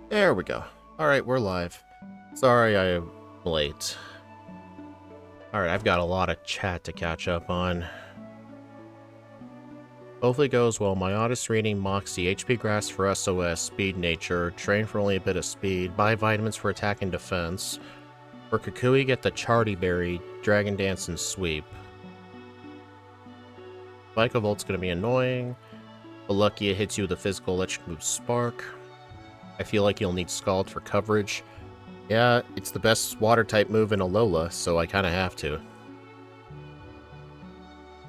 There we go. Alright, we're live. Sorry I'm late. Alright, I've got a lot of chat to catch up on. Hopefully goes well. My oddest reading, Moxie, HP Grass for SOS, Speed Nature, Train for only a bit of speed, buy vitamins for attack and defense. For Kukui, get the Charty Berry, Dragon Dance, and Sweep. Vico Volt's gonna be annoying, but lucky it hits you with a physical electric move Spark. I feel like you'll need Scald for coverage. Yeah, it's the best water-type move in Alola, so I kinda have to.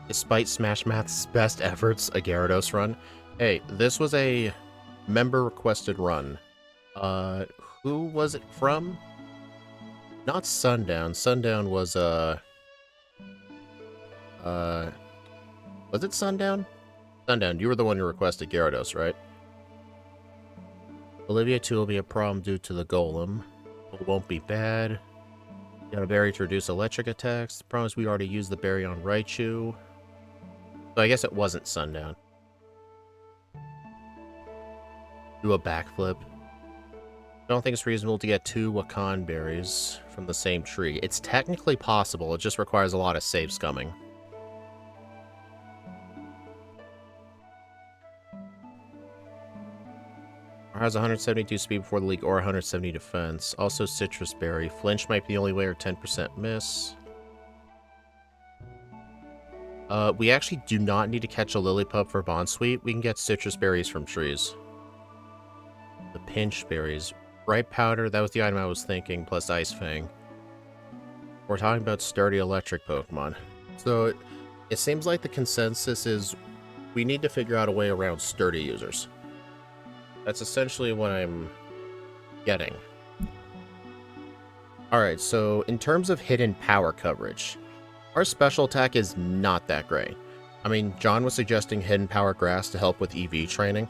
Despite Smash Math's best efforts, a Gyarados run. Hey, this was a member-requested run. Who was it from? Not Sundown. Sundown was, was it Sundown? Sundown, you were the one who requested Gyarados, right? Olivia 2 will be a problem due to the Golem. It won't be bad. Got a berry to reduce electric attacks. Promise we already used the berry on Raichu. So I guess it wasn't Sundown. Do a backflip. I don't think it's reasonable to get 2 Wakan berries from the same tree. It's technically possible, it just requires a lot of save scumming. Has 172 speed before the league or 170 defense. Also Citrus Berry. Flinch might be the only way or 10% miss. We actually do not need to catch a Lillipup for Bond Sweep. We can get Citrus Berries from trees. The Pinch Berries. Ripe Powder, that was the item I was thinking, plus Ice Fang. We're talking about sturdy electric Pokemon. So it seems like the consensus is we need to figure out a way around sturdy users. That's essentially what I'm getting. Alright, so in terms of hidden power coverage, our special attack is not that great. I mean, John was suggesting hidden power grass to help with EV training,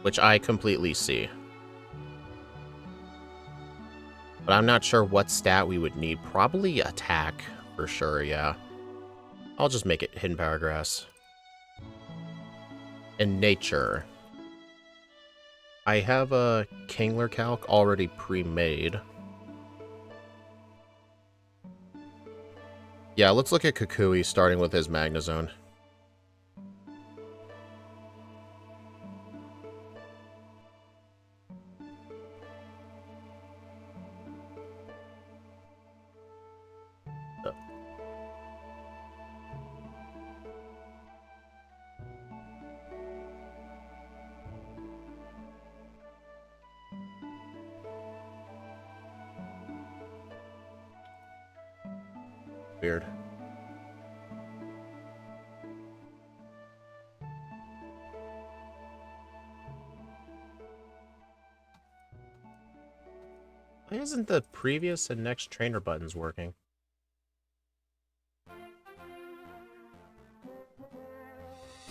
which I completely see. But I'm not sure what stat we would need. Probably attack, for sure, yeah. I'll just make it hidden power grass. And nature. I have a Kingler calc already pre-made. Yeah, let's look at Kukui starting with his Magnezone. Weird. Why isn't the previous and next trainer buttons working?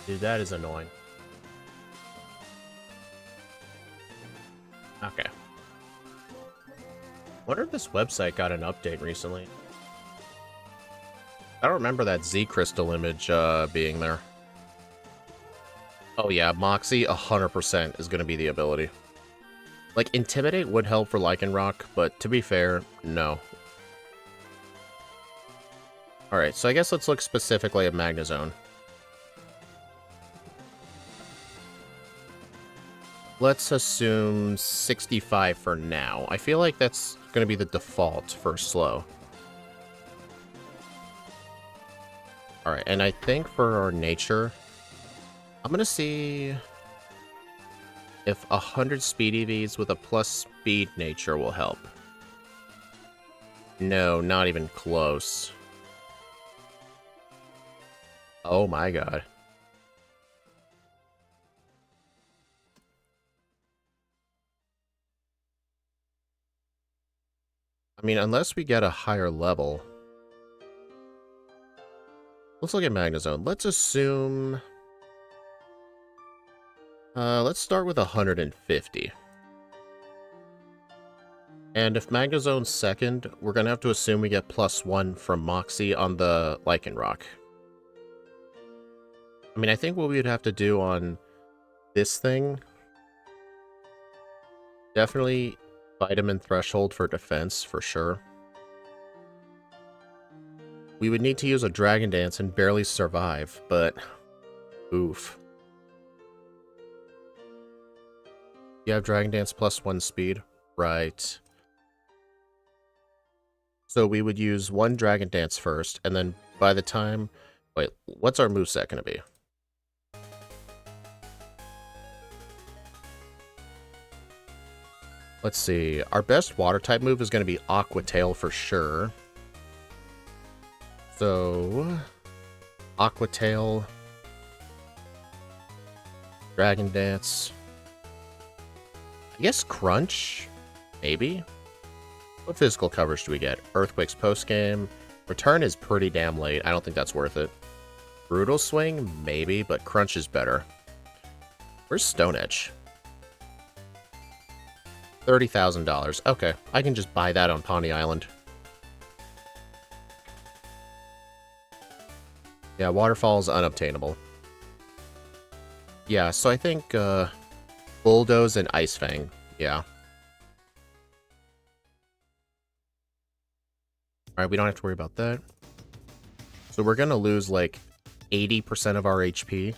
Dude, that is annoying. Okay. Wonder if this website got an update recently. I don't remember that Z Crystal image being there. Oh yeah, Moxie 100% is going to be the ability. Like, Intimidate would help for Lycanroc, but to be fair, no. Alright, so I guess let's look specifically at Magnezone. Let's assume 65 for now. I feel like that's going to be the default for slow. Alright, and I think for our nature, I'm going to see if 100 speed EVs with a plus speed nature will help. No, not even close. Oh my god. I mean, unless we get a higher level. Let's look at Magnezone. Let's assume... let's start with 150. And if Magnezone's second, we're gonna have to assume we get +1 from Moxie on the Lycanroc. I mean, I think what we would have to do on this thing Definitely vitamin threshold for defense, for sure. We would need to use a Dragon Dance and barely survive, but oof. You have Dragon Dance +1 speed? Right. So we would use one Dragon Dance first, and then by the time... Wait, what's our moveset going to be? Let's see. Our best water-type move is going to be Aqua Tail for sure. So... Aqua Tail... Dragon Dance... I guess Crunch? Maybe? What physical coverage do we get? Earthquake's post-game. Return is pretty damn late. I don't think that's worth it. Brutal Swing? Maybe, but Crunch is better. Where's Stone Edge? $30,000. Okay, I can just buy that on Pawnee Island. Yeah, Waterfall is unobtainable. Yeah, so I think Bulldoze and Ice Fang. Yeah. Alright, we don't have to worry about that. So we're gonna lose like 80% of our HP.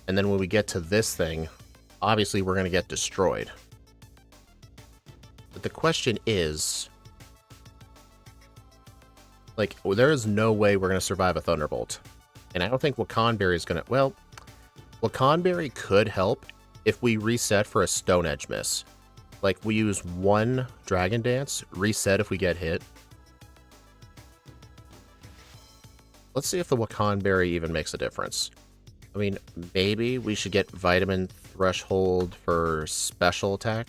And then when we get to this thing, obviously we're gonna get destroyed. But the question is... like, there is no way we're gonna survive a Thunderbolt. And I don't think Wakanberry is gonna... well, Wakanberry could help if we reset for a Stone Edge miss. Like, we use one Dragon Dance, reset if we get hit. Let's see if the Wakanberry even makes a difference. I mean, maybe we should get Vitamin Threshold for special attack.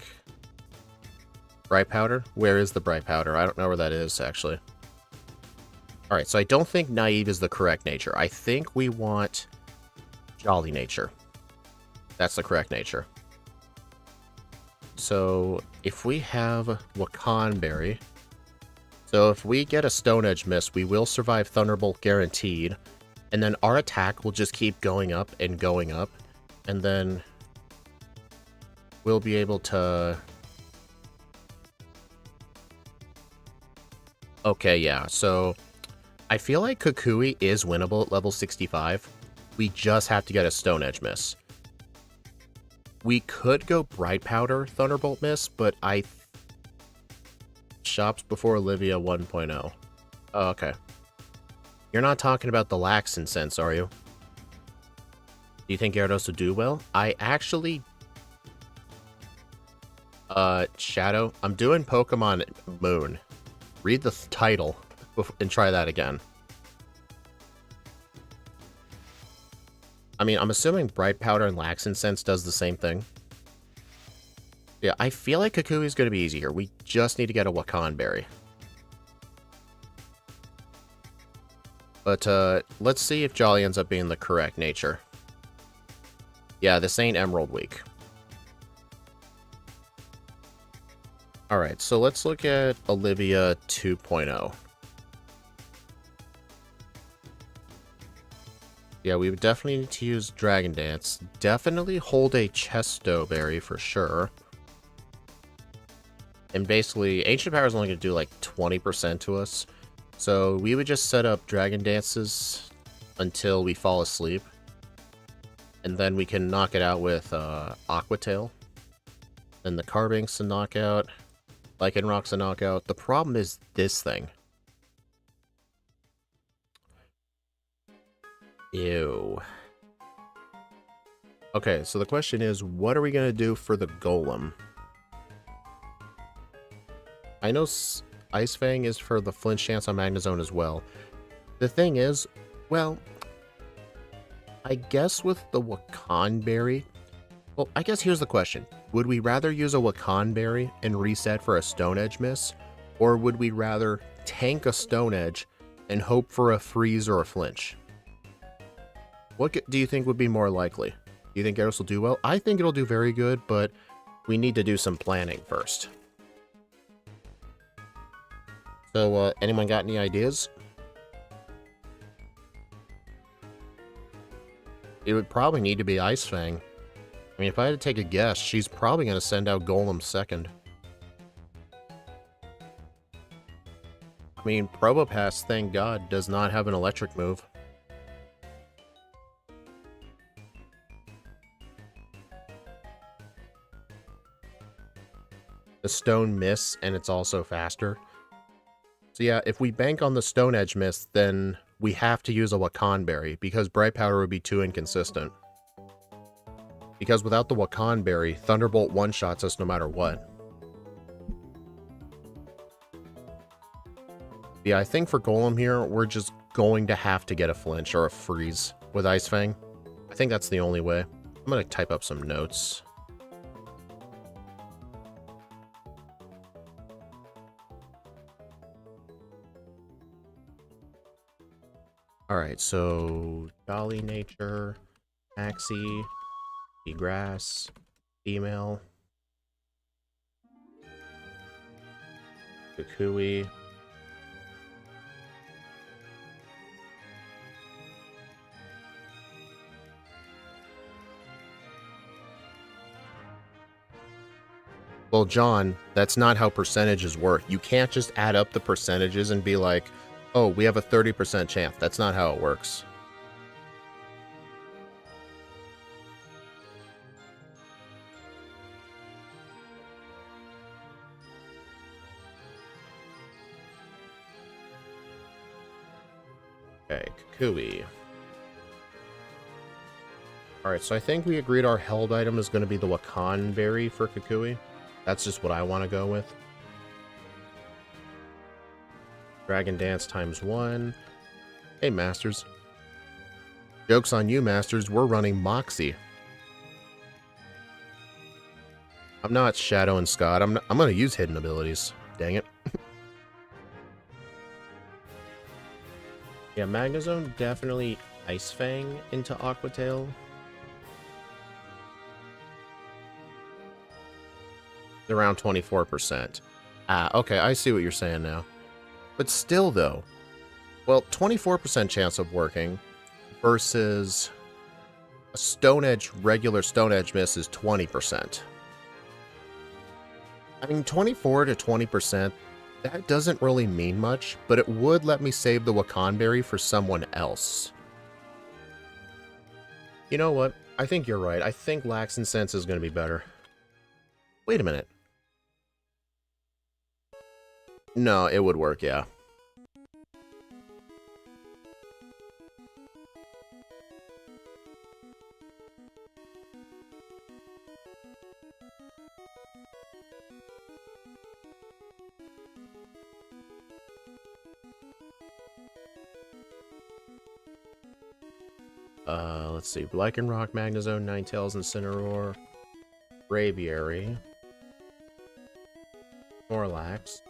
Bright Powder? Where is the Bright Powder? I don't know where that is, actually. Alright, so I don't think Naive is the correct nature. I think we want Jolly Nature. That's the correct nature. So, if we have Wakanberry... so if we get a Stone Edge miss, we will survive Thunderbolt guaranteed. And then our attack will just keep going up and going up. And then we'll be able to... okay, yeah. So I feel like Kukui is winnable at level 65. We just have to get a Stone Edge miss. We could go Bright Powder Thunderbolt miss, but Shops before Olivia 1.0. Oh, okay. You're not talking about the Lax Incense, are you? Do you think Gyarados will do well? I actually... Shadow, I'm doing Pokemon Moon. Read the title and try that again. I mean, I'm assuming Bright Powder and Lax Incense does the same thing. Yeah, I feel like Kukui is going to be easier. We just need to get a Wakanberry. But, let's see if Jolly ends up being the correct nature. Yeah, this ain't Emerald Week. Alright, so let's look at Olivia 2.0. Yeah, we would definitely need to use Dragon Dance. Definitely hold a Chesto Berry for sure. And basically, Ancient Power is only going to do like 20% to us. So we would just set up Dragon Dances until we fall asleep. And then we can knock it out with Aqua Tail. Then the Carbink's a knockout. Lycanroc's a knockout. The problem is this thing. Ew. Okay, so the question is, what are we going to do for the Golem? I know Ice Fang is for the flinch chance on Magnezone as well. The thing is, well, I guess with the Wakanberry... well, I guess here's the question. Would we rather use a Wakanberry and reset for a Stone Edge miss? Or would we rather tank a Stone Edge and hope for a freeze or a flinch? What do you think would be more likely? Do you think Gyarados will do well? I think it'll do very good, but we need to do some planning first. So, anyone got any ideas? It would probably need to be Ice Fang. I mean, if I had to take a guess, she's probably going to send out Golem second. mean, Probopass, thank God, does not have an electric move. The Stone Miss, and it's also faster. So yeah, if we bank on the Stone Edge Miss, then we have to use a Wakan Berry, because Bright Powder would be too inconsistent. Because without the Wakan Berry, Thunderbolt one-shots us no matter what. Yeah, I think for Golem here, we're just going to have to get a flinch or a freeze with Ice Fang. I think that's the only way. I'm going to type up some notes. Alright, so Jolly Nature, Maxie, Grass, Female, Kukui. Well, John, that's not how percentages work. You can't just add up the percentages and be like, oh, we have a 30% chance. That's not how it works. Okay, Kukui. Alright, so I think we agreed our held item is going to be the Wakan Berry for Kukui. That's just what I want to go with. Dragon Dance ×1. Hey, Masters. Joke's on you, Masters. We're running Moxie. I'm not Shadow and Scott. I'm going to use hidden abilities. Dang it. Yeah, Magnezone definitely Ice Fang into Aqua Tail. Around 24%. Ah, okay, I see what you're saying now. But still, though, well, 24% chance of working versus a Stone Edge, regular Stone Edge miss is 20%. I mean, 24 to 20%, that doesn't really mean much, but it would let me save the Wakan Berry for someone else. You know what? I think you're right. I think Lax and Sense is going to be better. Wait a minute. No, it would work, yeah. Let's see. Lycanroc, Magnezone, Ninetales, Incineroar, Braviary, Snorlax.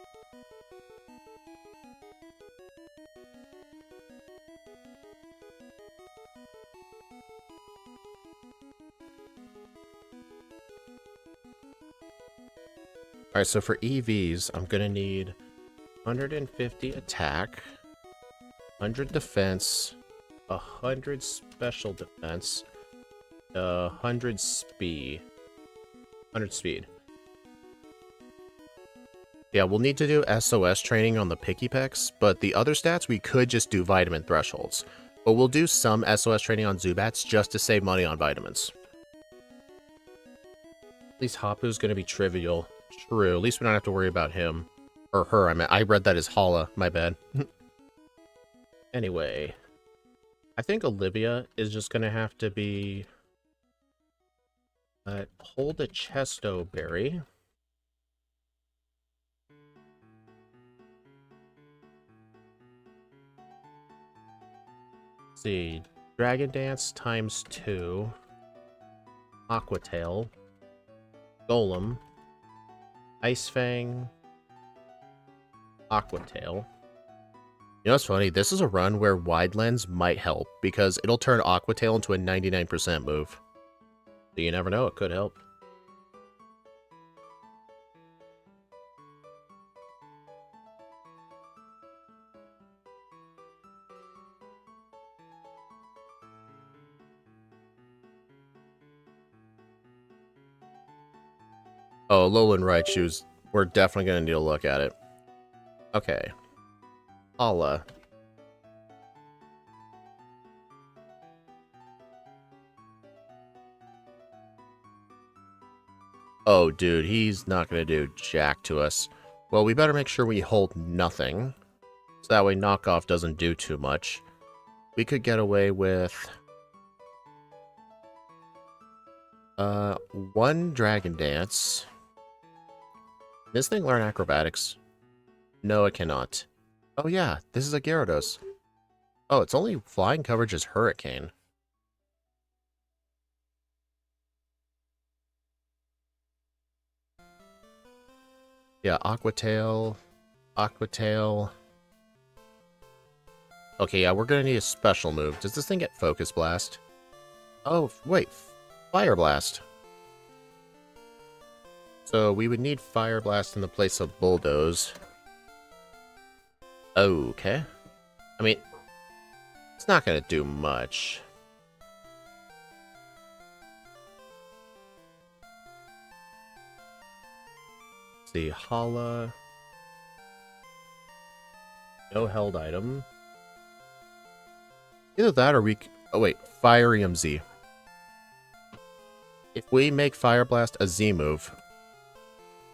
Alright, so for EVs, I'm gonna need 150 attack, 100 defense, 100 special defense, 100 speed. 100 speed. Yeah, we'll need to do SOS training on the Pikipeks, but the other stats we could just do vitamin thresholds. But we'll do some SOS training on Zubats just to save money on vitamins. At least Hapu's gonna be trivial. True, at least we don't have to worry about him. Or her, I mean, I read that as Hala, my bad. Anyway, I think Olivia is just gonna have to be... hold a Chesto Berry. Let's see, Dragon Dance ×2. Aqua Tail. Golem. Ice Fang. Aqua Tail. You know what's funny? This is a run where Wide Lens might help, because it'll turn Aqua Tail into a 99% move. So you never know, it could help. Oh, Alolan Raichu's. We're definitely going to need to look at it. Okay. Hala. Oh, dude, he's not going to do jack to us. Well, we better make sure we hold nothing. So that way knockoff doesn't do too much. We could get away with... one Dragon Dance. Can this thing learn acrobatics? No, it cannot. Oh yeah, this is a Gyarados. Oh, its only flying coverage is Hurricane. Yeah, Aqua Tail. Aqua Tail. Okay, yeah, we're gonna need a special move. Does this thing get Focus Blast? Oh, wait. Fire Blast. So we would need Fire Blast in the place of Bulldoze. Okay. I mean, it's not gonna do much. Let's see, Hala. No held item. Either that or we... Oh wait, Fire EMZ. If we make Fire Blast a Z move,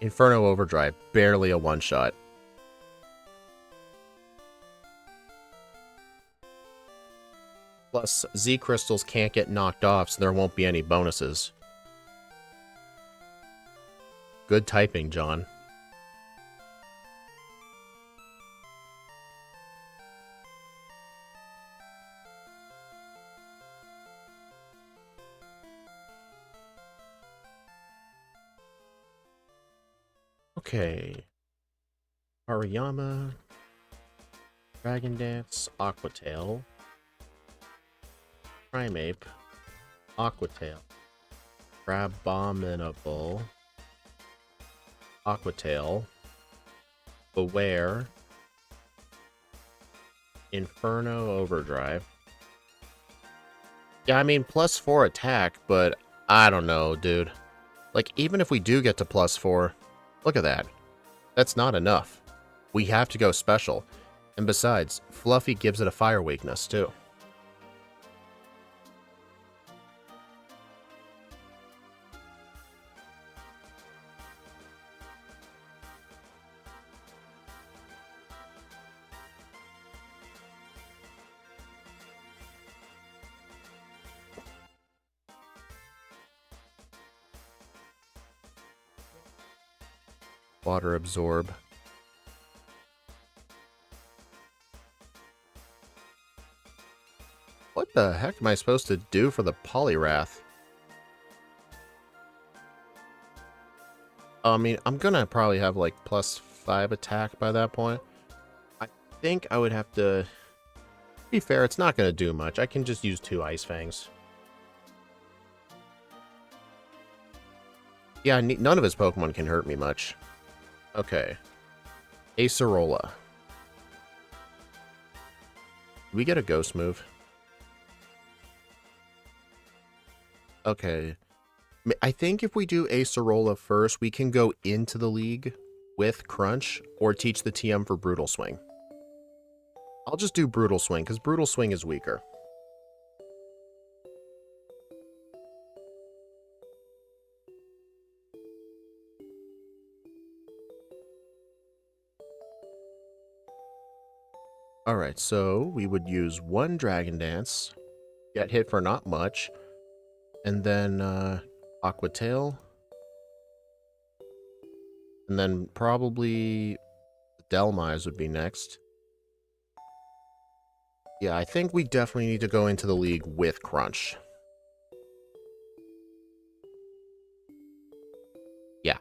Inferno Overdrive, barely a one-shot. Plus, Z crystals can't get knocked off, so there won't be any bonuses. Good typing, John. Okay. Ariyama. Dragon Dance. Aqua Tail. Primeape. Aqua Tail. Crabominable. Aqua Tail. Beware. Inferno Overdrive. Yeah, I mean, +4 attack, but I don't know, dude. Like, even if we do get to +4, look at that. That's not enough. We have to go special. And besides, Fluffy gives it a fire weakness, too. Water Absorb. What the heck am I supposed to do for the Poliwrath? I mean, I'm gonna probably have like +5 attack by that point. I think I would have to... be fair, it's not gonna do much. I can just use 2 Ice Fangs. Yeah, none of his Pokemon can hurt me much. Okay. Acerola. Did we get a ghost move? Okay. I think if we do Acerola first, we can go into the league with Crunch or teach the TM for Brutal Swing. I'll just do Brutal Swing, because Brutal Swing is weaker. Alright, so we would use 1 Dragon Dance, get hit for not much, and then Aqua Tail, and then probably Delmise would be next. Yeah, I think we definitely need to go into the league with Crunch. Yeah.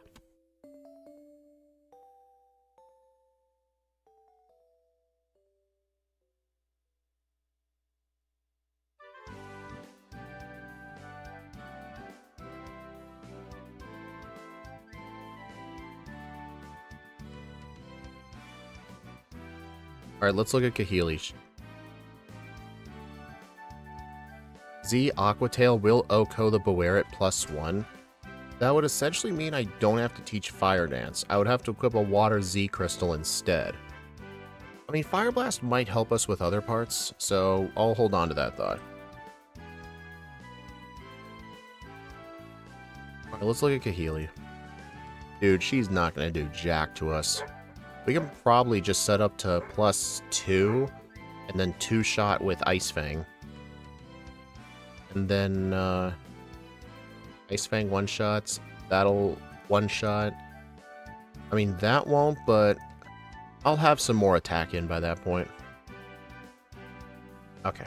Alright, let's look at Kahili. Z Aqua Tail will OHKO the Beware at +1. That would essentially mean I don't have to teach Fire Dance. I would have to equip a Water Z Crystal instead. I mean, Fire Blast might help us with other parts, so I'll hold on to that thought. Alright, let's look at Kahili. Dude, she's not going to do jack to us. We can probably just set up to +2, and then 2-shot with Ice Fang. And then, Ice Fang 1-shots. That'll 1-shot. I mean, that won't, but I'll have some more attack in by that point. Okay.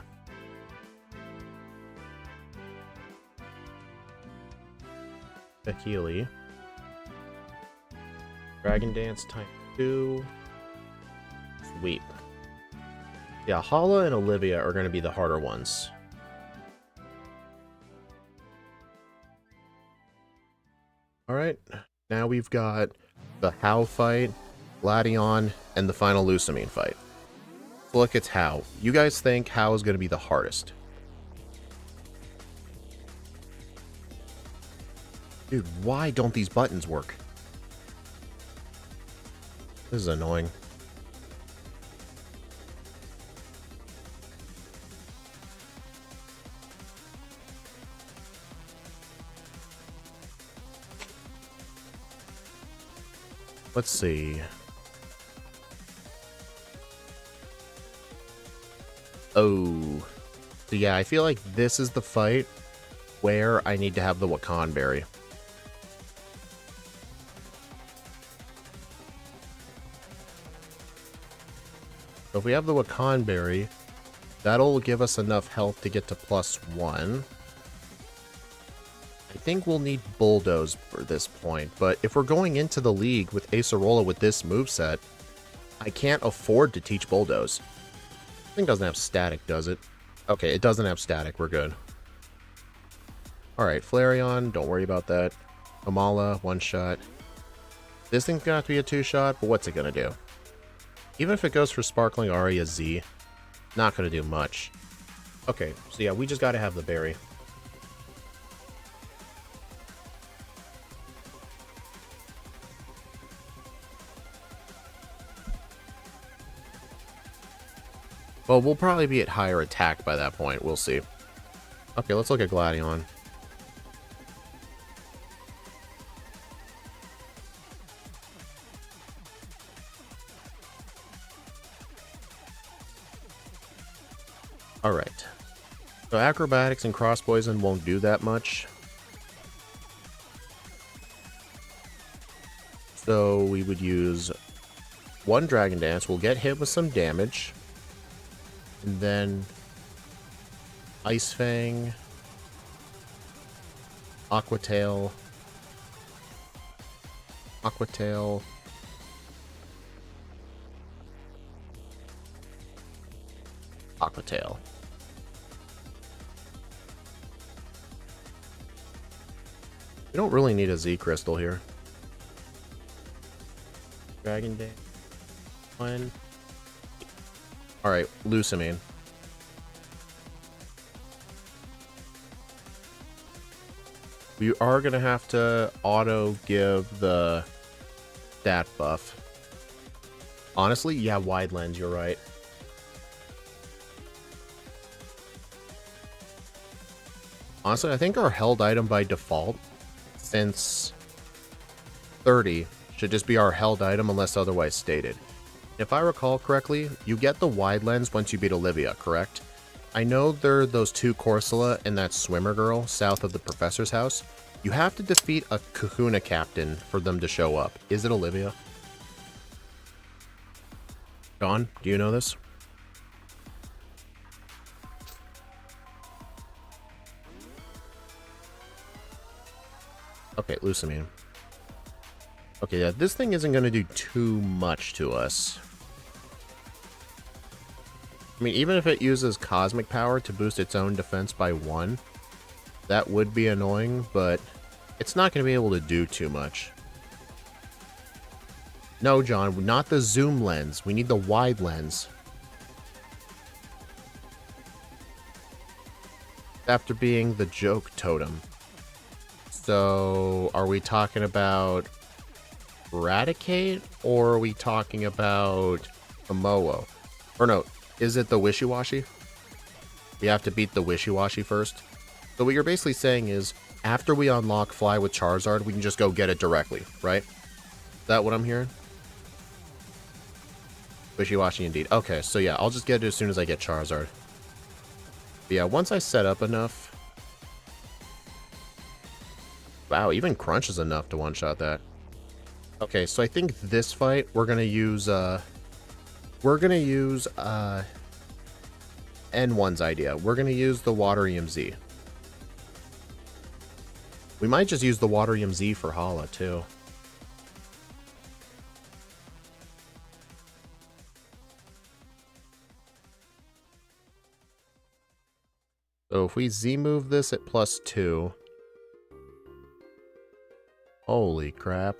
Akili. Dragon Dance type 2. Sweep. Yeah, Hala and Olivia are going to be the harder ones. Alright, now we've got the How fight, Gladion, and the final Lusamine fight. So look, it's How. You guys think How is going to be the hardest? Dude, why don't these buttons work? This is annoying. Let's see. Oh. So yeah, I feel like this is the fight where I need to have the Wakan Berry. So if we have the Wakan Berry, that'll give us enough health to get to +1. I think we'll need Bulldoze for this point, but if we're going into the league with Acerola with this moveset, I can't afford to teach Bulldoze. This thing doesn't have static, does it? Okay, it doesn't have static, we're good. Alright, Flareon, don't worry about that. Kamala, 1-shot. This thing's gonna have to be a 2-shot, but what's it gonna do? Even if it goes for Sparkling Aria Z, not gonna do much. Okay, so yeah, we just gotta have the berry. Well, we'll probably be at higher attack by that point. We'll see. Okay, let's look at Gladion. Alright. So Acrobatics and Cross Poison won't do that much. So we would use 1 Dragon Dance. We'll get hit with some damage. And then Ice Fang, Aqua Tail, Aqua Tail, Aqua Tail. We don't really need a Z Crystal here. Dragon Dance. 1. Alright, Lusamine. We are going to have to auto-give the stat buff. Honestly, yeah, Wide Lens, you're right. Honestly, I think our held item by default, since 30, should just be our held item unless otherwise stated. If I recall correctly, you get the Wide Lens once you beat Olivia, correct? I know there are those 2 Corsola and that swimmer girl south of the professor's house. You have to defeat a Kahuna captain for them to show up. Is it Olivia? John, do you know this? Okay, Lusamine. Okay, yeah, this thing isn't going to do too much to us. I mean, even if it uses Cosmic Power to boost its own defense by 1, that would be annoying, but it's not going to be able to do too much. No, John, not the zoom lens. We need the wide lens. After being the joke totem. So, are we talking about Eradicate, or are we talking about A Mowo. Or no, is it the Wishy-Washy? We have to beat the Wishy-Washy first. So what you're basically saying is, after we unlock Fly with Charizard, we can just go get it directly, right? Is that what I'm hearing? Wishy-Washy indeed. Okay, so yeah, I'll just get it as soon as I get Charizard. But yeah, once I set up enough... Wow, even Crunch is enough to one-shot that. Okay, so I think this fight, we're gonna use, N1's idea. We're gonna use the Water EMZ. We might just use the Water EMZ for Hala, too. So if we Z-move this at +2... Holy crap.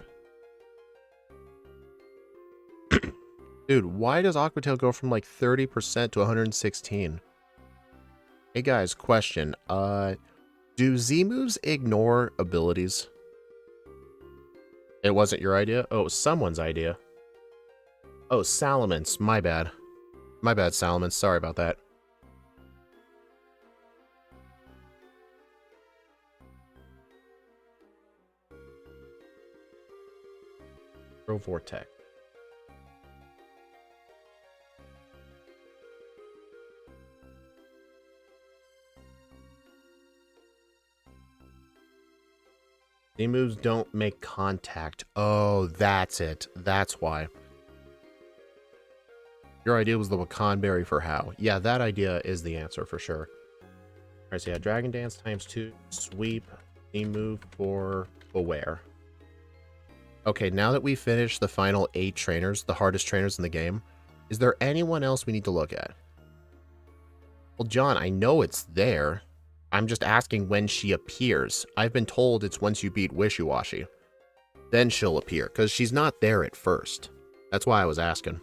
Dude, why does Aquatail go from like 30% to 116? Hey guys, question. Do Z-moves ignore abilities? It wasn't your idea? Oh, it was someone's idea. Oh, Salamence. My bad. My bad, Salamence. Sorry about that. Vortex. Z-moves don't make contact. Oh, that's it. That's why. Your idea was the Wakan Berry for how. Yeah, that idea is the answer for sure. Alright, so yeah, Dragon Dance ×2, Sweep, Z-move for Beware. Okay, now that we've finished the final 8 trainers, the hardest trainers in the game, is there anyone else we need to look at? Well, John, I know it's there. I'm just asking when she appears. I've been told it's once you beat Wishy-Washy. Then she'll appear, because she's not there at first. That's why I was asking.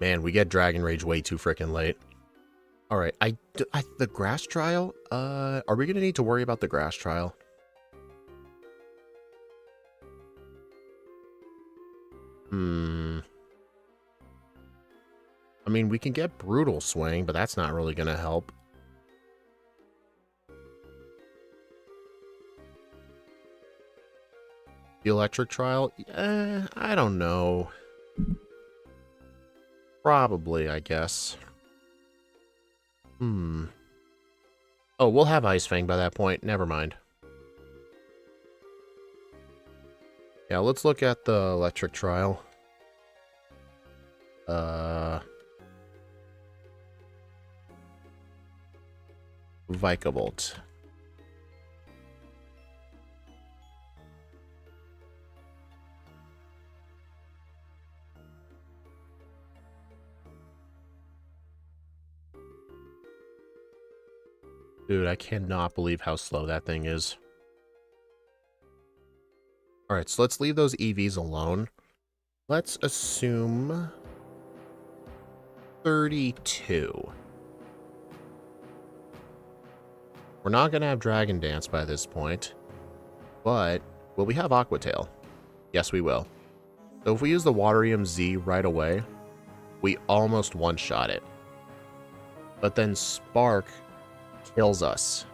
Man, we get Dragon Rage way too freaking late. Alright, the grass trial? Are we going to need to worry about the grass trial? I mean, we can get Brutal Swing, but that's not really going to help. The electric trial? I don't know. Probably, I guess. Oh, we'll have Ice Fang by that point. Never mind. Yeah, let's look at the electric trial. Vikavolt. Dude, I cannot believe how slow that thing is. Alright, so let's leave those EVs alone. Let's assume 32. We're not going to have Dragon Dance by this point. But, will we have Aquatail? Yes, we will. So if we use the Water EMZ right away, we almost one-shot it. But then Spark kills us.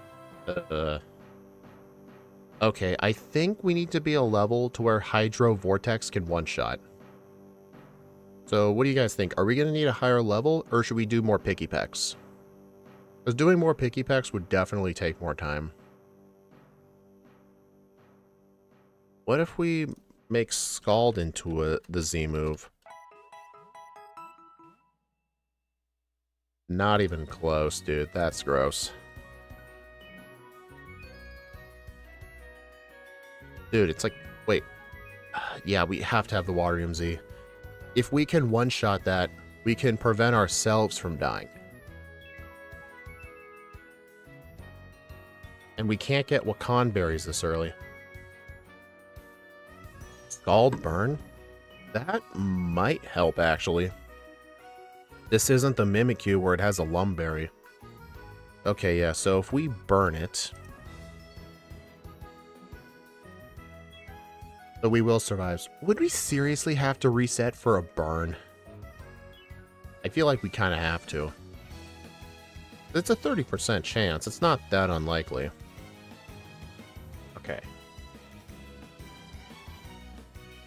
Okay, I think we need to be a level to where Hydro Vortex can one-shot. So what do you guys think? Are we going to need a higher level, or should we do more Picky Pecks? Because doing more Picky Pecks would definitely take more time. What if we make Scald into the Z move? Not even close, dude. That's gross. Dude, it's like... Wait. Yeah, we have to have the Water EMZ. If we can one-shot that, we can prevent ourselves from dying. And we can't get Wakan berries this early. Scald Burn? That might help, actually. This isn't the Mimikyu where it has a Lumberry. Okay, yeah, so if we burn it... But we will survive. Would we seriously have to reset for a burn? I feel like we kind of have to. It's a 30% chance. It's not that unlikely. Okay.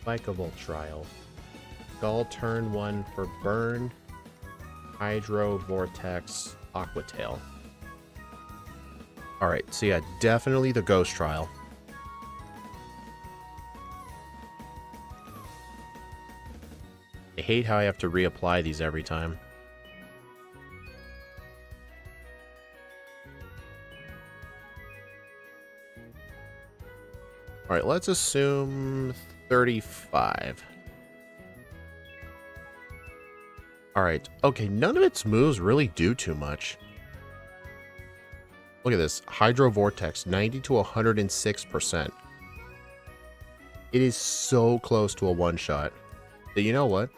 Bikeable trial. Skull turn 1 for burn. Hydro, Vortex, Aqua Tail. Alright, so yeah, definitely the Ghost Trial. I hate how I have to reapply these every time. Alright, let's assume 35. Alright, okay, none of its moves really do too much. Look at this. Hydro Vortex, 90 to 106%. It is so close to a one-shot. But you know what?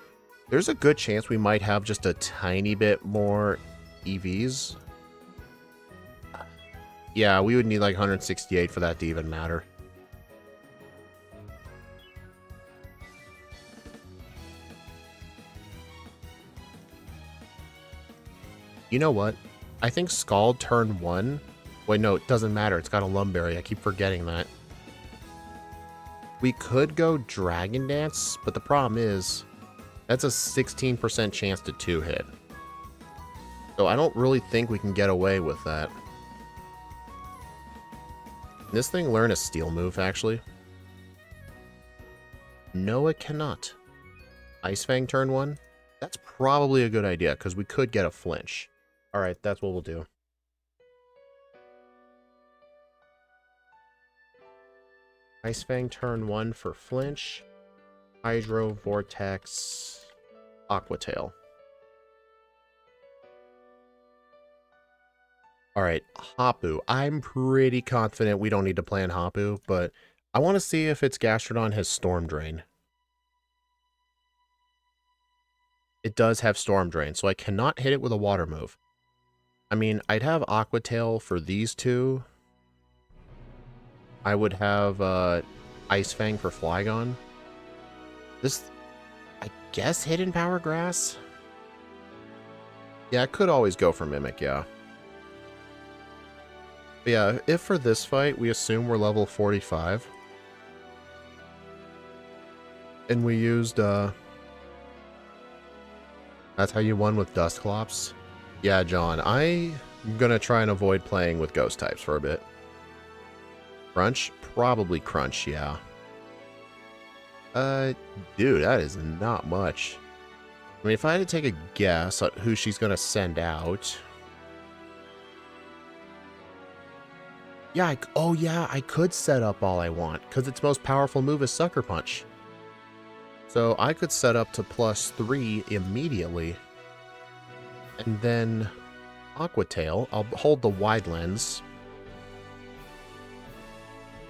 There's a good chance we might have just a tiny bit more EVs. Yeah, we would need like 168 for that to even matter. You know what? I think Scald turn 1. Wait, no, it doesn't matter. It's got a Lumberry. I keep forgetting that. We could go Dragon Dance, but the problem is that's a 16% chance to 2-hit. So I don't really think we can get away with that. Can this thing learn a Steel move, actually? No, it cannot. Ice Fang turn 1? That's probably a good idea, because we could get a flinch. Alright, that's what we'll do. Ice Fang turn 1 for flinch. Hydro, Vortex, Aqua Tail. Alright, Hapu. I'm pretty confident we don't need to plan Hapu, but I want to see if its Gastrodon has Storm Drain. It does have Storm Drain, so I cannot hit it with a water move. I mean, I'd have Aqua Tail for these two. I would have Ice Fang for Flygon. This, I guess, Hidden Power Grass? Yeah, I could always go for Mimic, yeah. But yeah, if for this fight we assume we're level 45. And we used, that's how you won with Dusclops? Yeah, John, I'm gonna try and avoid playing with ghost types for a bit. Crunch? Probably Crunch, yeah. Dude, that is not much. I mean, if I had to take a guess at who she's gonna send out... Yeah, oh yeah, I could set up all I want, because its most powerful move is Sucker Punch. So I could set up to +3 immediately. And then Aqua Tail, I'll hold the wide lens.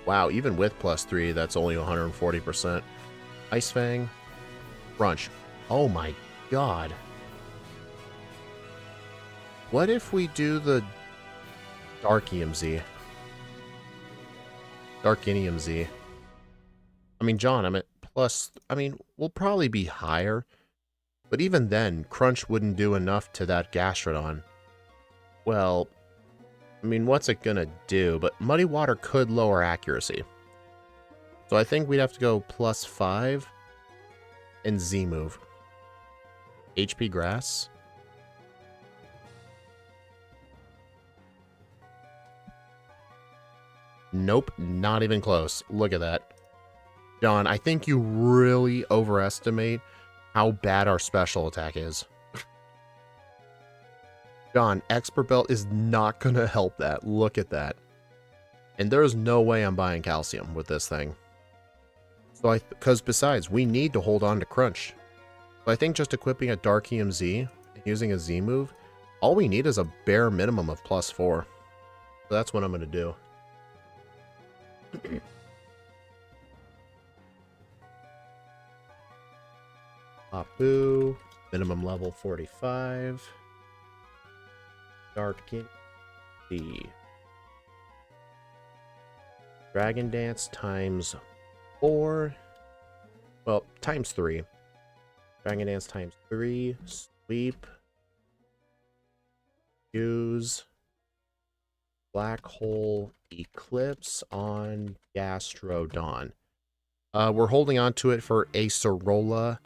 Wow, even with +3, that's only 140%. Ice Fang, Crunch. Oh my god. What if we do the Dark EMZ? Darkinium Z. I mean, John, I'm at plus... I mean, we'll probably be higher. But even then, Crunch wouldn't do enough to that Gastrodon. Well, I mean, what's it gonna do? But Muddy Water could lower accuracy. So I think we'd have to go +5 and Z move. HP Grass. Nope, not even close. Look at that. John, I think you really overestimate how bad our special attack is. John, Expert Belt is not going to help that. Look at that. And there's no way I'm buying Calcium with this thing. So because besides, we need to hold on to Crunch. So I think just equipping a Dark EMZ and using a Z move, all we need is a bare minimum of +4. So that's what I'm going to do. Hapu, minimum level 45. Darkin D. Dragon Dance times 4. times 3. Dragon Dance times 3. Sweep. Use. Black Hole Eclipse on Gastrodon. We're holding on to it for Acerola.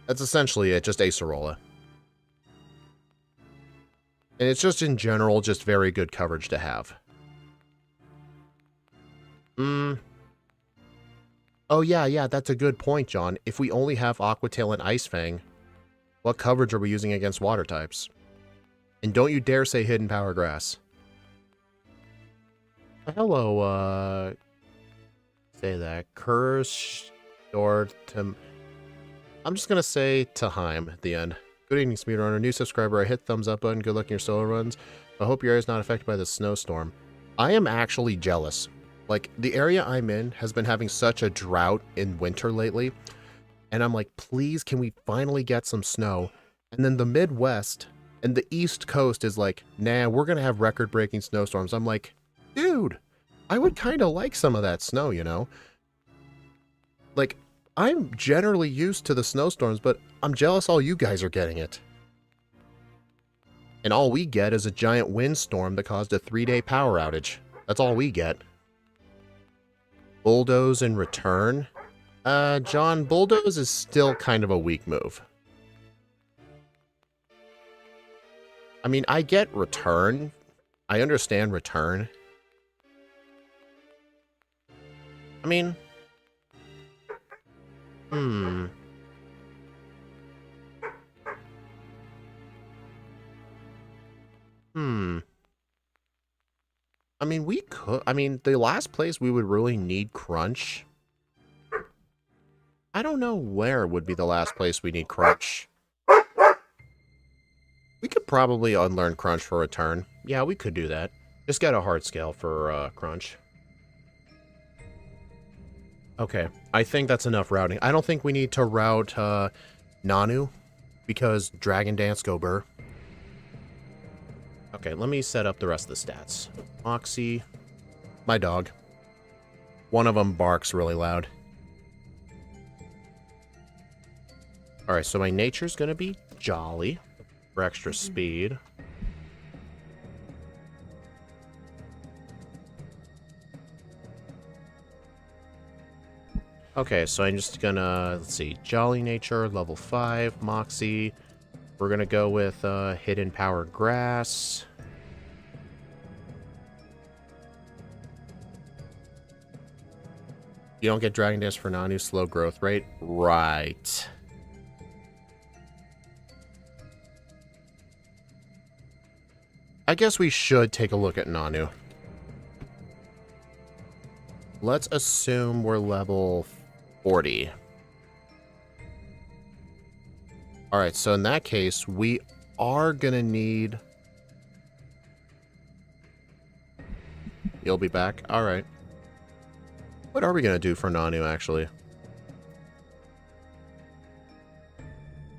That's essentially it, just Acerola. And it's just in general, just very good coverage to have. Oh yeah, that's a good point, John. If we only have Aqua Tail and Ice Fang, what coverage are we using against water types? And don't you dare say Hidden Power Grass. Hello, say that. Curse or to... I'm just gonna say Taheim at the end. Good evening, speedrunner. New subscriber. I hit thumbs up button. Good luck in your solo runs. I hope your area is not affected by the snowstorm. I am actually jealous. Like, the area I'm in has been having such a drought in winter lately. And I'm like, please, can we finally get some snow? And then the Midwest and the East Coast is like, nah, we're gonna have record-breaking snowstorms. I'm like, dude, I would kind of like some of that snow, you know? Like, I'm generally used to the snowstorms, but I'm jealous all you guys are getting it. And all we get is a giant windstorm that caused a 3-day power outage. That's all we get. Bulldoze in return? John, Bulldoze is still kind of a weak move. I mean, I get return. I understand return. I mean... I mean, we could... I mean, the last place we would really need Crunch... I don't know where would be the last place we need Crunch. We could probably unlearn Crunch for return. Yeah, we could do that. Just get a hard scale for Crunch. Okay, I think that's enough routing. I don't think we need to route Nanu, because Dragon Dance go burr. Okay, let me set up the rest of the stats. Moxie, my dog. One of them barks really loud. Alright, so my nature's gonna be Jolly for extra speed. Okay, so I'm just gonna, let's see, Jolly Nature, level 5, Moxie. We're gonna go with Hidden Power Grass. You don't get Dragon Dance for Nanu, slow growth rate? Right. I guess we should take a look at Nanu. Let's assume we're level 40. Alright, so in that case, we are gonna need... You'll be back? Alright. What are we gonna do for Nanu, actually?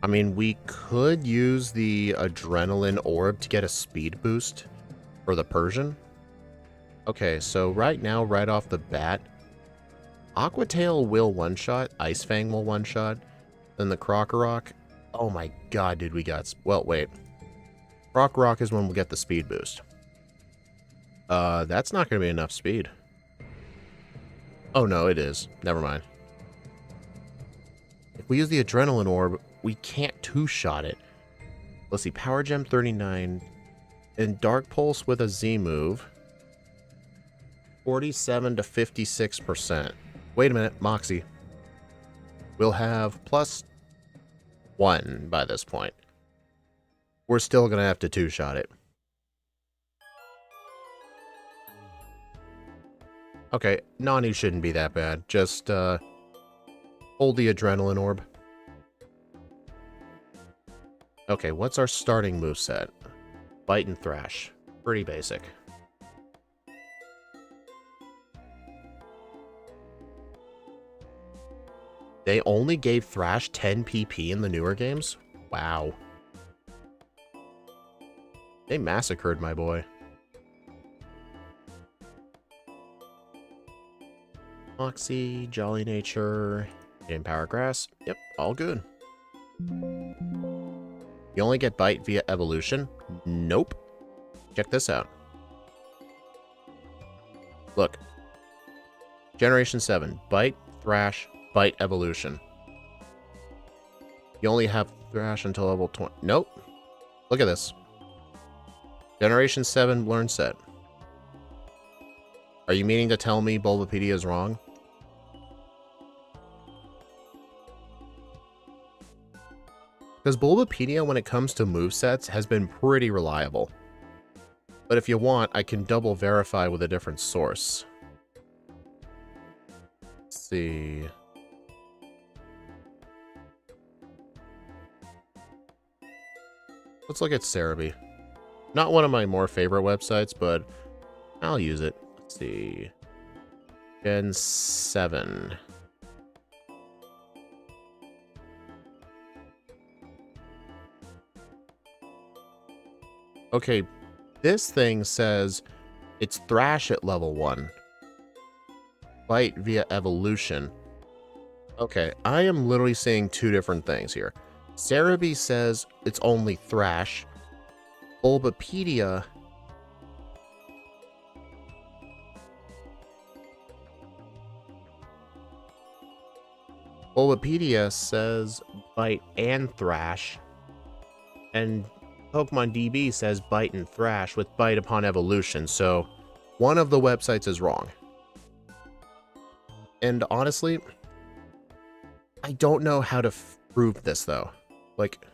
I mean, we could use the Adrenaline Orb to get a speed boost for the Persian. Okay, so right now, right off the bat, Aqua Tail will one-shot, Ice Fang will one-shot, then the Krokorok. Oh my god, dude, we got... Well, wait. Krokorok is when we'll get the speed boost. That's not going to be enough speed. Oh no, it is. Never mind. If we use the Adrenaline Orb, we can't two-shot it. Let's see, Power Gem 39, and Dark Pulse with a Z move. 47 to 56%. Wait a minute, Moxie. We'll have +1 by this point. We're still going to have to two-shot it. Okay, Nanu shouldn't be that bad. Just, hold the Adrenaline Orb. Okay, what's our starting moveset? Bite and Thrash. Pretty basic. They only gave Thrash 10 PP in the newer games? Wow. They massacred my boy. Moxie, Jolly Nature, In Power Grass. Yep, all good. You only get Bite via evolution? Nope. Check this out. Look. Generation 7. Bite, Thrash, Bite, Evolution. You only have Thrash until level 20. Nope. Look at this. Generation 7 Learn Set. Are you meaning to tell me Bulbapedia is wrong? Because Bulbapedia, when it comes to movesets, has been pretty reliable. But if you want, I can double verify with a different source. Let's see. Let's look at Cerebi. Not one of my more favorite websites, but I'll use it. Let's see. Gen 7. Okay, this thing says it's Thrash at level 1. Bite via evolution. Okay, I am literally saying two different things here. Cerebi says it's only Thrash. Bulbapedia says Bite and Thrash. And Pokemon DB says Bite and Thrash with Bite upon evolution, so one of the websites is wrong. And honestly, I don't know how to prove this, though. Like,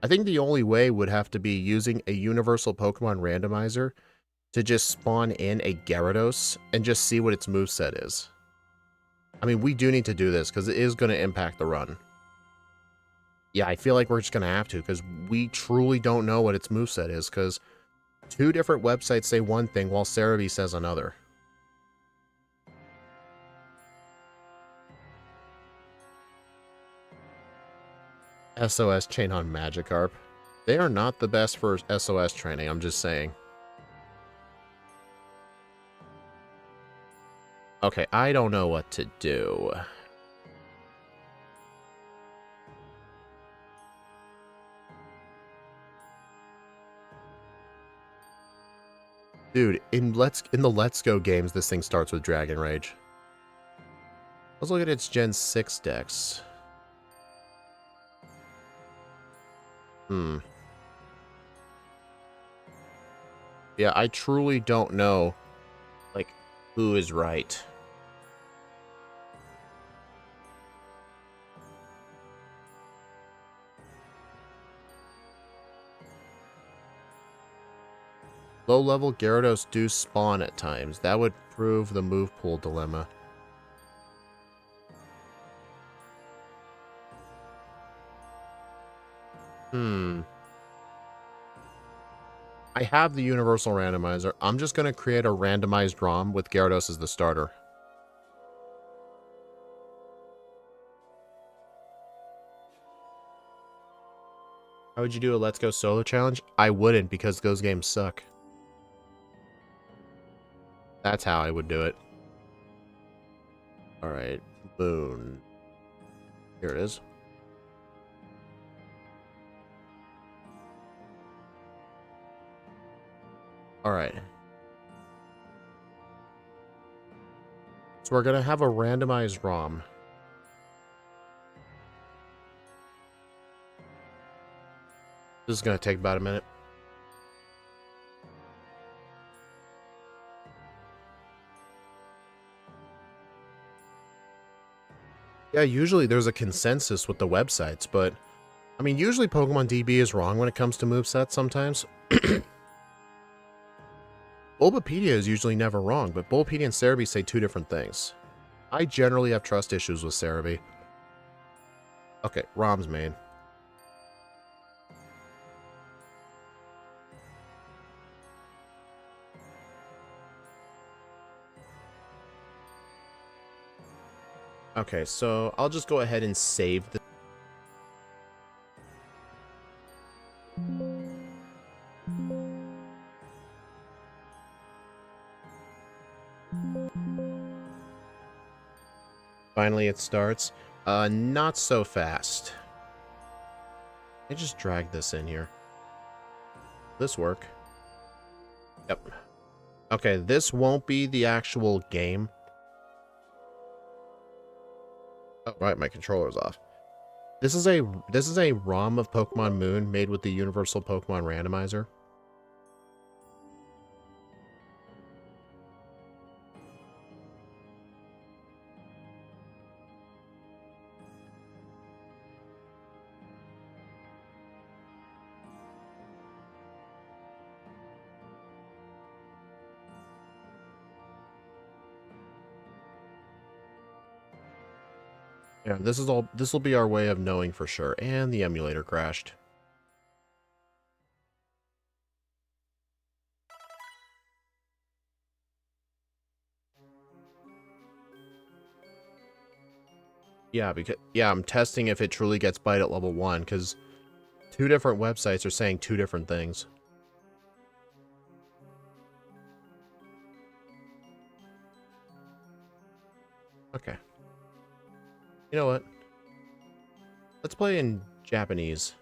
I think the only way would have to be using a universal Pokemon randomizer to just spawn in a Gyarados and just see what its moveset is. I mean, we do need to do this because it is going to impact the run. Yeah, I feel like we're just going to have to because we truly don't know what its moveset is because two different websites say one thing while Cerebi says another. SOS chain on Magikarp. They are not the best for SOS training, I'm just saying. Okay, I don't know what to do. Dude, in the Let's Go games, this thing starts with Dragon Rage. Let's look at its Gen 6 dex. Yeah, I truly don't know, like, who is right. Low-level Gyarados do spawn at times. That would prove the move pool dilemma. I have the universal randomizer. I'm just going to create a randomized ROM with Gyarados as the starter. How would you do a Let's Go solo challenge? I wouldn't because those games suck. That's how I would do it. Alright, Boon. Here it is. Alright. So we're going to have a randomized ROM. This is going to take about a minute. Yeah, usually there's a consensus with the websites, but I mean, usually Pokemon DB is wrong when it comes to movesets sometimes. Bulbapedia is usually never wrong, but Bulbapedia and Cerebi say two different things. I generally have trust issues with Cerebi. Okay, ROM's made. Okay, so I'll just go ahead and save the... Finally, it starts. Not so fast. I just dragged this in here. This work? Yep. Okay, this won't be the actual game. Oh, right, my controller's off. This is a ROM of Pokemon Moon made with the Universal Pokemon Randomizer. Yeah, this will be our way of knowing for sure. And the emulator crashed. Yeah, I'm testing if it truly gets bite at level 1, because 2 different websites are saying 2 different things. Okay. You know what? Let's play in Japanese.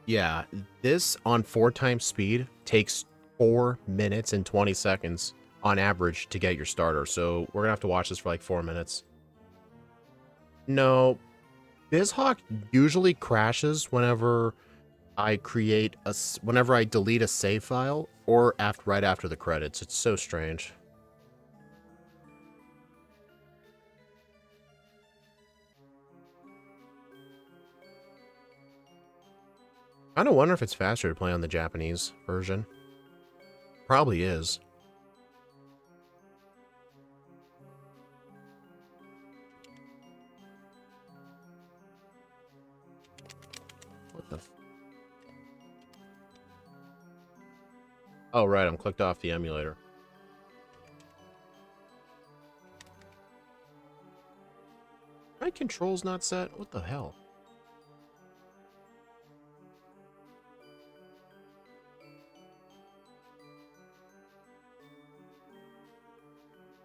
Yeah, this on 4 times speed takes 4 minutes and 20 seconds on average to get your starter. So we're gonna have to watch this for like 4 minutes. No, BizHawk usually crashes whenever I delete a save file or right after the credits. It's so strange. I don't wonder if it's faster to play on the Japanese version. Probably is. What the? Oh, right, I'm clicked off the emulator. My control's not set? What the hell?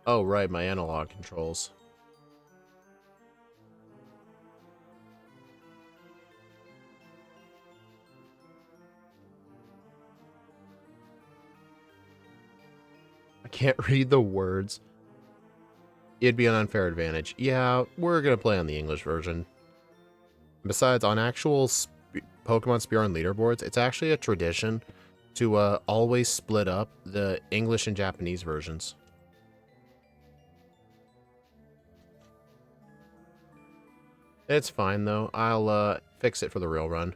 Oh, right, my analog controls. I can't read the words. It'd be an unfair advantage. Yeah, we're gonna play on the English version. Besides, on actual Pokemon Spearrun leaderboards, it's actually a tradition to always split up the English and Japanese versions. It's fine, though. I'll fix it for the real run.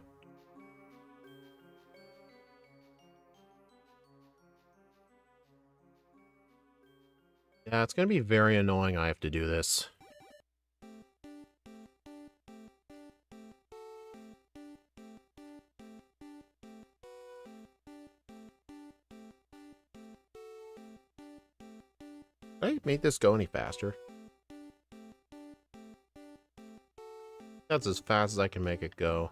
Yeah, it's gonna be very annoying I have to do this. Did I make this go any faster? That's as fast as I can make it go.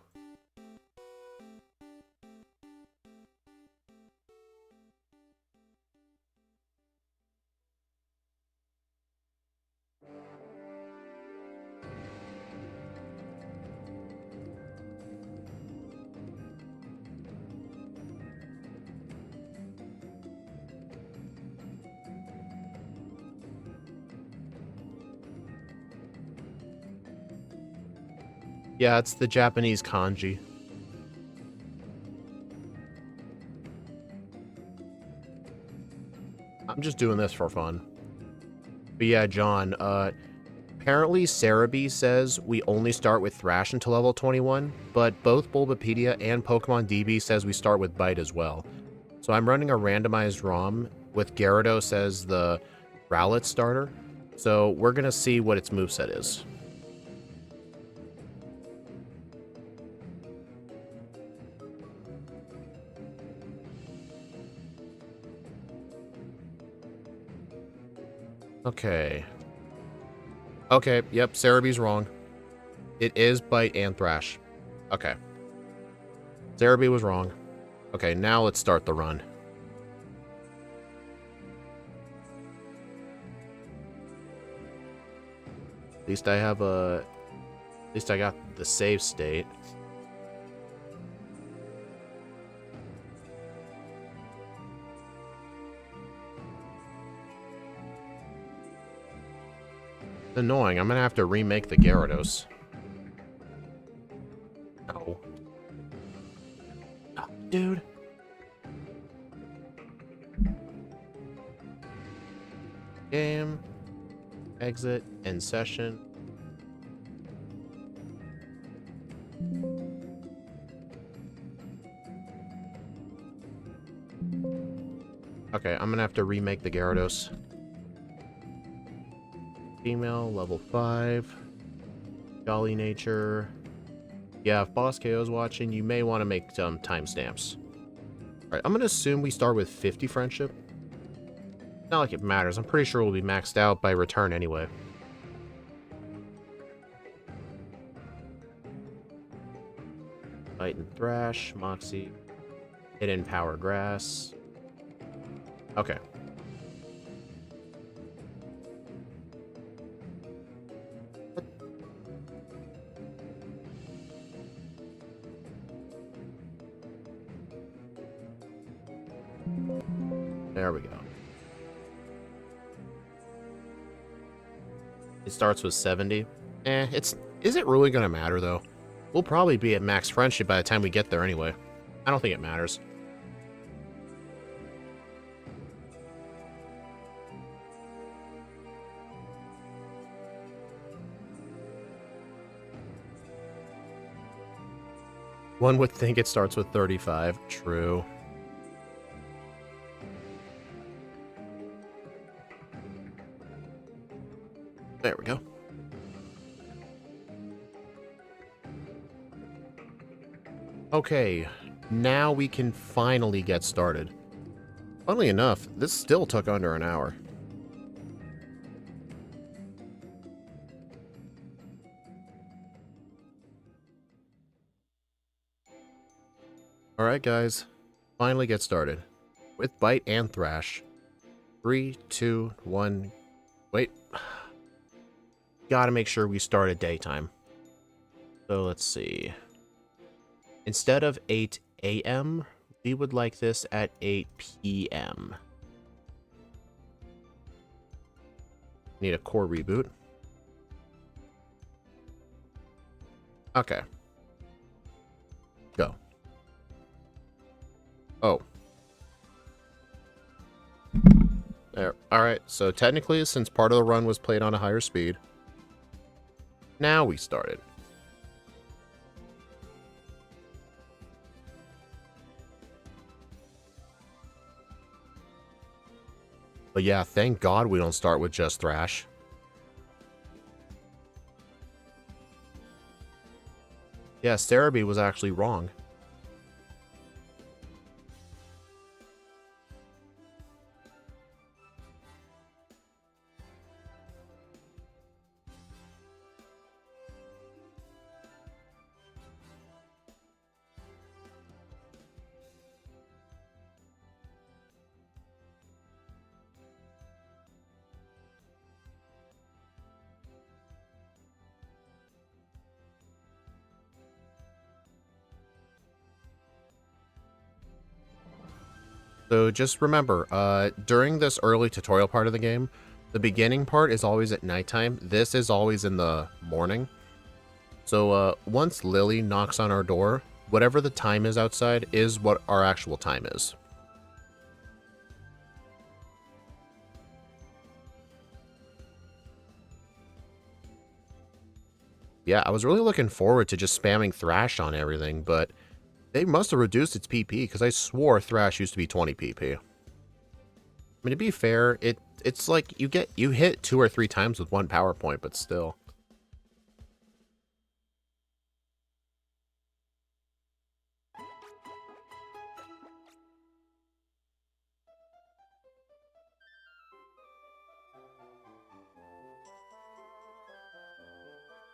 Yeah, it's the Japanese kanji. I'm just doing this for fun. But yeah, John, apparently Cerebi says we only start with Thrash until level 21, but both Bulbapedia and Pokemon DB says we start with Bite as well. So I'm running a randomized ROM with Gyarados as the Rowlet starter. So we're going to see what its moveset is. Okay. Okay, yep, Cerebee's wrong. It is Bite and Thrash. Okay. Cerebee was wrong. Okay, now let's start the run. At least I have a... At least I got the save state. It's annoying. I'm gonna have to remake the Gyarados. No. Oh, dude. Game. Exit. End session. Okay, I'm gonna have to remake the Gyarados. Female, level 5. Jolly nature. Yeah, if Boss KO's watching, you may want to make some timestamps. Alright, I'm gonna assume we start with 50 friendship. Not like it matters. I'm pretty sure we'll be maxed out by return anyway. Fight and Thrash, Moxie. Hidden Power Grass. Okay. There we go. It starts with 70. Is it really gonna matter though? We'll probably be at max friendship by the time we get there anyway. I don't think it matters. One would think it starts with 35. True. There we go. Okay, now we can finally get started. Funnily enough, this still took under an hour. Alright guys, finally get started. With Bite and Thrash. 3, 2, 1... Wait. Gotta make sure we start at daytime. So let's see. Instead of 8 a.m., we would like this at 8 p.m. Need a core reboot. Okay. Go. Oh. There. Alright, so technically, since part of the run was played on a higher speed, now we started. But yeah, thank God we don't start with just Thrash. Yeah, Cerebee was actually wrong. So just remember, during this early tutorial part of the game, the beginning part is always at nighttime. This is always in the morning. So once Lily knocks on our door, whatever the time is outside is what our actual time is. Yeah, I was really looking forward to just spamming Thrash on everything, but they must have reduced its PP, because I swore Thrash used to be 20 PP. I mean, to be fair, it's like you hit 2 or 3 times with one power point, but still.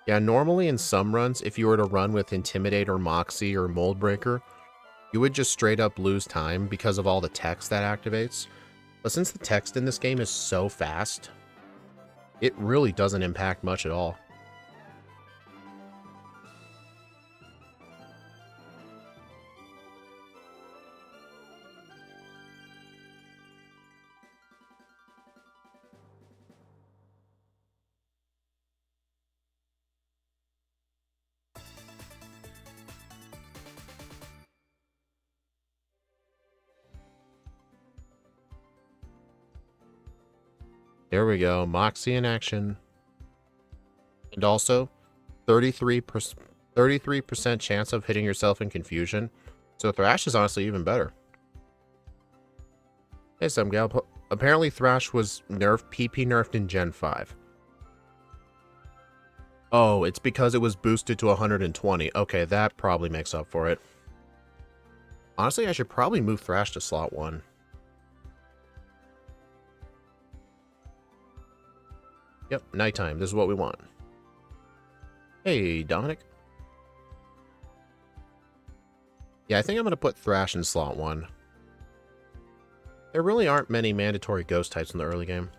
Yeah, normally in some runs, if you were to run with Intimidate or Moxie or Mold Breaker, you would just straight up lose time because of all the text that activates. But since the text in this game is so fast, it really doesn't impact much at all. There we go, Moxie in action. And also, 33% chance of hitting yourself in confusion. So Thrash is honestly even better. Hey, some gal. Apparently Thrash was PP nerfed in Gen 5. Oh, it's because it was boosted to 120. Okay, that probably makes up for it. Honestly, I should probably move Thrash to slot 1. Yep, nighttime. This is what we want. Hey, Dominic. Yeah, I think I'm going to put Thrash in slot 1. There really aren't many mandatory ghost types in the early game.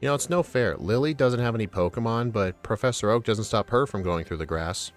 You know, it's no fair. Lily doesn't have any Pokemon, but Professor Oak doesn't stop her from going through the grass.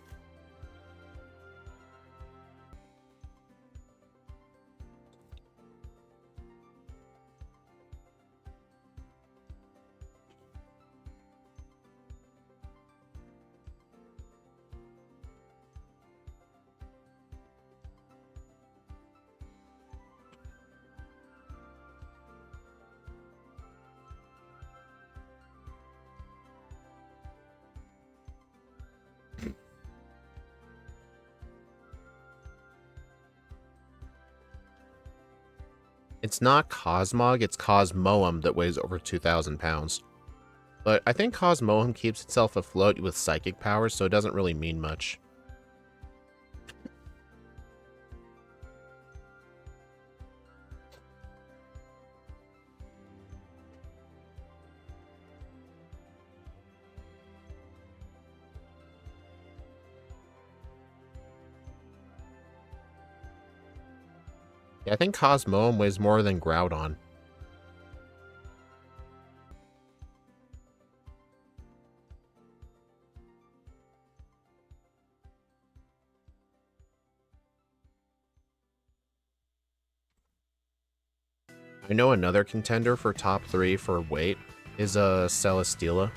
It's not Cosmog, it's Cosmoem that weighs over 2,000 pounds. But I think Cosmoem keeps itself afloat with psychic powers, so it doesn't really mean much. Yeah, I think Cosmoem weighs more than Groudon. I know another contender for top 3 for weight is Celesteela.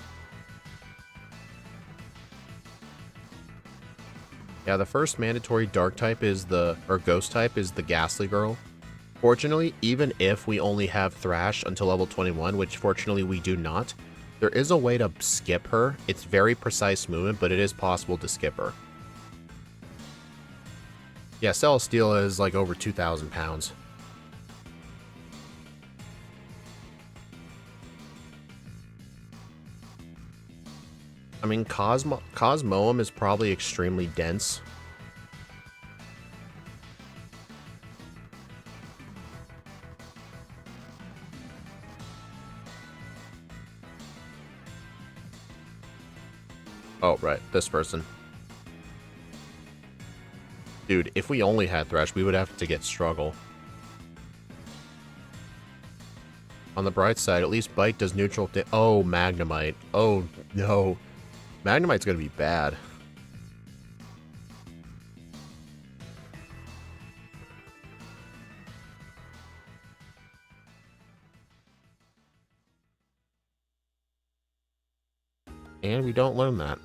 Yeah, the first mandatory dark type is ghost type is the Ghastly Girl. Fortunately, even if we only have Thrash until level 21, which fortunately we do not, there is a way to skip her. It's very precise movement, but it is possible to skip her. Yeah, Celesteela is like over 2,000 pounds. I mean, Cosmoem is probably extremely dense. Oh, right, this person. Dude, if we only had Thrash, we would have to get Struggle. On the bright side, at least Bite does neutral. Oh, Magnemite. Oh, no. Magnemite's gonna be bad. And we don't learn that.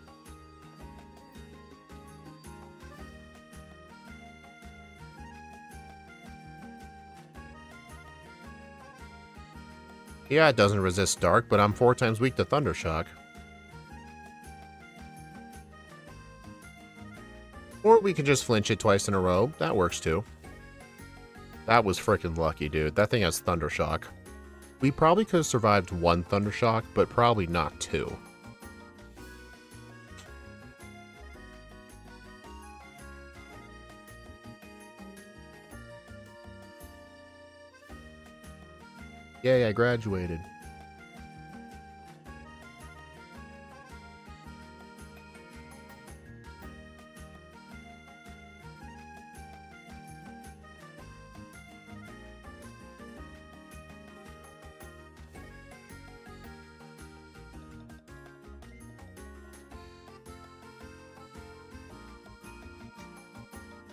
Yeah, it doesn't resist Dark, but I'm 4 times weak to Thundershock. Or we could just flinch it twice in a row. That works too. That was freaking lucky, dude. That thing has Thundershock. We probably could have survived 1 Thundershock, but probably not 2. Yay, I graduated.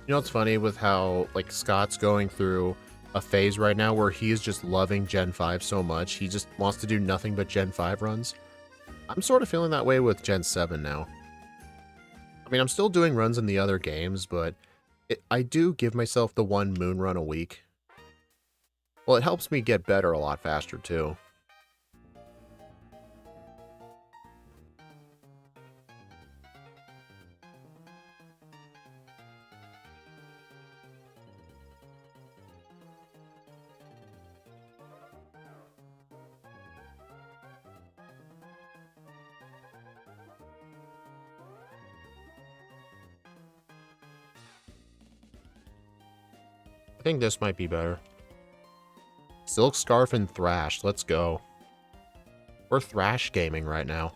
You know what's funny with how, like, Scott's going through a phase right now where he is just loving Gen 5 so much, he just wants to do nothing but Gen 5 runs? I'm sort of feeling that way with Gen 7 now. I mean, I'm still doing runs in the other games, but I do give myself the one moon run a week. Well, it helps me get better a lot faster, too. I think this might be better. Silk Scarf and Thrash, let's go. We're Thrash gaming right now.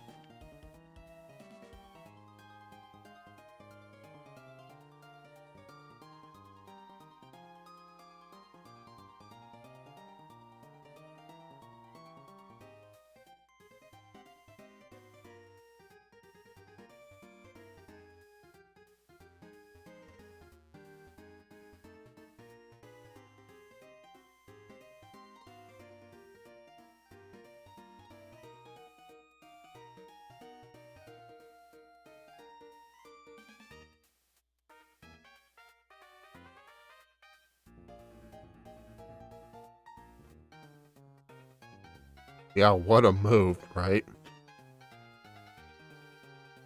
Yeah, what a move, right?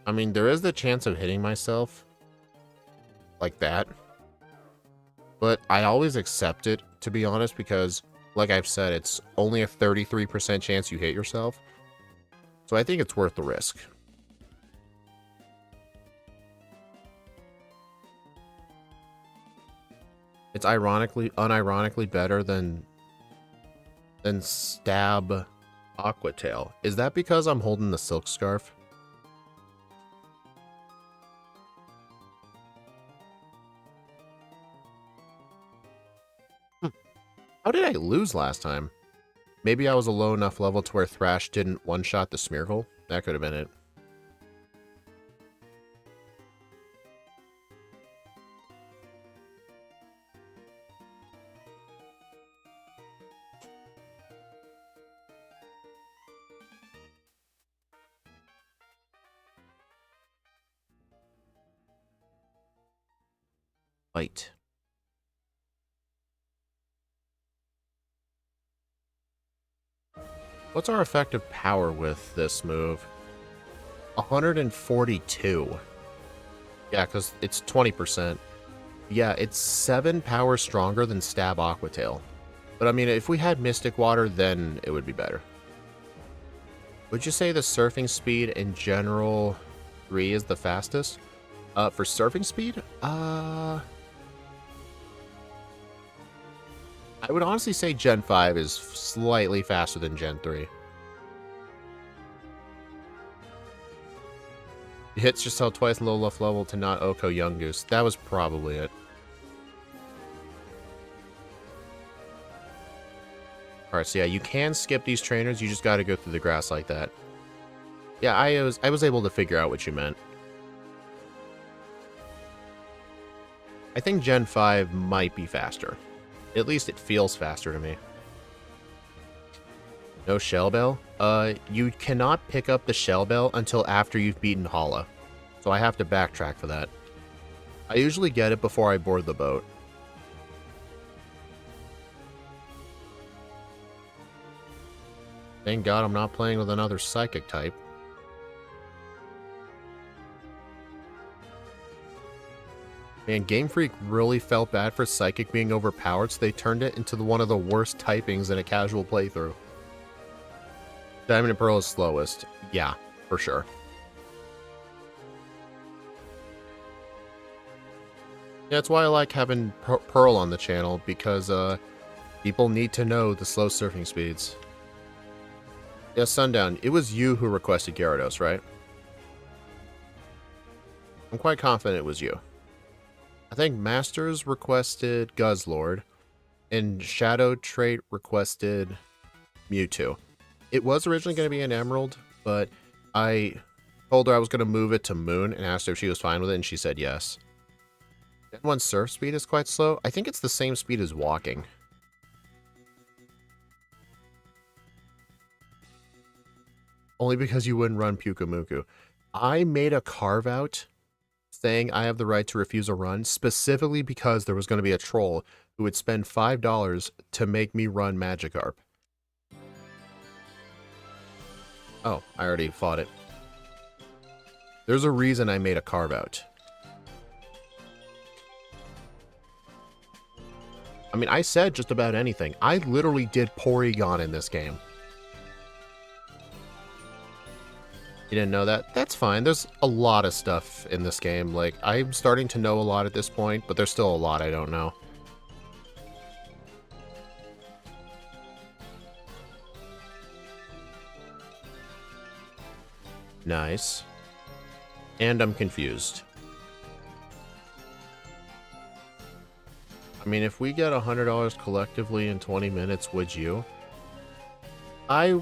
I mean, there is the chance of hitting myself like that, but I always accept it, to be honest, because, like I've said, it's only a 33% chance you hit yourself, so I think it's worth the risk. It's unironically better than Stab Aqua Tail. Is that because I'm holding the Silk Scarf? How did I lose last time? Maybe I was a low enough level to where Thrash didn't one-shot the Smeargle? That could have been it. Fight. What's our effective power with this move? 142. Yeah, because it's 20%. Yeah, it's 7 power stronger than Stab Aqua Tail. But I mean, if we had Mystic Water, then it would be better. Would you say the surfing speed in general 3 is the fastest? For surfing speed? I would honestly say Gen 5 is slightly faster than Gen 3. Hits yourself twice low enough level to not Oko Young Goose. That was probably it. Alright, so yeah, you can skip these trainers, you just gotta go through the grass like that. Yeah, I was able to figure out what you meant. I think Gen 5 might be faster. At least it feels faster to me. No Shell Bell? You cannot pick up the Shell Bell until after you've beaten Hala. So I have to backtrack for that. I usually get it before I board the boat. Thank God I'm not playing with another Psychic type. Man, Game Freak really felt bad for Psychic being overpowered, so they turned it into one of the worst typings in a casual playthrough. Diamond and Pearl is slowest. Yeah, for sure. Yeah, that's why I like having Pearl on the channel, because People need to know the slow surfing speeds. Yeah, Sundown, it was you who requested Gyarados, right? I'm quite confident it was you. I think Masters requested Guzzlord, and Shadow Trait requested Mewtwo. It was originally going to be an Emerald, but I told her I was going to move it to Moon and asked her if she was fine with it, and she said yes. Gen 1 surf speed is quite slow. I think it's the same speed as walking. Only because you wouldn't run Pyukumuku. I made a carve-out saying I have the right to refuse a run, specifically because there was going to be a troll who would spend $5 to make me run Magikarp. Oh, I already fought it. There's a reason I made a carve-out. I mean, I said just about anything. I literally did Porygon in this game. You didn't know that? That's fine. There's a lot of stuff in this game. Like, I'm starting to know a lot at this point, but there's still a lot I don't know. Nice. And I'm confused. I mean, if we get $100 collectively in 20 minutes, would you? I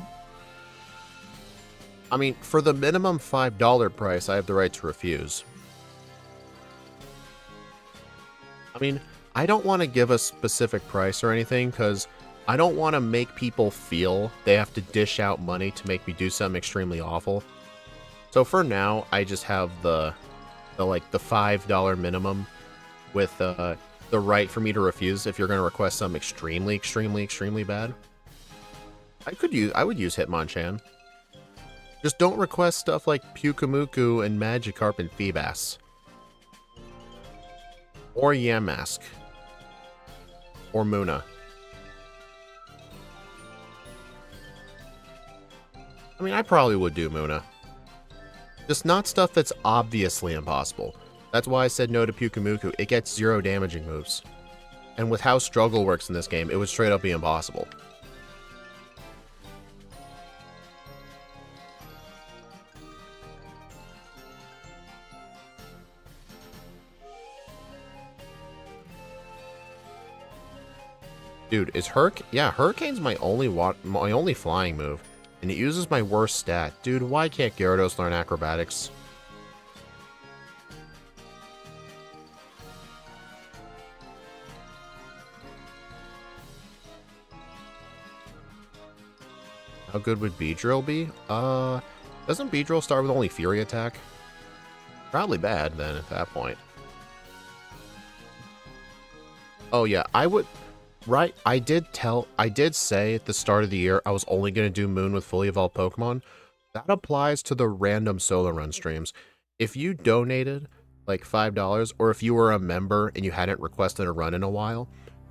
mean, for the minimum $5 price, I have the right to refuse. I mean, I don't want to give a specific price or anything, because I don't want to make people feel they have to dish out money to make me do something extremely awful. So for now, I just have the $5 minimum with the right for me to refuse if you're going to request something extremely, extremely, extremely bad. I would use Hitmonchan. Just don't request stuff like Pyukumuku and Magikarp and Feebas. Or Yamask. Or Munna. I mean, I probably would do Munna. Just not stuff that's obviously impossible. That's why I said no to Pyukumuku. It gets 0 damaging moves. And with how Struggle works in this game, it would straight up be impossible. Dude, is yeah, Hurricane's my only flying move, and it uses my worst stat. Dude, why can't Gyarados learn acrobatics? How good would Beedrill be? Doesn't Beedrill start with only Fury attack? Probably bad then at that point. Oh yeah, I would. Right, I did say at the start of the year I was only going to do Moon with fully evolved Pokemon. That applies to the random solo run streams. If you donated like $5, or if you were a member and you hadn't requested a run in a while,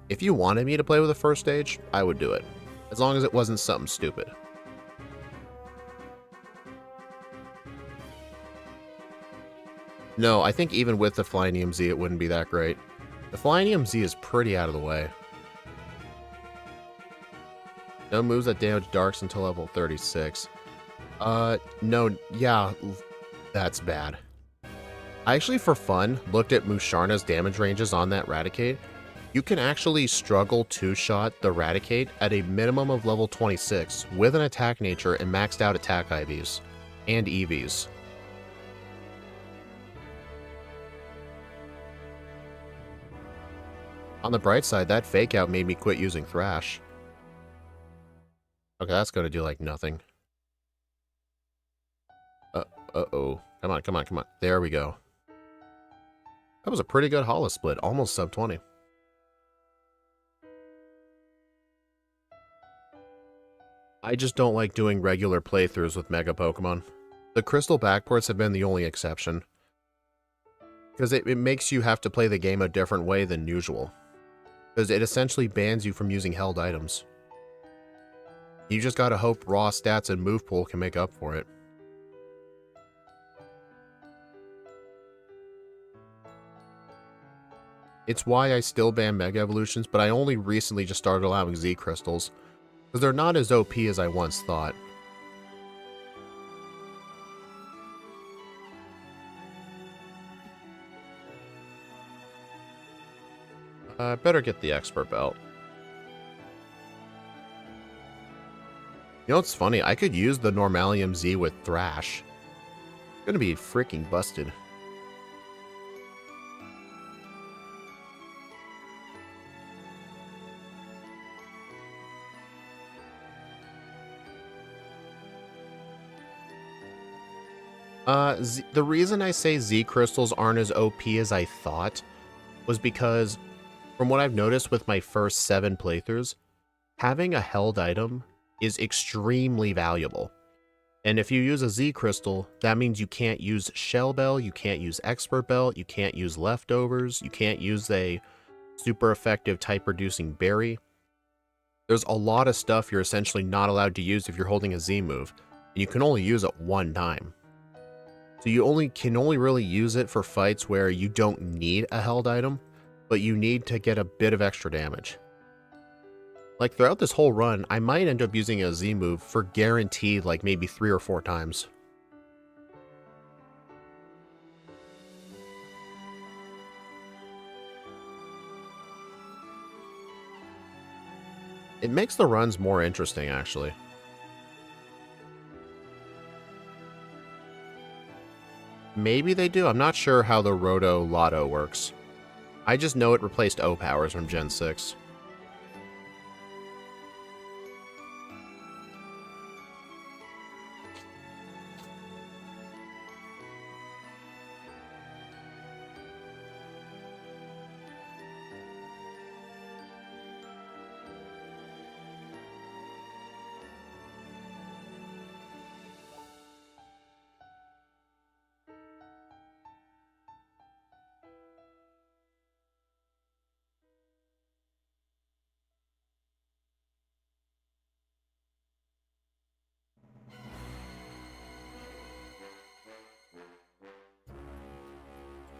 if you wanted me to play with the first stage, I would do it. As long as it wasn't something stupid. No, I think even with the Flying EMZ it wouldn't be that great. The Flying EMZ is pretty out of the way. No moves that damage Darks until level 36. No, yeah, that's bad. I actually, for fun, looked at Musharna's damage ranges on that Raticate. You can actually struggle two-shot the Raticate at a minimum of level 26 with an attack nature and maxed out attack IVs and EVs. On the bright side, that fake out made me quit using Thrash. Okay, that's gonna do like nothing. Uh-oh. Come on, come on, come on. There we go. That was a pretty good holo split, almost sub 20. I just don't like doing regular playthroughs with Mega Pokemon. The Crystal backports have been the only exception. Because it makes you have to play the game a different way than usual. Because it essentially bans you from using held items. You just gotta hope raw stats and move pool can make up for it. It's why I still ban Mega Evolutions, but I only recently just started allowing Z Crystals, because they're not as OP as I once thought. I better get the Expert Belt. You know what's funny? I could use the Normalium Z with Thrash. It's gonna be freaking busted. The reason I say Z crystals aren't as OP as I thought was because, from what I've noticed with my first 7 playthroughs, having a held item is extremely valuable. And if you use a Z crystal, that means you can't use Shell Bell, you can't use Expert Belt, you can't use Leftovers, you can't use a super effective type reducing berry. There's a lot of stuff you're essentially not allowed to use if you're holding a Z move, and you can only use it one time. So you can only really use it for fights where you don't need a held item, but you need to get a bit of extra damage. Like throughout this whole run, I might end up using a Z move for guaranteed like maybe 3 or 4 times. It makes the runs more interesting, actually. Maybe they do. I'm not sure how the Roto Lotto works. I just know it replaced O-Powers from Gen 6.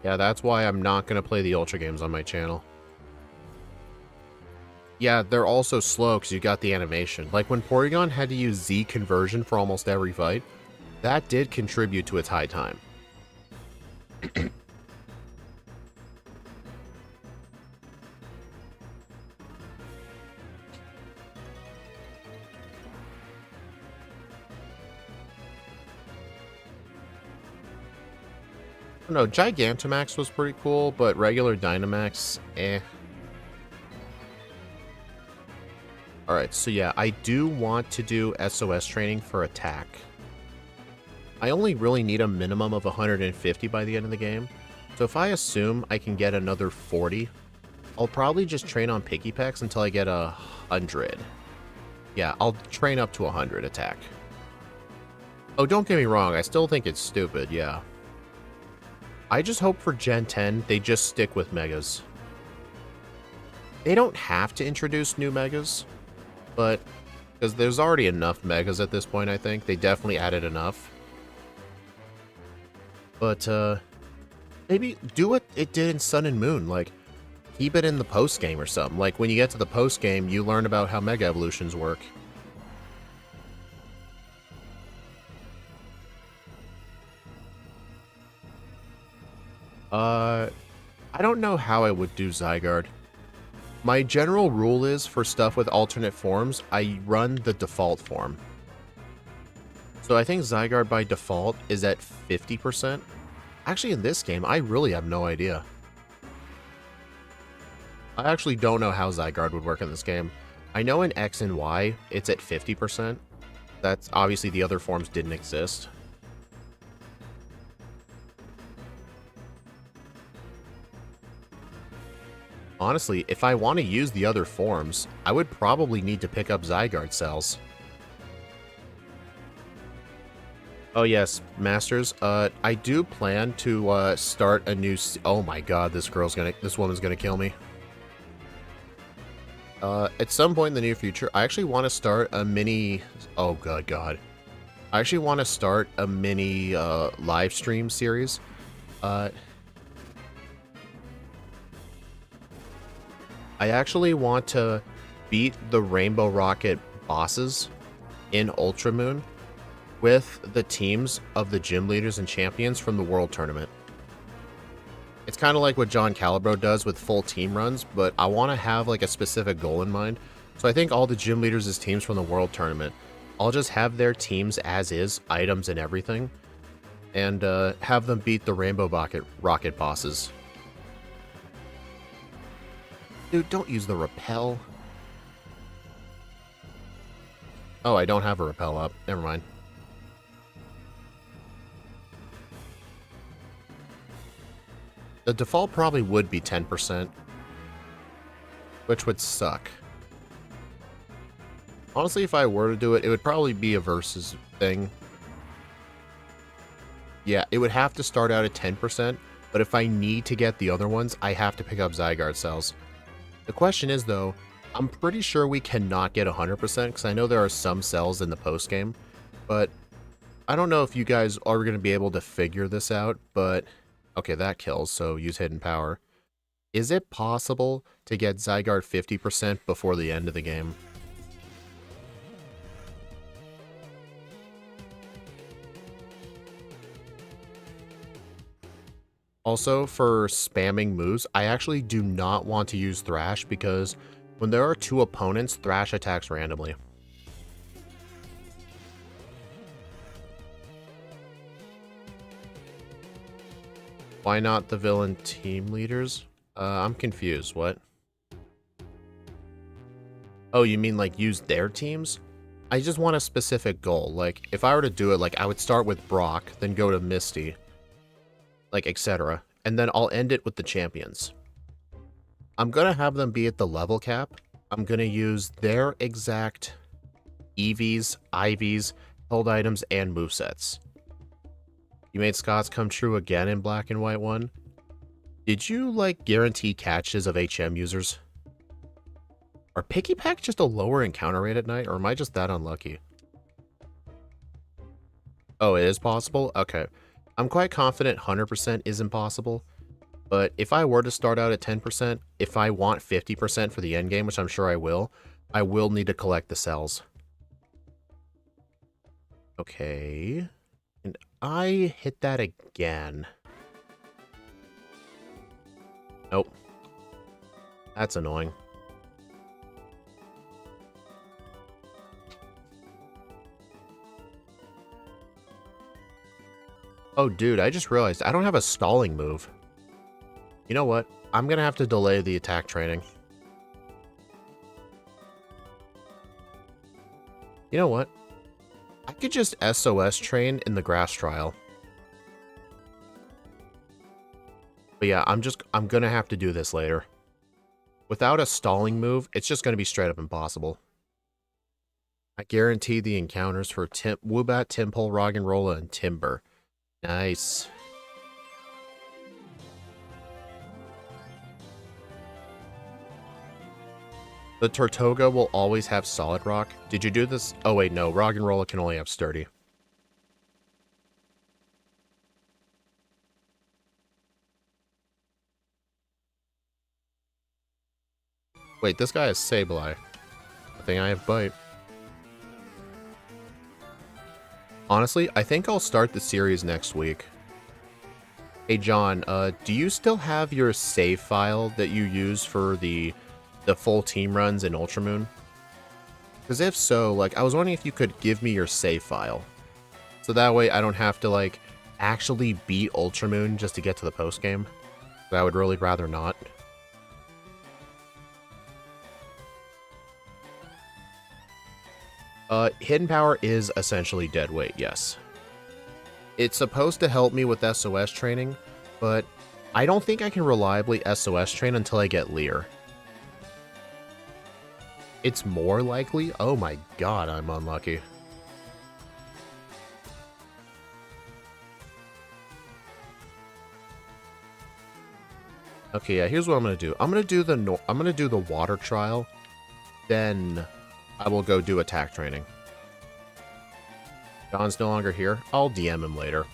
Yeah, that's why I'm not going to play the Ultra games on my channel. Yeah, they're also slow because you got the animation. Like when Porygon had to use Z conversion for almost every fight, that did contribute to its high time. No, Gigantamax was pretty cool, but regular Dynamax, eh. Alright, so yeah, I do want to do SOS training for attack. I only really need a minimum of 150 by the end of the game, so if I assume I can get another 40, I'll probably just train on Pikipeks until I get 100. Yeah, I'll train up to 100 attack. Oh, don't get me wrong, I still think it's stupid, yeah. I just hope for Gen 10 they just stick with Megas. They don't have to introduce new Megas, but because there's already enough Megas at this point, I think. They definitely added enough. But, maybe do what it did in Sun and Moon, like, keep it in the post-game or something. Like, when you get to the post-game, you learn about how Mega Evolutions work. I don't know how I would do Zygarde. My general rule is, for stuff with alternate forms, I run the default form. So I think Zygarde by default is at 50%. Actually, in this game, I really have no idea. I actually don't know how Zygarde would work in this game. I know in X and Y, it's at 50%. That's obviously the other forms didn't exist. Honestly, if I want to use the other forms, I would probably need to pick up Zygarde cells. Oh yes, Masters, I do plan to start a new oh my god, this woman's gonna kill me. At some point in the near future, I actually want to start a mini, oh god. I actually want to start a mini live stream series. I actually want to beat the Rainbow Rocket bosses in Ultra Moon with the teams of the gym leaders and champions from the World Tournament. It's kind of like what John Calibro does with full team runs, but I want to have like a specific goal in mind. So I think all the gym leaders as teams from the World Tournament, I'll just have their teams as is, items and everything, and have them beat the Rainbow Rocket bosses. Dude, don't use the repel. Oh, I don't have a repel up. Never mind. The default probably would be 10%, which would suck. Honestly, if I were to do it, it would probably be a versus thing. Yeah, it would have to start out at 10%, but if I need to get the other ones, I have to pick up Zygarde cells. The question is, though, I'm pretty sure we cannot get 100% because I know there are some cells in the post-game, but I don't know if you guys are going to be able to figure this out, but... Okay, that kills, so use Hidden Power. Is it possible to get Zygarde 50% before the end of the game? Also, for spamming moves, I actually do not want to use Thrash because when there are two opponents, Thrash attacks randomly. Why not the villain team leaders? I'm confused. What? Oh, you mean like use their teams? I just want a specific goal. Like, if I were to do it, like, I would start with Brock, then go to Misty, like, etc. And then I'll end it with the champions. I'm gonna have them be at the level cap. I'm gonna use their exact EVs, IVs, held items, and movesets. You made Scott's come true again in Black and White 1. Did you, like, guarantee catches of HM users? Are Picky Pack just a lower encounter rate at night, or am I just that unlucky? Oh, it is possible? Okay. I'm quite confident 100% is impossible, but if I were to start out at 10%, if I want 50% for the endgame, which I'm sure I will need to collect the cells. Okay. And I hit that again. Nope. That's annoying. Oh, dude, I just realized I don't have a stalling move. You know what? I'm gonna have to delay the attack training. You know what? I could just SOS train in the grass trial. But yeah, I'm gonna have to do this later. Without a stalling move, it's just gonna be straight up impossible. I guarantee the encounters for Woobat, Timpole, Roggenrola, and Timber. Nice. The Tortoga will always have Solid Rock. Did you do this? Oh wait, no. Roggenrola can only have Sturdy. Wait, this guy has Sableye. I think I have Bite. Honestly, I think I'll start the series next week. Hey John, do you still have your save file that you use for the full team runs in Ultramoon? Because if so, like, I was wondering if you could give me your save file. So that way I don't have to, like, actually beat Ultramoon just to get to the postgame. I would really rather not. Hidden Power is essentially dead weight, yes. It's supposed to help me with SOS training, but I don't think I can reliably SOS train until I get Leer. It's more likely? Oh my god, I'm unlucky. Okay, yeah, here's what I'm gonna do. I'm gonna do the water trial, then I will go do attack training. John's no longer here. I'll DM him later.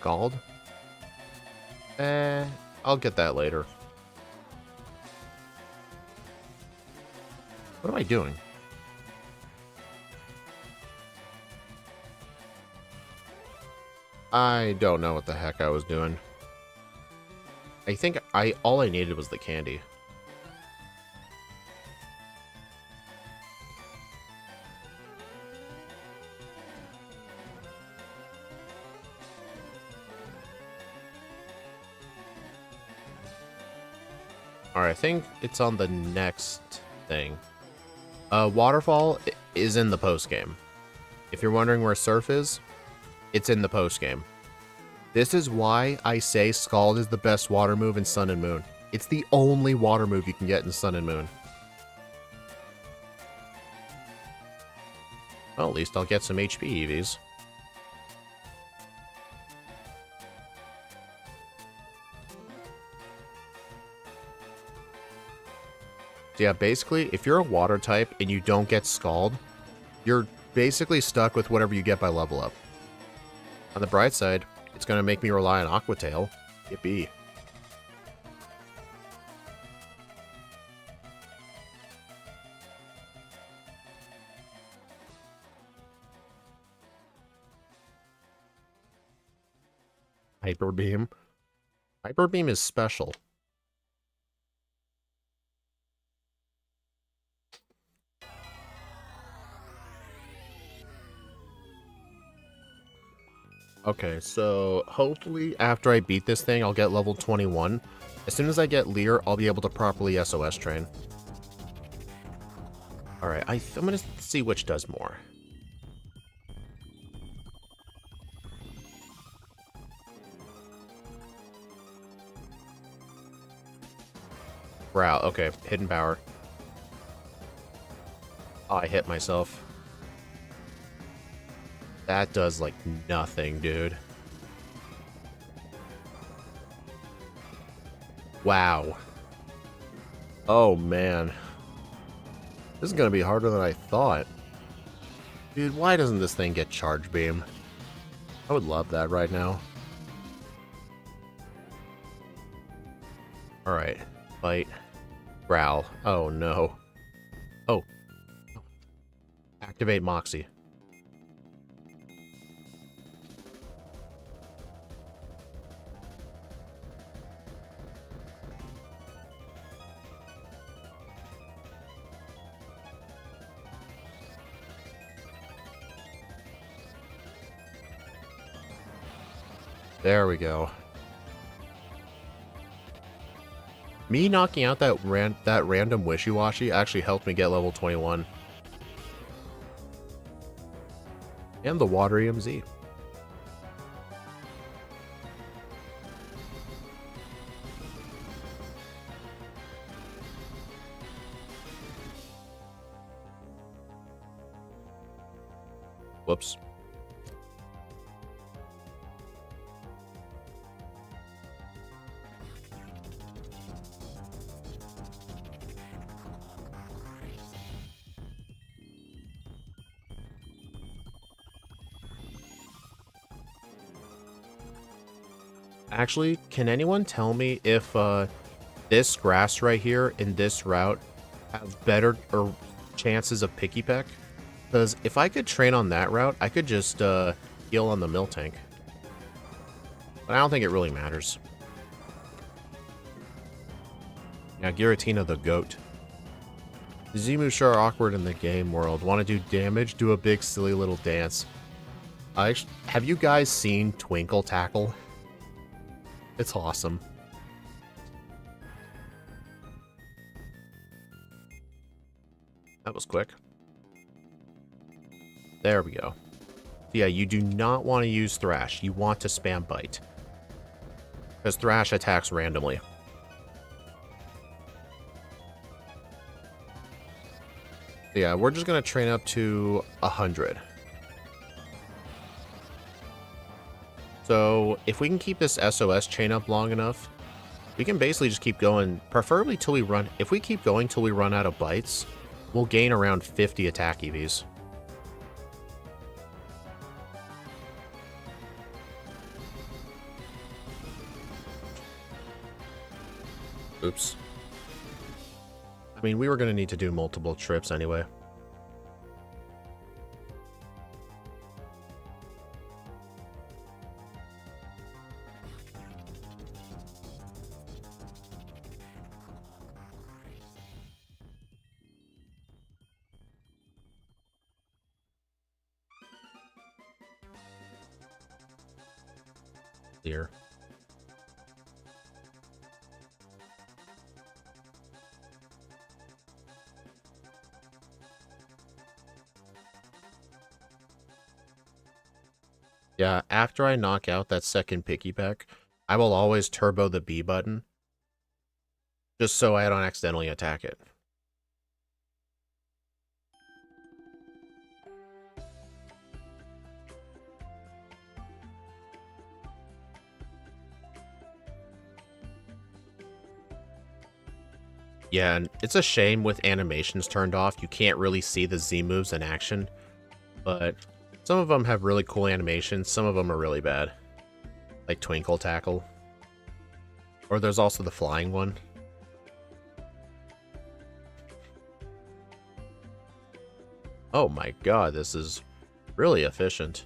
Scald? I'll get that later. What am I doing? I don't know what the heck I was doing. I think all I needed was the candy. Alright, I think it's on the next thing. Waterfall is in the post game. If you're wondering where Surf is, it's in the post game. This is why I say Scald is the best water move in Sun and Moon. It's the only water move you can get in Sun and Moon. Well, at least I'll get some HP EVs. So yeah, basically, if you're a water type and you don't get Scald, you're basically stuck with whatever you get by level up. On the bright side, it's going to make me rely on Aqua Tail. Yippee. Hyper Beam. Hyper Beam is special. Okay, so hopefully after I beat this thing, I'll get level 21. As soon as I get Leer, I'll be able to properly SOS train. Alright, I'm going to see which does more. Growl, okay, hidden power. Oh, I hit myself. That does, like, nothing, dude. Wow. Oh, man. This is gonna be harder than I thought. Dude, why doesn't this thing get Charge Beam? I would love that right now. Alright. Bite. Growl. Oh, no. Oh. Activate Moxie. There we go. Me knocking out that random Wishy-Washy actually helped me get level 21. And the Water EMZ. Whoops. Actually, can anyone tell me if this grass right here in this route have better chances of Picky Peck? Because if I could train on that route, I could just heal on the Miltank. But I don't think it really matters. Now, Giratina the GOAT. Zimush are awkward in the game world. Want to do damage? Do a big silly little dance. Have you guys seen Twinkle Tackle? It's awesome. That was quick. There we go. Yeah, you do not want to use Thrash. You want to spam Bite. Because Thrash attacks randomly. Yeah, we're just going to train up to 100. So, if we can keep this SOS chain up long enough, we can basically just keep going, preferably till we run... If we keep going till we run out of bites, we'll gain around 50 attack EVs. Oops. I mean, we were going to need to do multiple trips anyway. Here. Yeah, after I knock out that second piggyback, I will always turbo the B button, just so I don't accidentally attack it. Yeah, and it's a shame with animations turned off, you can't really see the Z moves in action, but some of them have really cool animations, some of them are really bad. Like Twinkle Tackle. Or there's also the flying one. Oh my god, this is really efficient.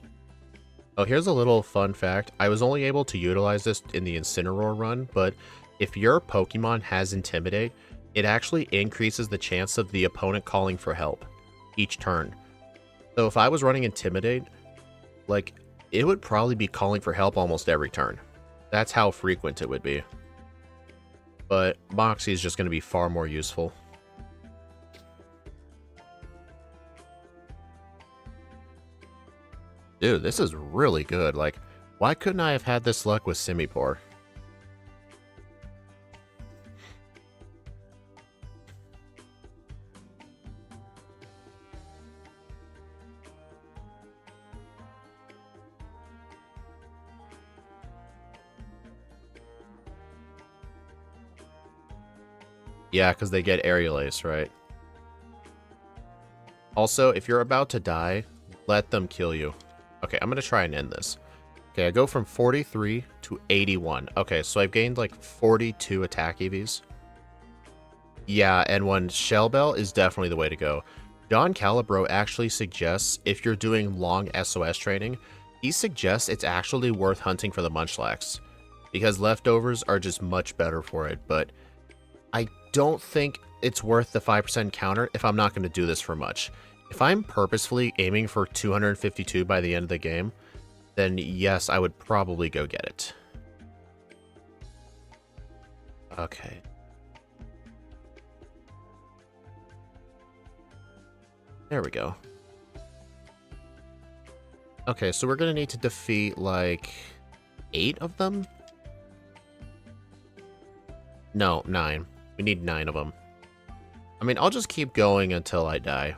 Oh, here's a little fun fact. I was only able to utilize this in the Incineroar run, but if your Pokemon has Intimidate, it actually increases the chance of the opponent calling for help each turn. So if I was running Intimidate, like, it would probably be calling for help almost every turn. That's how frequent it would be. But Moxie is just going to be far more useful. Dude, this is really good. Like, why couldn't I have had this luck with Simipour? Yeah, because they get Aerial Ace, right? Also, if you're about to die, let them kill you. Okay, I'm going to try and end this. Okay, I go from 43 to 81. Okay, so I've gained like 42 attack EVs. Yeah, and one Shell Bell is definitely the way to go. Don Calibro actually suggests, if you're doing long SOS training, he suggests it's actually worth hunting for the Munchlax, because leftovers are just much better for it, but I don't think it's worth the 5% counter if I'm not going to do this for much. If I'm purposefully aiming for 252 by the end of the game, then yes, I would probably go get it. Okay. There we go. Okay, so we're going to need to defeat, like, 8 of them? No, 9. We need 9 of them. I mean, I'll just keep going until I die.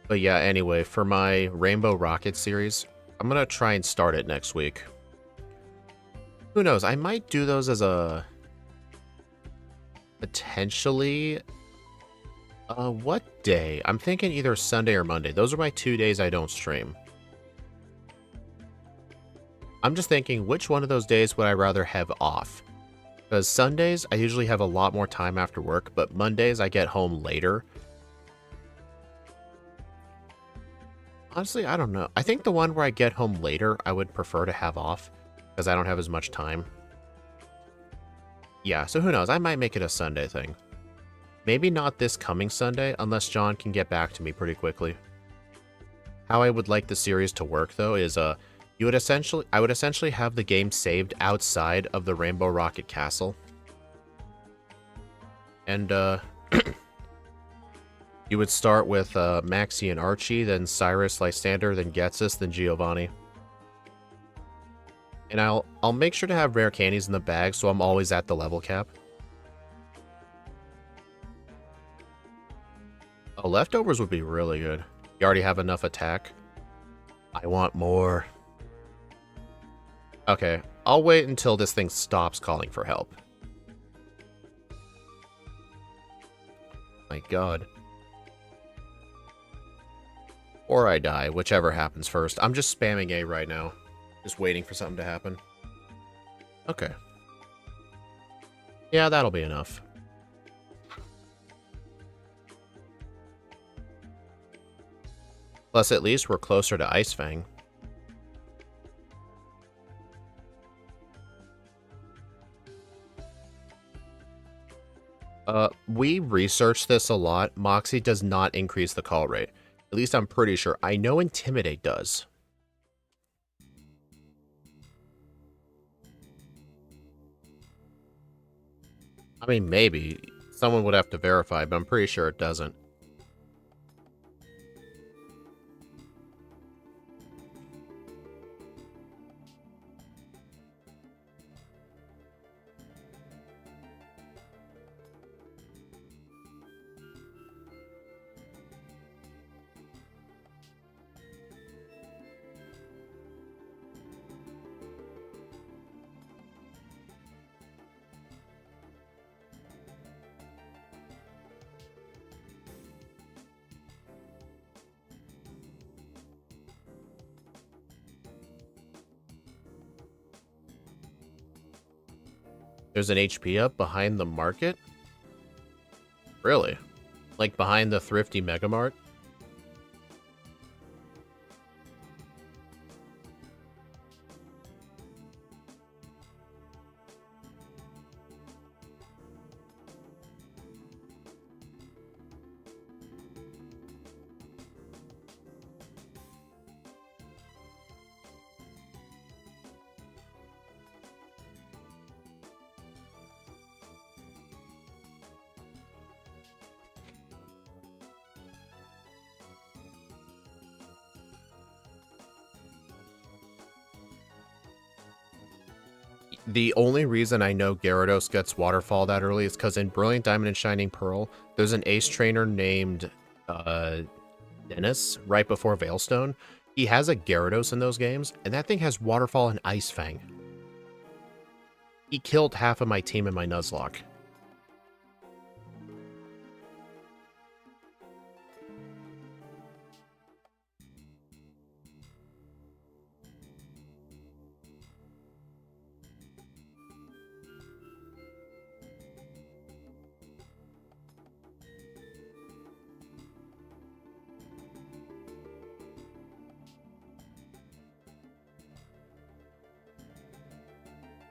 But yeah, anyway, for my Rainbow Rocket series, I'm going to try and start it next week. Who knows? I might do those as a... potentially... what day? I'm thinking either Sunday or Monday. Those are my 2 days I don't stream. I'm just thinking, which one of those days would I rather have off? Because Sundays, I usually have a lot more time after work, but Mondays, I get home later. Honestly, I don't know. I think the one where I get home later, I would prefer to have off, because I don't have as much time. Yeah, so who knows? I might make it a Sunday thing. Maybe not this coming Sunday, unless John can get back to me pretty quickly. How I would like the series to work, though, is I would essentially have the game saved outside of the Rainbow Rocket Castle. And, you would start with Maxie and Archie, then Cyrus, Lysander, then Getsus, then Giovanni. And I'll make sure to have rare candies in the bag, so I'm always at the level cap. Oh, leftovers would be really good. You already have enough attack. I want more. Okay, I'll wait until this thing stops calling for help. My god. Or I die, whichever happens first. I'm just spamming A right now. Just waiting for something to happen. Okay. Yeah, that'll be enough. Plus, at least we're closer to Ice Fang. We researched this a lot. Moxie does not increase the call rate. At least I'm pretty sure. I know Intimidate does. I mean, maybe. Someone would have to verify, but I'm pretty sure it doesn't. There's an HP up behind the market? Really? Like behind the Thrifty Megamart? The only reason I know Gyarados gets Waterfall that early is because in Brilliant Diamond and Shining Pearl, there's an ace trainer named Dennis right before Veilstone. He has a Gyarados in those games, and that thing has Waterfall and Ice Fang. He killed half of my team in my Nuzlocke.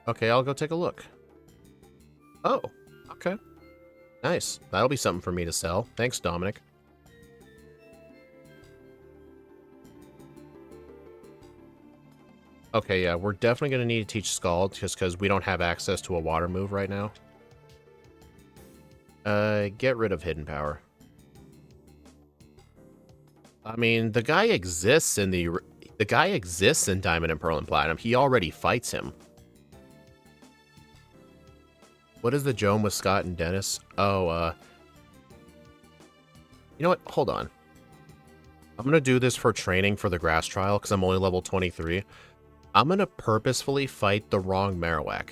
Okay, I'll go take a look. Oh, okay. Nice. That'll be something for me to sell. Thanks, Dominic. Okay, yeah, we're definitely going to need to teach Scald, just because we don't have access to a water move right now. Get rid of Hidden Power. I mean, the guy exists in Diamond and Pearl and Platinum. He already fights him. What is the Joan with Scott and Dennis? Oh, you know what? Hold on. I'm going to do this for training for the grass trial, because I'm only level 23. I'm going to purposefully fight the wrong Marowak.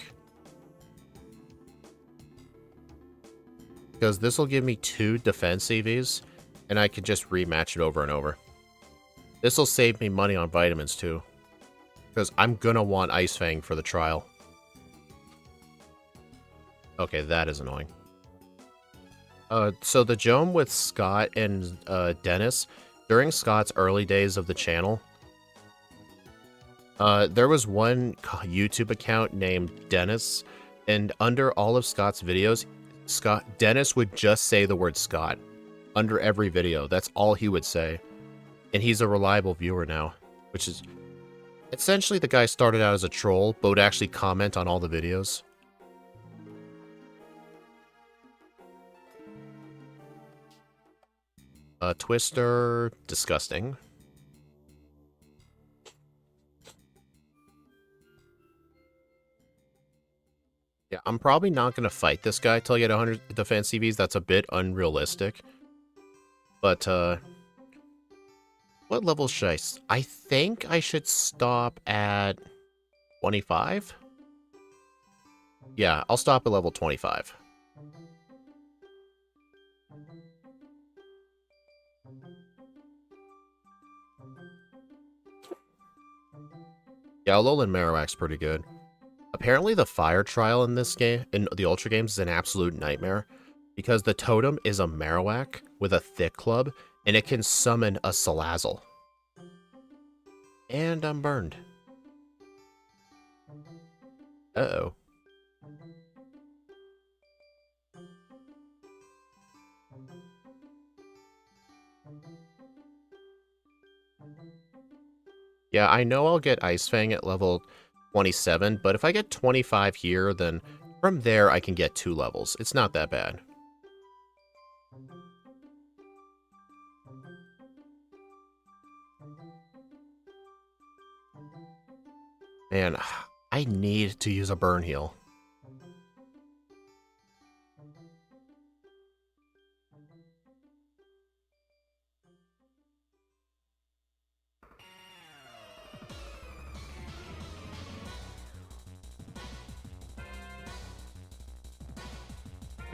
Because this will give me 2 defense CVs, and I can just rematch it over and over. This will save me money on vitamins, too. Because I'm going to want Ice Fang for the trial. Okay, that is annoying. So the Joan with Scott and Dennis, during Scott's early days of the channel, there was one YouTube account named Dennis, and under all of Scott's videos, Dennis would just say the word Scott. Under every video, that's all he would say. And he's a reliable viewer now, which is... Essentially, the guy started out as a troll, but would actually comment on all the videos. Twister, disgusting. Yeah, I'm probably not going to fight this guy till I get 100 defense CVs. That's a bit unrealistic. But, what level should I think I should stop at 25? Yeah, I'll stop at level 25. Yeah, Alolan Marowak's pretty good. Apparently the fire trial in this game, in the Ultra games, is an absolute nightmare. Because the totem is a Marowak with a thick club, and it can summon a Salazzle. And I'm burned. Uh-oh. Yeah, I know I'll get Ice Fang at level 27, but if I get 25 here, then from there I can get 2 levels. It's not that bad. Man, I need to use a burn heal.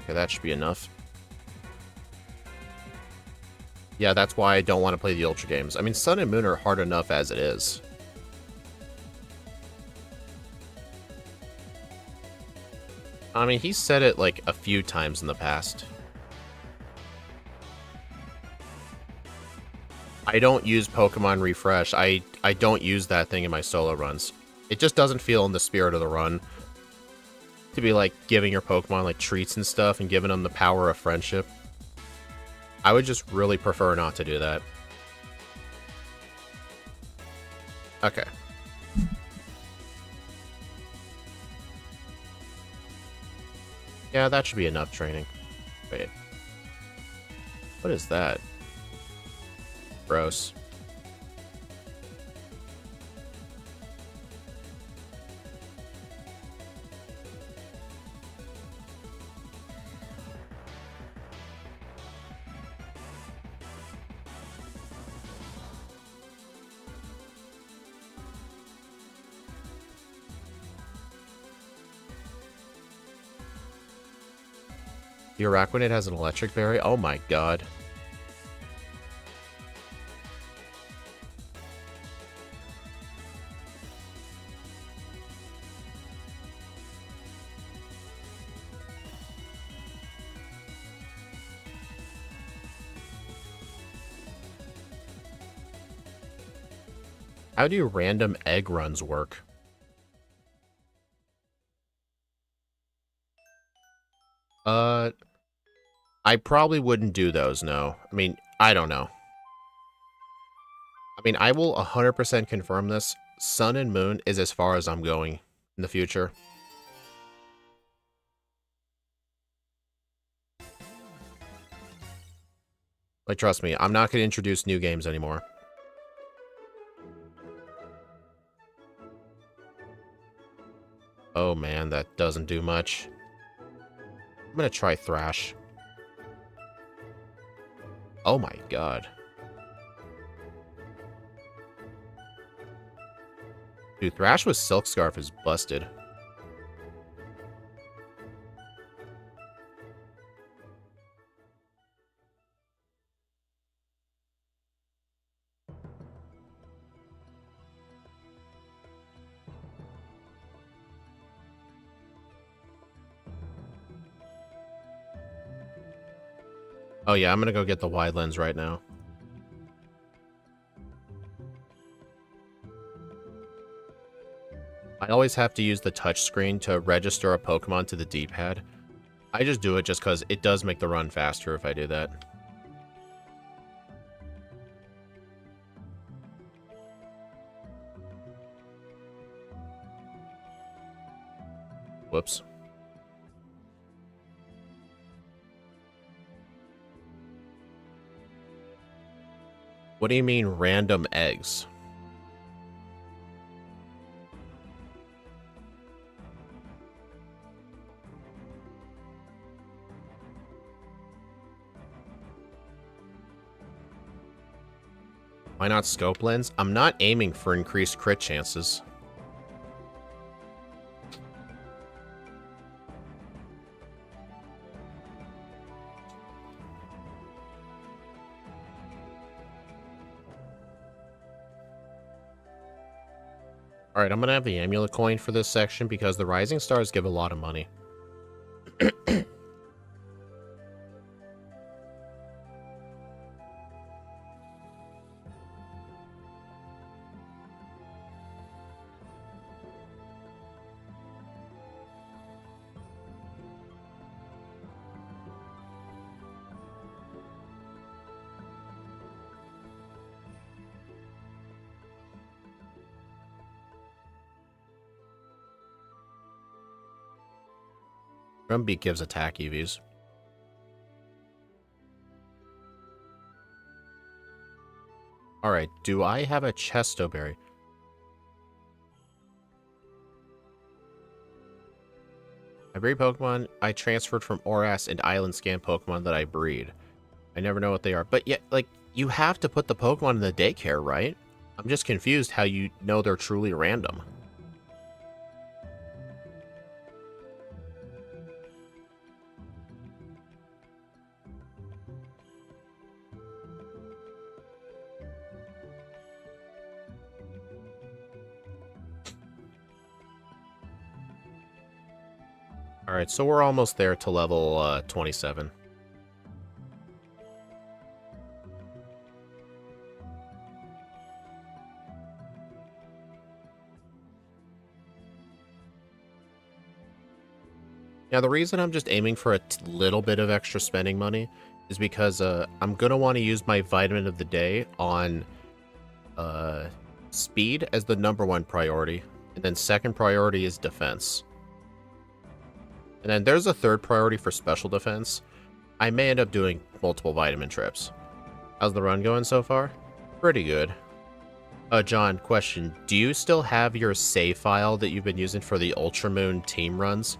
Okay, that should be enough. Yeah, that's why I don't want to play the Ultra games. I mean, Sun and Moon are hard enough as it is. I mean, he said it like a few times in the past. I don't use Pokemon Refresh. I don't use that thing in my solo runs. It just doesn't feel in the spirit of the run to be like giving your Pokemon like treats and stuff and giving them the power of friendship. I would just really prefer not to do that. Okay. Yeah, that should be enough training. Wait. What is that? Gross. The Araquanid has an electric berry? Oh my god. How do random egg runs work? I probably wouldn't do those, no. I mean, I don't know. I mean, I will 100% confirm this. Sun and Moon is as far as I'm going in the future. Like, trust me, I'm not going to introduce new games anymore. Oh man, that doesn't do much. I'm going to try Thrash. Oh my god. Dude, Thrash with Silk Scarf is busted. Oh yeah, I'm gonna go get the wide lens right now. I always have to use the touch screen to register a Pokemon to the D-pad. I just do it just because it does make the run faster if I do that. Whoops. What do you mean random eggs? Why not scope lens? I'm not aiming for increased crit chances. Alright, I'm gonna have the amulet coin for this section because the rising stars give a lot of money. Drumbeat gives attack EVs. Alright, do I have a Chesto Berry? I breed Pokemon I transferred from Oras and Island Scan Pokemon that I breed. I never know what they are. But yet, like, you have to put the Pokemon in the daycare, right? I'm just confused how you know they're truly random. Alright, so we're almost there to level 27. Now, the reason I'm just aiming for a little bit of extra spending money is because I'm going to want to use my vitamin of the day on speed as the #1 priority. And then second priority is defense. And then there's a third priority for special defense. I may end up doing multiple vitamin trips. How's the run going so far? Pretty good. John, question. Do you still have your save file that you've been using for the Ultramoon team runs?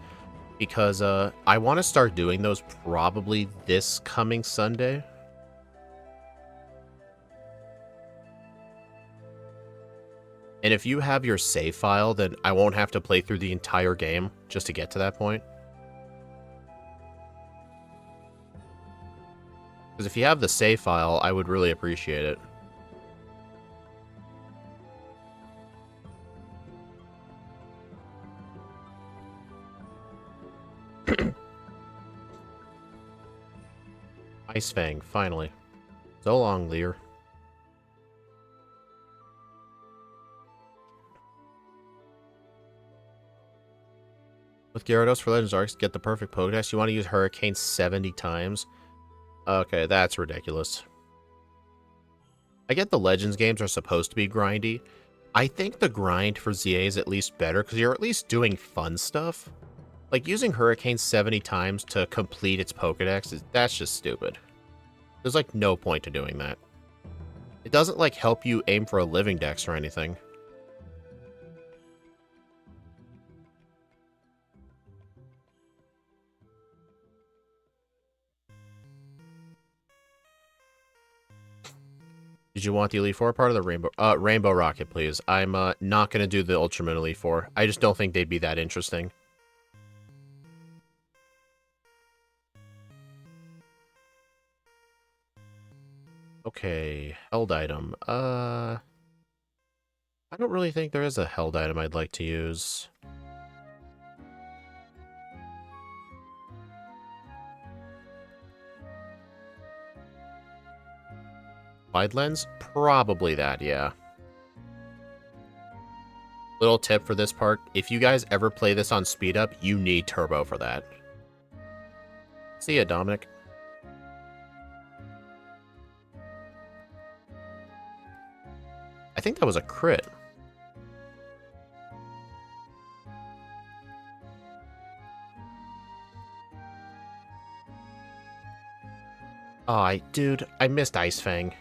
Because I want to start doing those probably this coming Sunday. And if you have your save file, then I won't have to play through the entire game just to get to that point. Because if you have the save file, I would really appreciate it. Ice Fang, finally. So long, Lear. With Gyarados for Legends Arcs, get the perfect Pokedex. You want to use Hurricane 70 times? Okay, that's ridiculous. I get the Legends games are supposed to be grindy. I think the grind for ZA is at least better because you're at least doing fun stuff. Like, using Hurricane 70 times to complete its Pokedex, that's just stupid. There's, like, no point to doing that. It doesn't, like, help you aim for a living dex or anything. Did you want the Elite Four part of the Rainbow Rocket, please? I'm not going to do the Ultramoon Elite Four. I just don't think they'd be that interesting. Okay, held item. I don't really think there is a held item I'd like to use. Wide lens? Probably that, yeah. Little tip for this part, if you guys ever play this on speed up, you need turbo for that. See ya, Dominic. I think that was a crit. Oh, dude, I missed Ice Fang.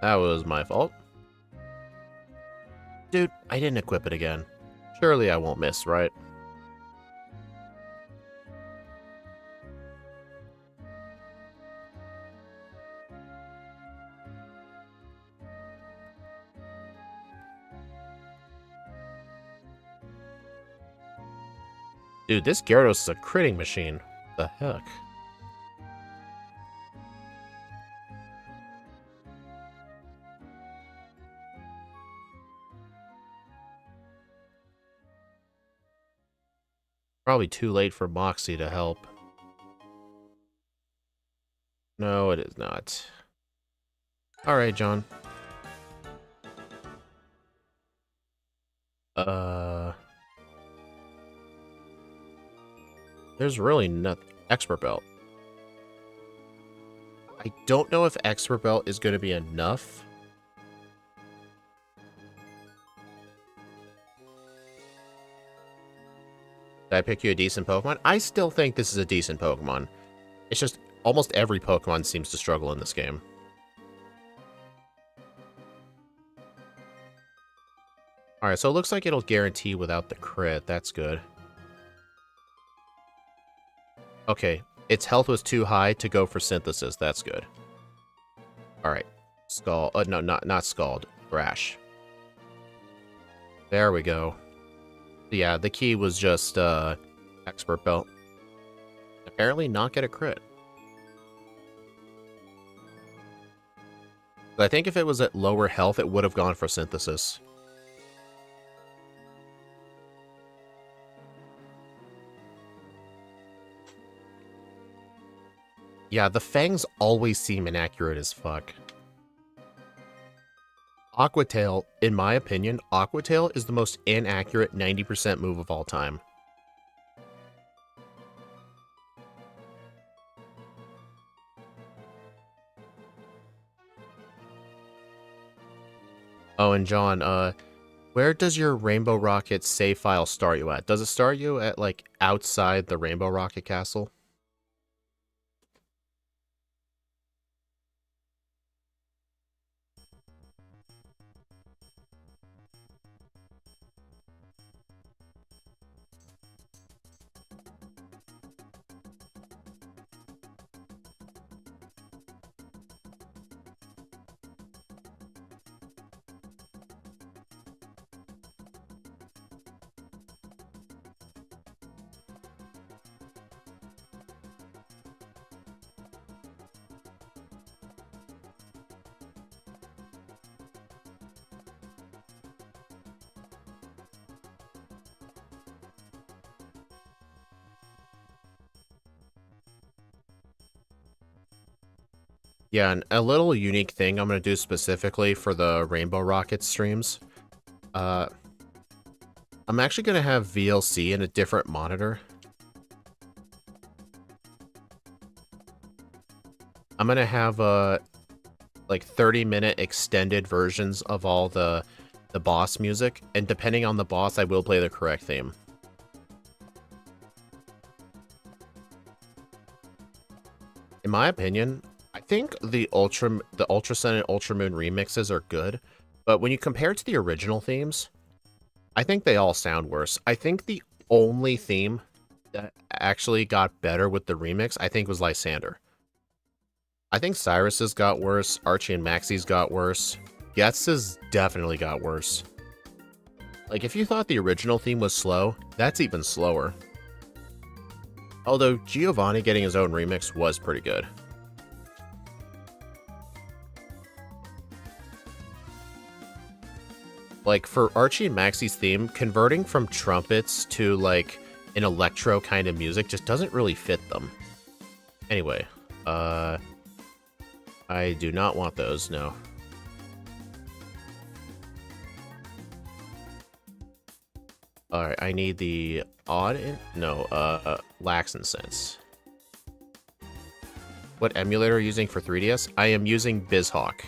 That was my fault. Dude, I didn't equip it again. Surely I won't miss, right? Dude, this Gyarados is a critting machine. What the heck? Probably too late for Moxie to help. No, it is not. Alright, John. There's really nothing. Expert Belt. I don't know if Expert Belt is going to be enough. Did I pick you a decent Pokemon? I still think this is a decent Pokemon. It's just almost every Pokemon seems to struggle in this game. Alright, so it looks like it'll guarantee without the crit. That's good. Okay, its health was too high to go for Synthesis. That's good. Alright. Scald. No, not Scald. Thrash. There we go. Yeah, the key was just Expert Belt. Apparently not get a crit. But I think if it was at lower health, it would have gone for Synthesis. Yeah, the fangs always seem inaccurate as fuck. Aqua Tail, in my opinion, Aqua Tail is the most inaccurate 90% move of all time. Oh, and John, where does your Rainbow Rocket save file start you at? Does it start you at, like, outside the Rainbow Rocket castle? Yeah, and a little unique thing I'm going to do specifically for the Rainbow Rocket streams. I'm actually going to have VLC in a different monitor. I'm going to have, like 30-minute extended versions of all the boss music, and depending on the boss, I will play the correct theme. In my opinion, I think the Ultra Sun and Ultra Moon remixes are good, but when you compare it to the original themes, I think they all sound worse. I think the only theme that actually got better with the remix, I think, was Lysander. I think Cyrus's got worse, Archie and Maxie's got worse, Getz's definitely got worse. Like, if you thought the original theme was slow, that's even slower. Although, Giovanni getting his own remix was pretty good. Like, for Archie and Maxie's theme, converting from trumpets to, like, an electro kind of music just doesn't really fit them. Anyway, I do not want those, no. Alright, I need the Lax Incense. What emulator are you using for 3DS? I am using BizHawk.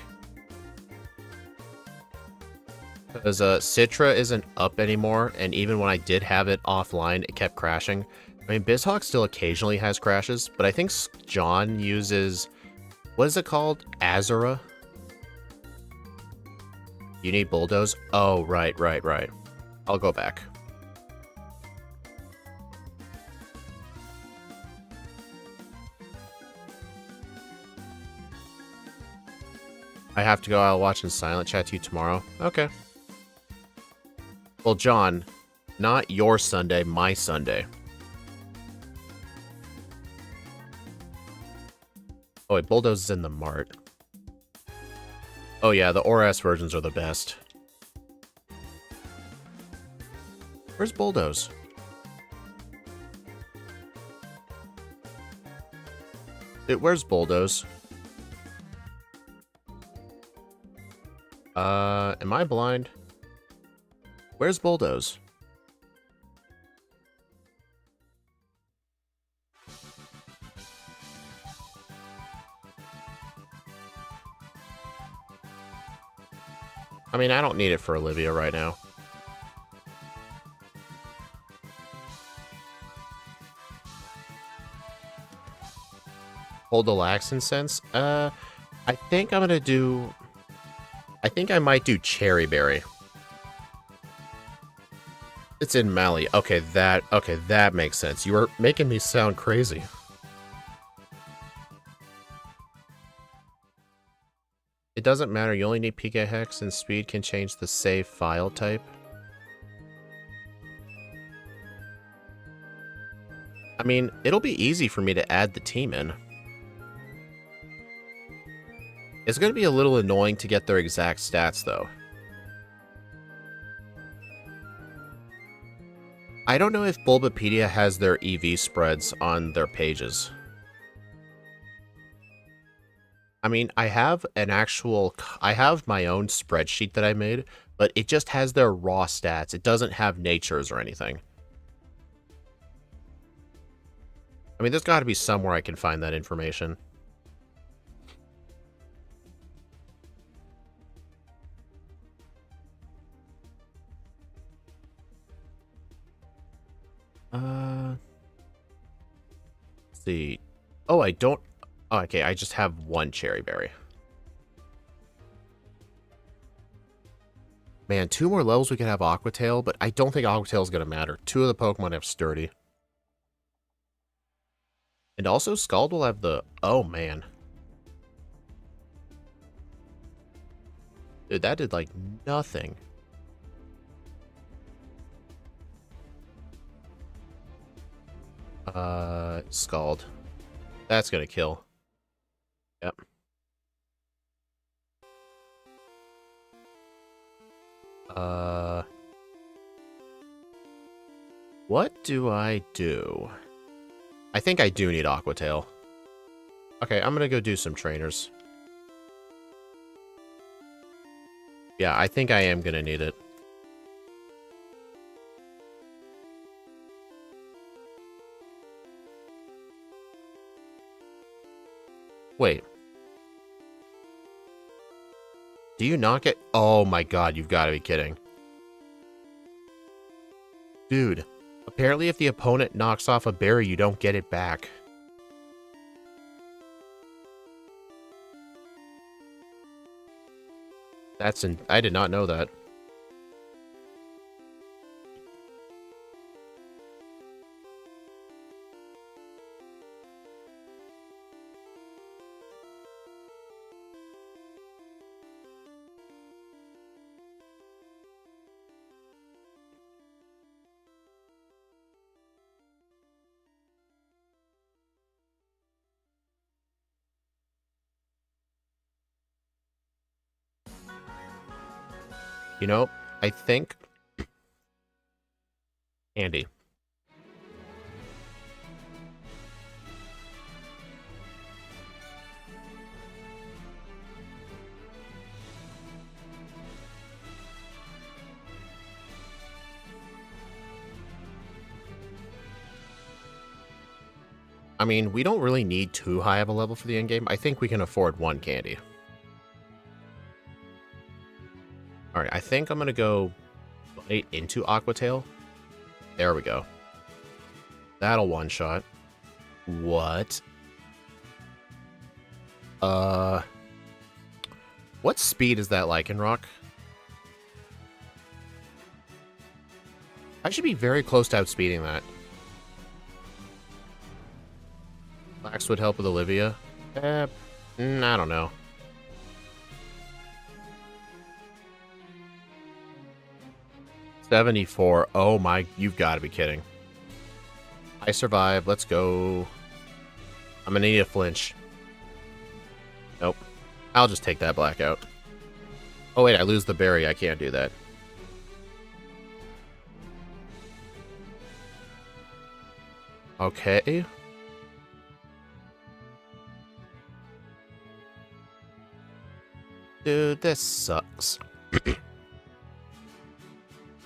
Because Citra isn't up anymore, and even when I did have it offline, it kept crashing. I mean, BizHawk still occasionally has crashes, but I think John uses... What is it called? Azura? You need Bulldoze? Oh, right. I'll go back. I have to go. I'll watch in silent. Chat to you tomorrow. Okay. Well, John, not your Sunday, my Sunday. Oh, wait, Bulldoze is in the mart. Oh, yeah, the ORS versions are the best. Where's Bulldoze? Where's Bulldoze? Am I blind? Where's Bulldoze? I mean, I don't need it for Olivia right now. Hold the Laxin sense? I think I'm gonna do... I think I might do Cherry Berry. It's in Mali. Okay, that makes sense. You are making me sound crazy. It doesn't matter. You only need PK Hex, and speed can change the save file type. I mean, it'll be easy for me to add the team in. It's going to be a little annoying to get their exact stats, though. I don't know if Bulbapedia has their EV spreads on their pages. I mean, I have my own spreadsheet that I made, but it just has their raw stats. It doesn't have natures or anything. I mean, there's got to be somewhere I can find that information. Let's see. Oh, I don't... Oh, okay, I just have one Cherry Berry. Man, 2 more levels we could have Aquatail, but I don't think Aquatail is going to matter. 2 of the Pokemon have Sturdy. And also, Scald will have the... Oh, man. Dude, that did, like, nothing. Scald. That's gonna kill. Yep. What do I do? I think I do need Aquatail. Okay, I'm gonna go do some trainers. Yeah, I think I am gonna need it. Wait. Do you not get... Oh my god, you've got to be kidding. Dude, apparently if the opponent knocks off a berry, you don't get it back. I did not know that. You know, I think... Andy. I mean, we don't really need too high of a level for the endgame. I think we can afford 1 candy. Alright, I think I'm going to go right into Aquatail. There we go. That'll one-shot. What? What speed is that Lycanroc? I should be very close to outspeeding that. Lax would help with Olivia. I don't know. $74. Oh my, you've got to be kidding. I survive. Let's go. I'm gonna need a flinch. Nope. I'll just take that blackout. Oh wait, I lose the berry. I can't do that. Okay. Dude, this sucks.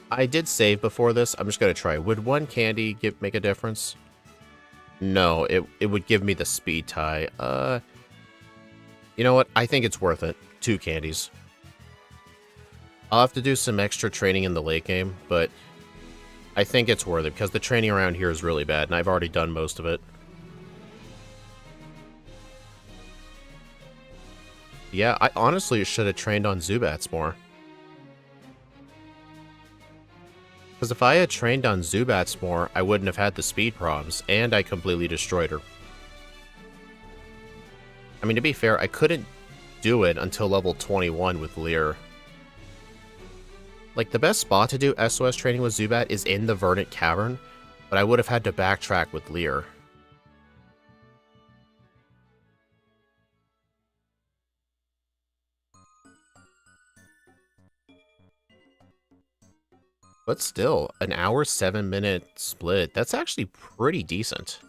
I did save before this. I'm just gonna try. Would one candy make a difference? No, it would give me the speed tie. You know what? I think it's worth it. 2 candies. I'll have to do some extra training in the late game, but I think it's worth it because the training around here is really bad, and I've already done most of it. Yeah, I honestly should have trained on Zubats more. Because if I had trained on Zubats more, I wouldn't have had the speed problems, and I completely destroyed her. I mean, to be fair, I couldn't do it until level 21 with Leer. Like, the best spot to do SOS training with Zubat is in the Verdant Cavern, but I would have had to backtrack with Leer. But still, an hour, 7-minute split, that's actually pretty decent.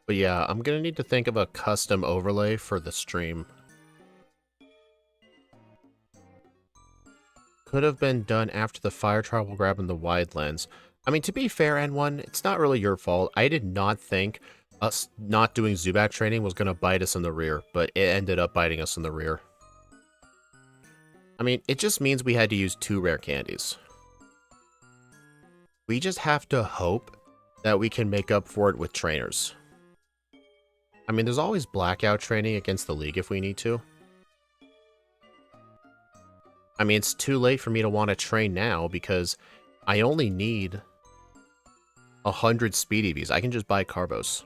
But yeah, I'm gonna need to think of a custom overlay for the stream. Could have been done after the fire travel grab in the wide lens. I mean, to be fair, N1, it's not really your fault. I did not think us not doing Zubat training was gonna bite us in the rear, but it ended up biting us in the rear. I mean, it just means we had to use 2 rare candies. We just have to hope that we can make up for it with trainers. I mean, there's always blackout training against the League if we need to. I mean, it's too late for me to want to train now because I only need 100 speed EVs. I can just buy Carbos.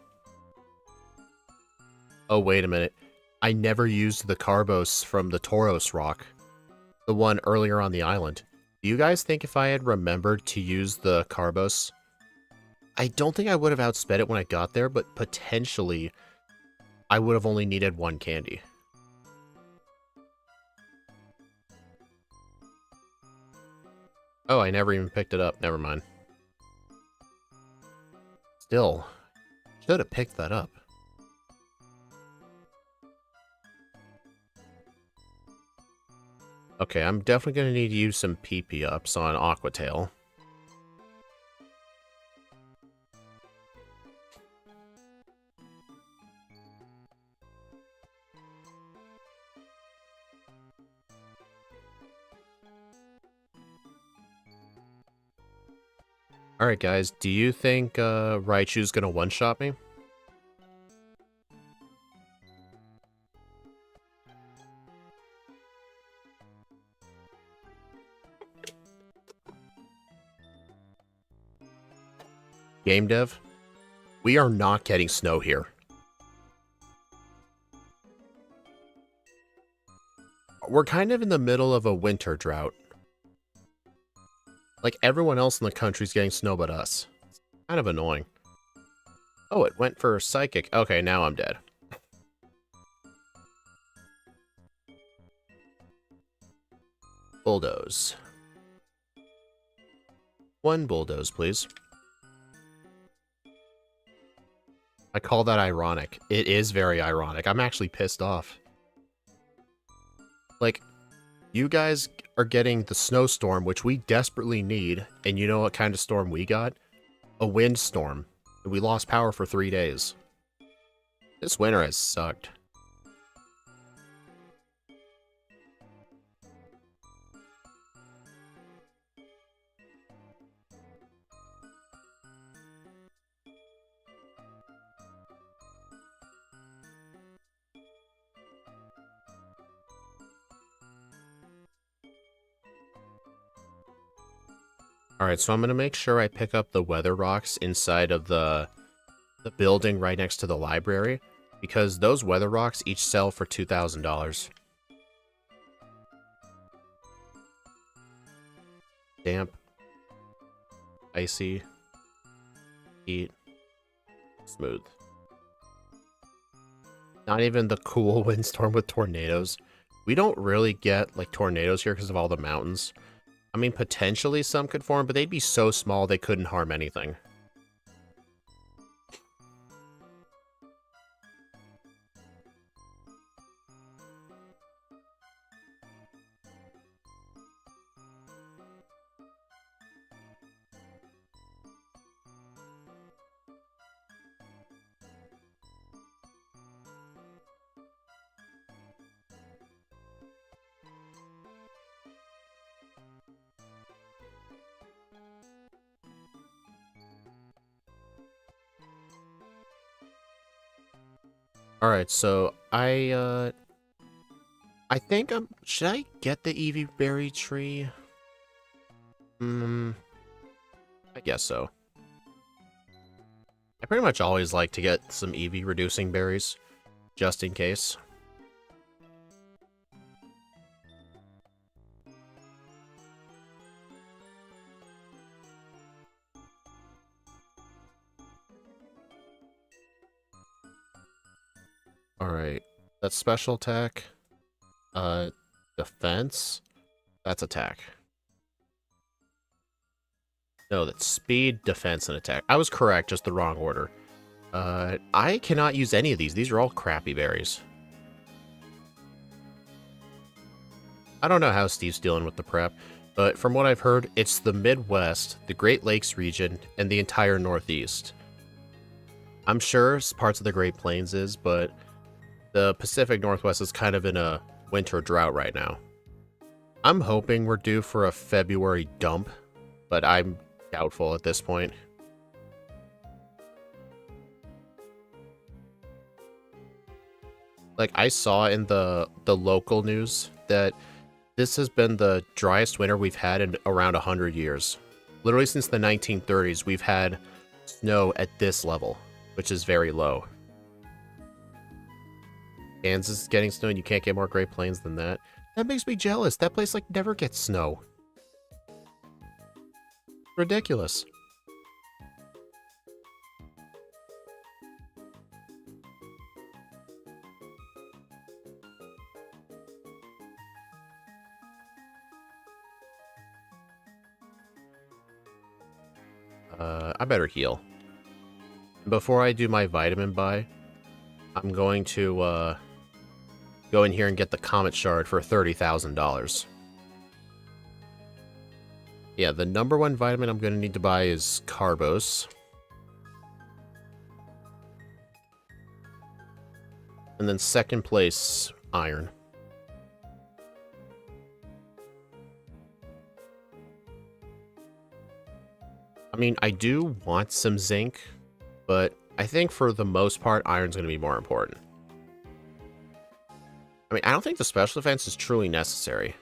Oh, wait a minute. I never used the Carbos from the Tauros rock. The one earlier on the island. Do you guys think if I had remembered to use the Carbos? I don't think I would have outsped it when I got there, but potentially I would have only needed 1 candy. Oh, I never even picked it up. Never mind. Still, should have picked that up. Okay, I'm definitely going to need to use some PP ups on Aquatail. Alright guys, do you think Raichu's gonna one-shot me? Game dev, we are not getting snow here. We're kind of in the middle of a winter drought. Like, everyone else in the country's getting snow but us. It's kind of annoying. Oh, it went for Psychic. Okay, now I'm dead. Bulldoze. 1 bulldoze, please. I call that ironic. It is very ironic. I'm actually pissed off. Like, you guys are getting the snowstorm, which we desperately need, and you know what kind of storm we got? A windstorm. And we lost power for 3 days. This winter has sucked. Alright, so I'm going to make sure I pick up the weather rocks inside of the building right next to the library, because those weather rocks each sell for $2,000. damp, icy, heat, smooth. Not even the cool windstorm with tornadoes. We don't really get, like, tornadoes here because of all the mountains. I mean, potentially some could form, but they'd be so small they couldn't harm anything. Alright, so I think should I get the Eevee berry tree? I guess so. I pretty much always like to get some Eevee reducing berries, just in case. Alright, that's special attack. Defense. That's attack. No, that's speed, defense, and attack. I was correct, just the wrong order. I cannot use any of these. These are all crappy berries. I don't know how Steve's dealing with the prep, but from what I've heard, it's the Midwest, the Great Lakes region, and the entire Northeast. I'm sure parts of the Great Plains is, but the Pacific Northwest is kind of in a winter drought right now. I'm hoping we're due for a February dump, but I'm doubtful at this point. Like, I saw in the local news that this has been the driest winter we've had in around 100 years. Literally since the 1930s, we've had snow at this level, which is very low. Kansas is getting snow, and you can't get more Great Plains than that. That makes me jealous. That place, like, never gets snow. Ridiculous. I better heal. Before I do my vitamin buy, I'm going to go in here and get the Comet Shard for $30,000. Yeah, the number one vitamin I'm going to need to buy is Carbos. And then second place, Iron. I mean, I do want some zinc, but I think for the most part, iron's going to be more important. I mean, I don't think the special defense is truly necessary.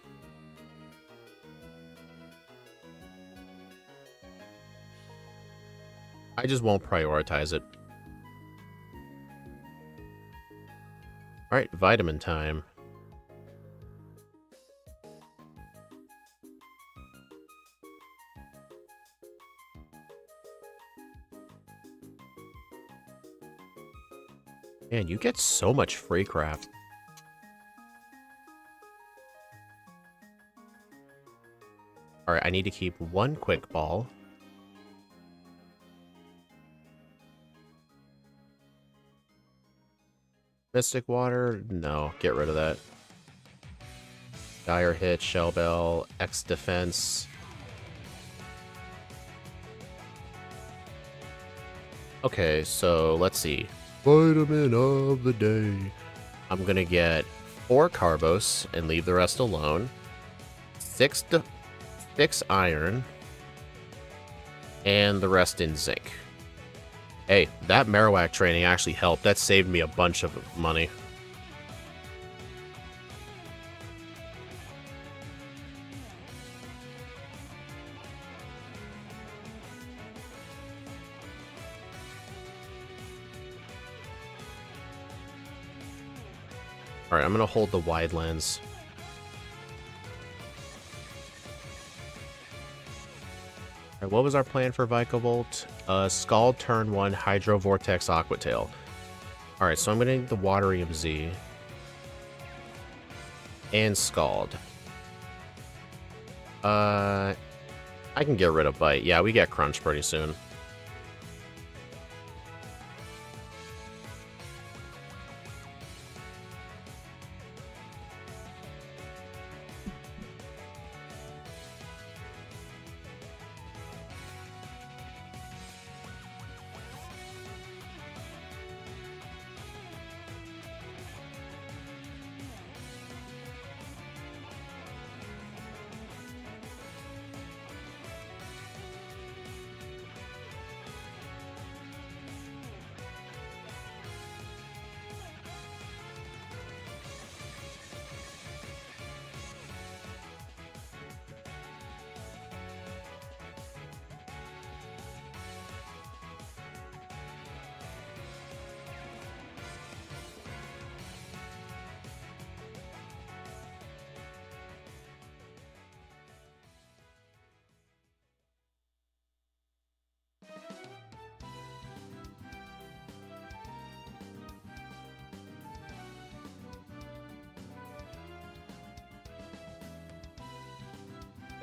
I just won't prioritize it. Alright, vitamin time. Man, you get so much free crap. Alright, I need to keep one quick ball. Mystic Water? No, get rid of that. Dire Hit, Shell Bell, X Defense. Okay, so let's see. Vitamin of the day. I'm gonna get 4 Carbos and leave the rest alone. 6 iron. And the rest in zinc. Hey, that Marowak training actually helped. That saved me a bunch of money. Alright, I'm gonna hold the wide lens. Alright, what was our plan for Vikavolt? Scald turn 1, Hydro Vortex Aqua Tail. Alright, so I'm gonna need the Waterium Z. And Scald. I can get rid of Bite. Yeah, we get Crunch pretty soon.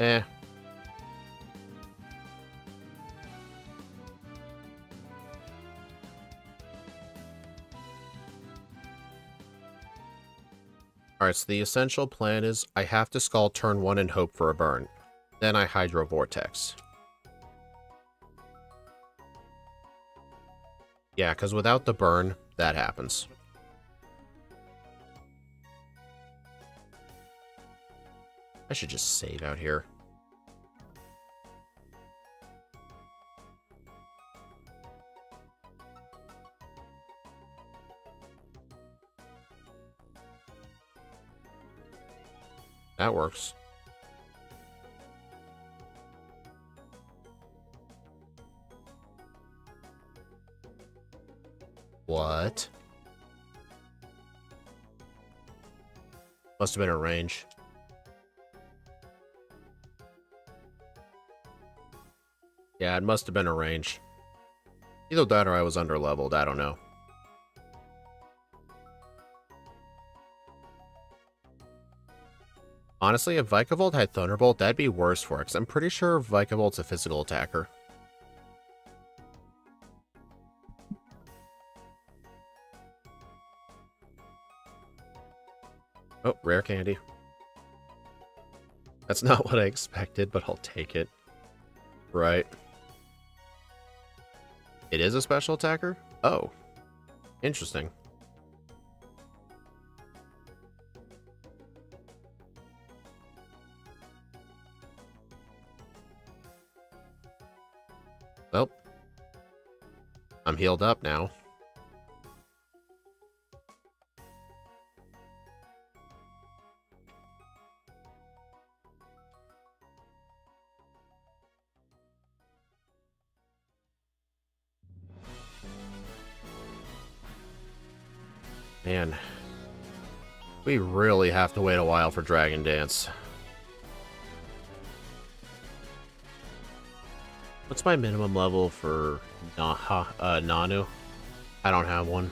Eh. Alright, so the essential plan is I have to Scald turn 1 and hope for a burn. Then I Hydro Vortex. Yeah, because without the burn, that happens. I should just save out here. That works. What? Must have been a range. Yeah, it must have been a range. Either that or I was underleveled, I don't know. Honestly, if Vikavolt had Thunderbolt, that'd be worse for it, because I'm pretty sure Vikavolt's a physical attacker. Oh, rare candy. That's not what I expected, but I'll take it. Right. It is a special attacker? Oh. Interesting. Well. I'm healed up now. Man. We really have to wait a while for Dragon Dance. What's my minimum level for Nanu? I don't have one.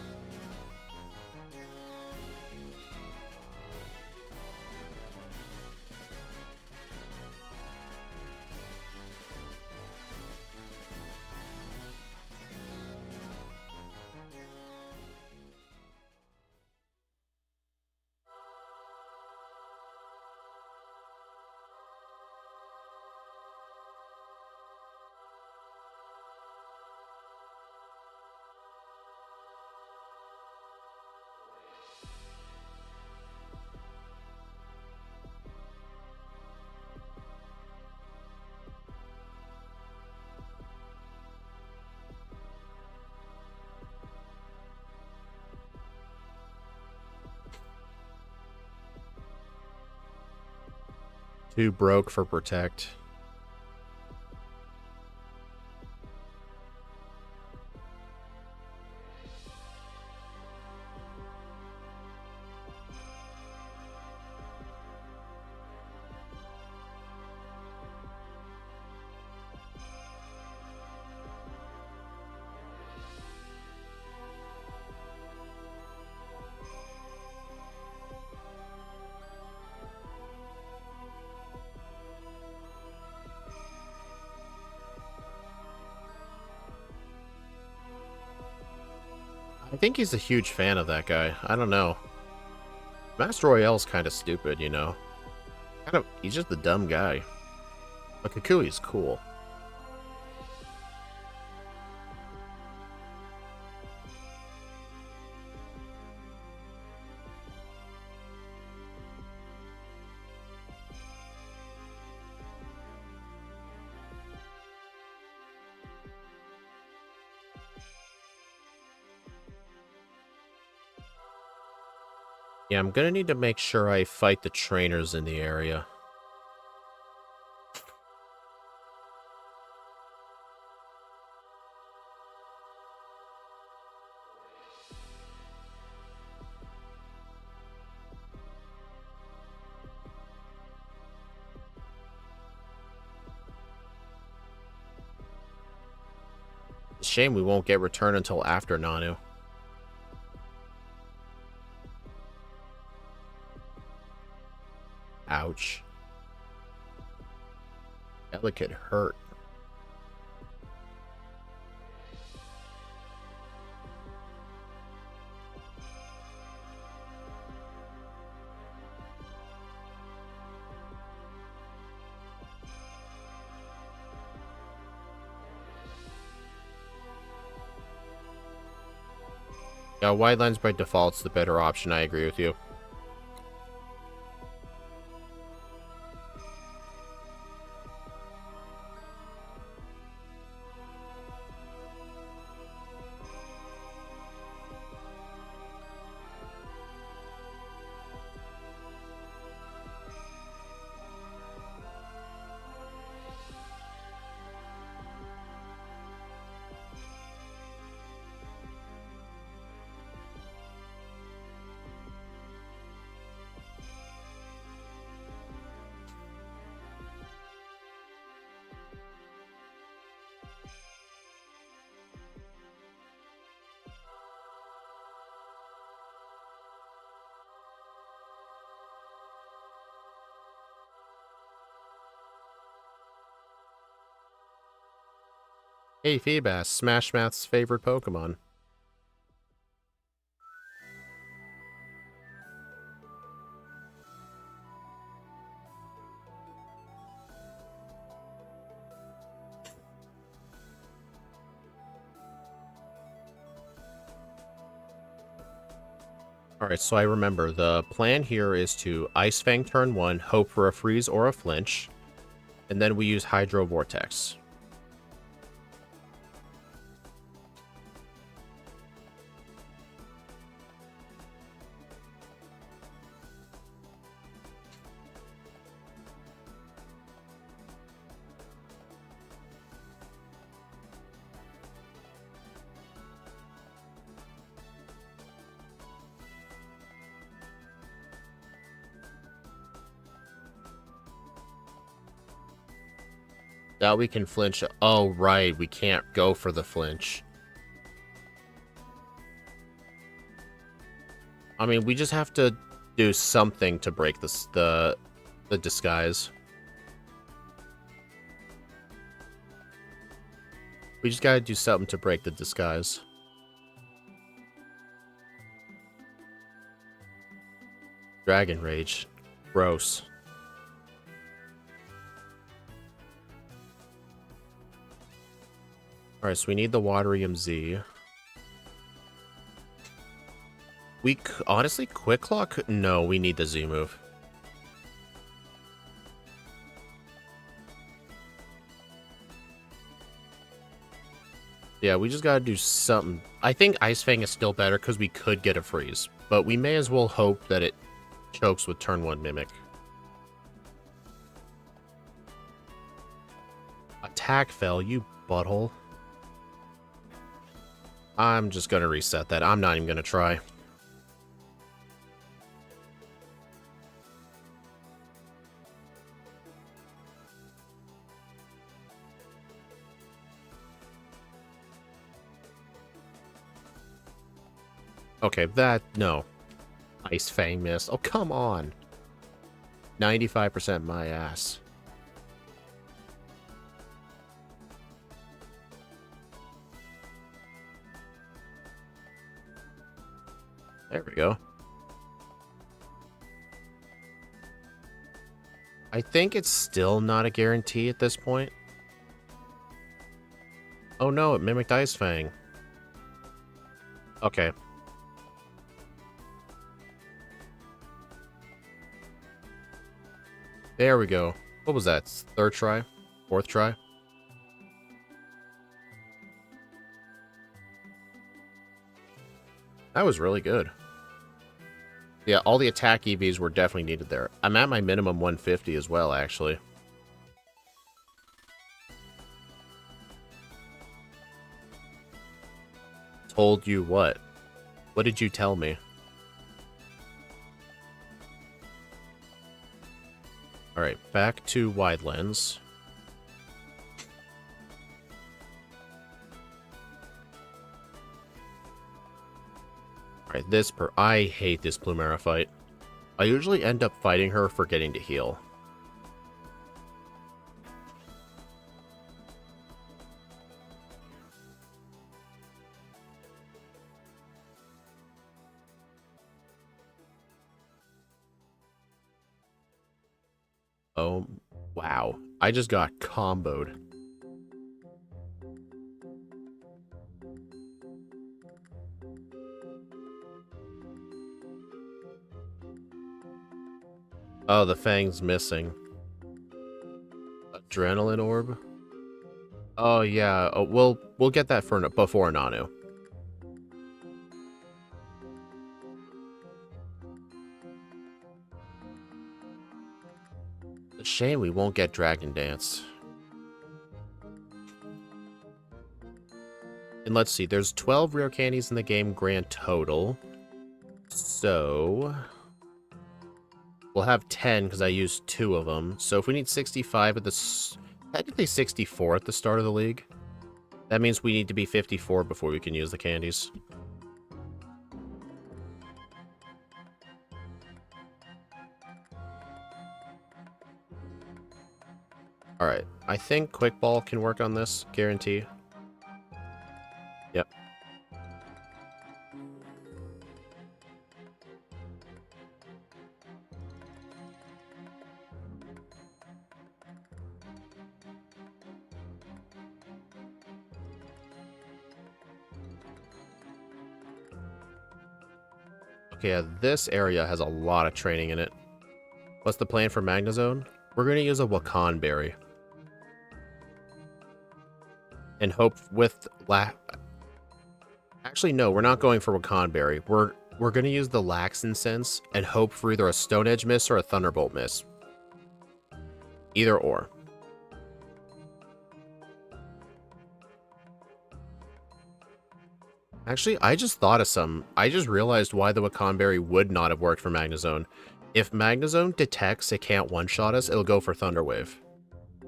Too broke for Protect. I think he's a huge fan of that guy. I don't know. Master Royale's kind of stupid, you know. He's just the dumb guy. But Kukui's cool. Yeah, I'm gonna need to make sure I fight the trainers in the area. It's a shame we won't get return until after Nanu. Ouch. That could hurt. Yeah, wide lines by default's the better option, I agree with you. Hey, Feebas, Smash Mouth's favorite Pokemon. Alright, so I remember the plan here is to Ice Fang turn 1, hope for a freeze or a flinch, and then we use Hydro Vortex. Now we can flinch. Oh, right. We can't go for the flinch. I mean, we just have to do something to break this, the disguise. We just gotta do something to break the disguise. Dragon Rage. Gross. Alright, so we need the Waterium Z. Honestly, Quick Claw no, we need the Z move. Yeah, we just gotta do something. I think Ice Fang is still better because we could get a freeze, but we may as well hope that it chokes with turn 1 Mimic. Attack fell, you butthole. I'm just gonna reset that. I'm not even gonna try. Okay, no. Ice Fang miss. Oh, come on. 95% my ass. There we go. I think it's still not a guarantee at this point. Oh no, it mimicked Ice Fang. Okay. There we go. What was that? Third try? Fourth try? That was really good. Yeah, all the attack EVs were definitely needed there. I'm at my minimum 150 as well, actually. Told you what? What did you tell me? Alright, back to wide lens. Alright, I hate this Plumera fight. I usually end up fighting her for getting to heal. Oh, wow. I just got comboed. Oh, the Fang's missing. Adrenaline Orb? Oh, yeah. Oh, we'll get that for before Nanu. It's a shame we won't get Dragon Dance. And let's see, there's 12 rare candies in the game grand total. So we'll have 10 because I used 2 of them. So if we need 65 at the... Technically 64 at the start of the league. That means we need to be 54 before we can use the candies. Alright, I think Quick Ball can work on this, guarantee. Yep. Okay, yeah, this area has a lot of training in it. What's the plan for Magnezone? We're going to use a Wakan Berry. And hope with... Actually, no, we're not going for Wakan Berry. We're going to use the Lax Incense and hope for either a Stone Edge Miss or a Thunderbolt Miss. Either or. Actually, I just thought of some. I just realized why the Wakan Berry would not have worked for Magnezone. If Magnezone detects it can't one-shot us, it'll go for Thunder Wave,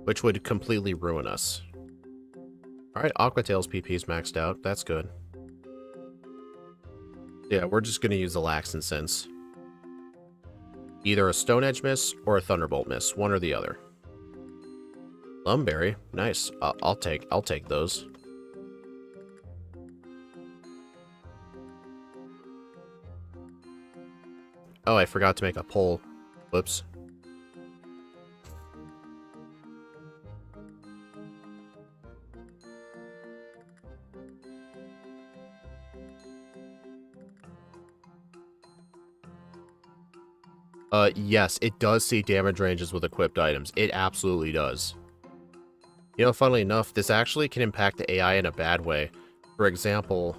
which would completely ruin us. Alright, Aqua Tail's PP's maxed out. That's good. Yeah, we're just going to use the Lax Incense. Either a Stone Edge Miss or a Thunderbolt Miss, one or the other. Lumberry, nice. I'll take those. Oh, I forgot to make a poll. Whoops. Yes, it does see damage ranges with equipped items. It absolutely does. You know, funnily enough, this actually can impact the AI in a bad way. For example,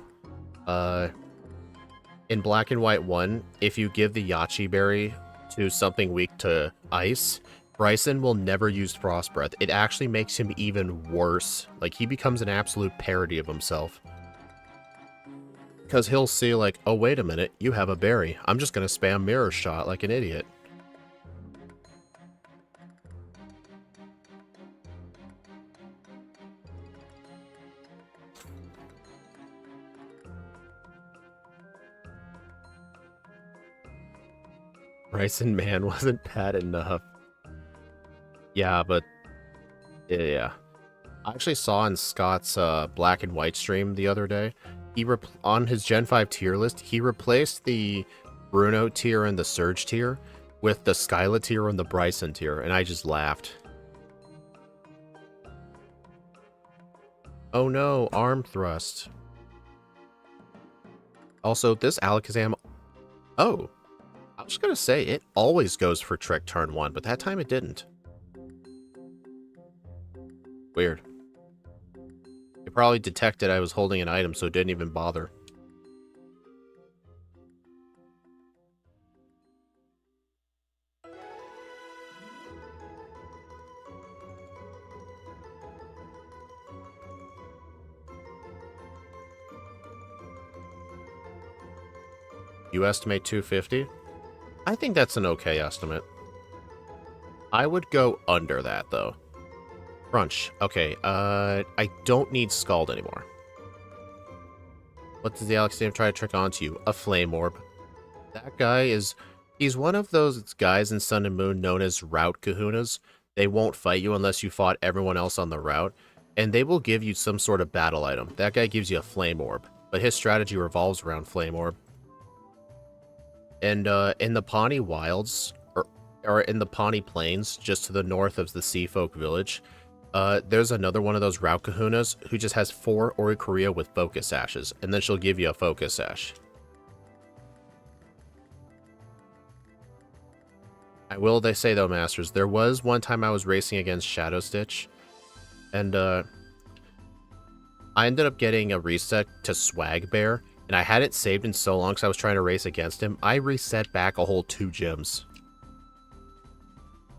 in Black and White 1, if you give the Yachi Berry to something weak to ice, Bryson will never use Frost Breath. It actually makes him even worse. Like, he becomes an absolute parody of himself. Because he'll see, like, oh, wait a minute, you have a berry. I'm just going to spam Mirror Shot like an idiot. Bryson Man wasn't bad enough. Yeah, but... Yeah. I actually saw in Scott's Black and White stream the other day, On his Gen 5 tier list, he replaced the Bruno tier and the Surge tier with the Skyla tier and the Bryson tier, and I just laughed. Oh no, arm thrust. Also, this Alakazam... Oh, I was gonna say, it always goes for Trick turn 1, but that time it didn't. Weird. It probably detected I was holding an item, so it didn't even bother. You estimate 250? I think that's an okay estimate. I would go under that, though. Crunch. Okay, I don't need Scald anymore. What does the Alakazam try to trick onto you? A Flame Orb. That guy is... He's one of those guys in Sun and Moon known as route kahunas. They won't fight you unless you fought everyone else on the route, and they will give you some sort of battle item. That guy gives you a Flame Orb, but his strategy revolves around Flame Orb. And in the Pawnee Wilds, or in the Pawnee Plains, just to the north of the Sea Folk Village, there's another one of those route kahunas who just has 4 Oricorio with Focus Sashes, and then she'll give you a Focus Sash. I will say though, Masters, there was one time I was racing against Shadow Stitch, and I ended up getting a reset to Swag Bear, and I hadn't saved in so long because I was trying to race against him. I reset back a whole 2 gyms.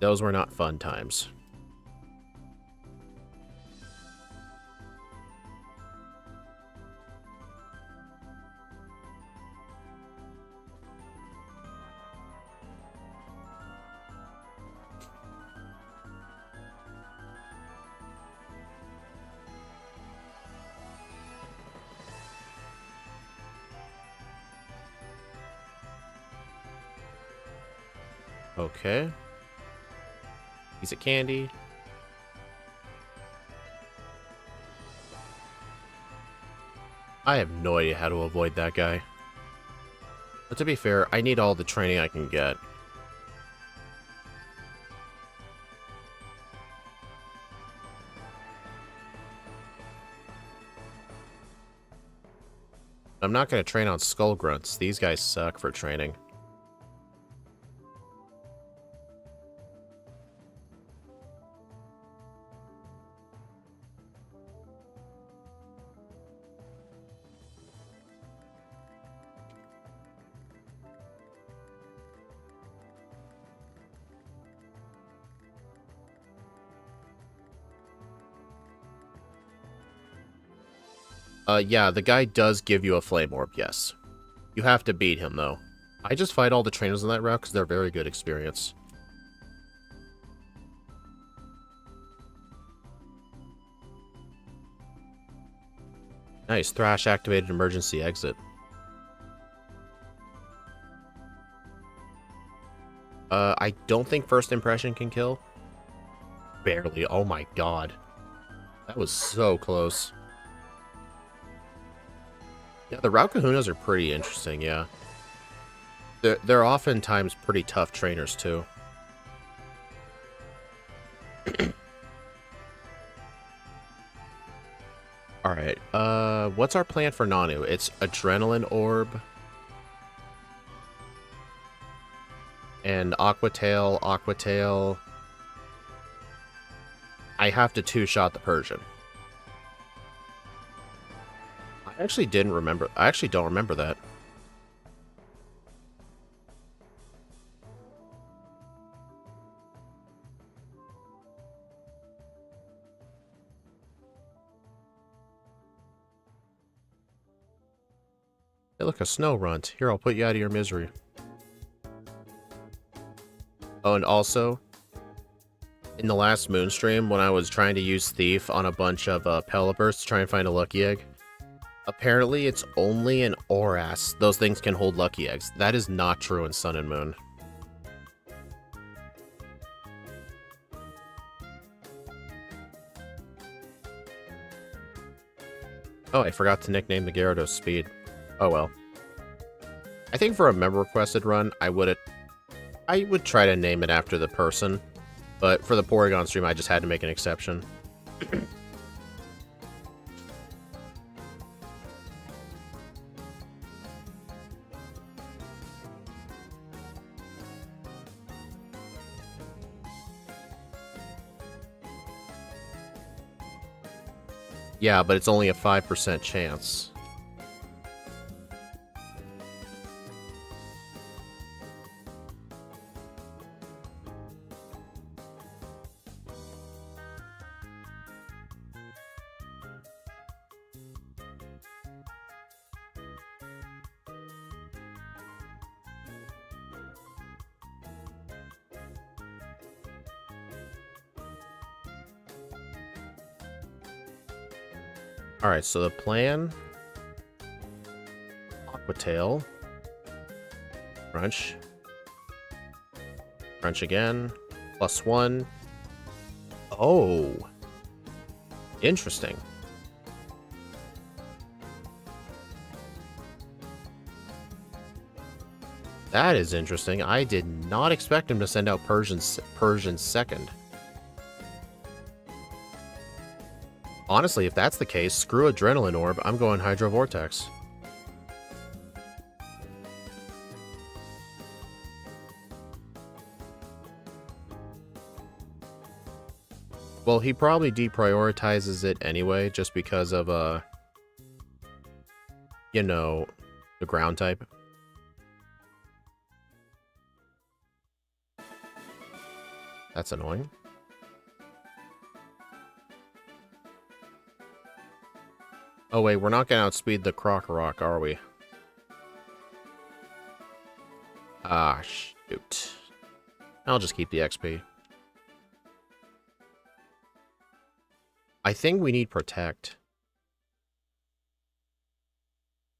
Those were not fun times. Okay. Piece of candy. I have no idea how to avoid that guy. But to be fair, I need all the training I can get. I'm not going to train on Skull Grunts. These guys suck for training. Yeah, the guy does give you a Flame Orb, yes. You have to beat him, though. I just fight all the trainers on that route because they're very good experience. Nice, Thrash activated emergency exit. I don't think First Impression can kill. Barely, oh my god. That was so close. Yeah, the Route Kahunas are pretty interesting, yeah. They're oftentimes pretty tough trainers, too. Alright, what's our plan for Nanu? It's Adrenaline Orb. And Aqua Tail, Aqua Tail. I have to 2-shot the Persian. I actually don't remember that. Hey, look, a snow runt. Here, I'll put you out of your misery. Oh, and also, in the last Moonstream, when I was trying to use Thief on a bunch of Pelipper's to try and find a Lucky Egg, apparently it's only in Oras those things can hold Lucky Eggs. That is not true in Sun and Moon. Oh, I forgot to nickname the Gyarados Speed. Oh well. I think for a member requested run, I would try to name it after the person, but for the Porygon stream, I just had to make an exception. Yeah, but it's only a 5% chance. Alright, so the plan... Aqua Tail. Crunch. Crunch again. +1. Oh! Interesting. That is interesting. I did not expect him to send out Persian second. Honestly, if that's the case, screw Adrenaline Orb, I'm going Hydro Vortex. Well, he probably deprioritizes it anyway, just because of, you know, the ground type. That's annoying. Oh wait, we're not gonna outspeed the Krokorok, are we? Ah, shoot. I'll just keep the XP. I think we need Protect.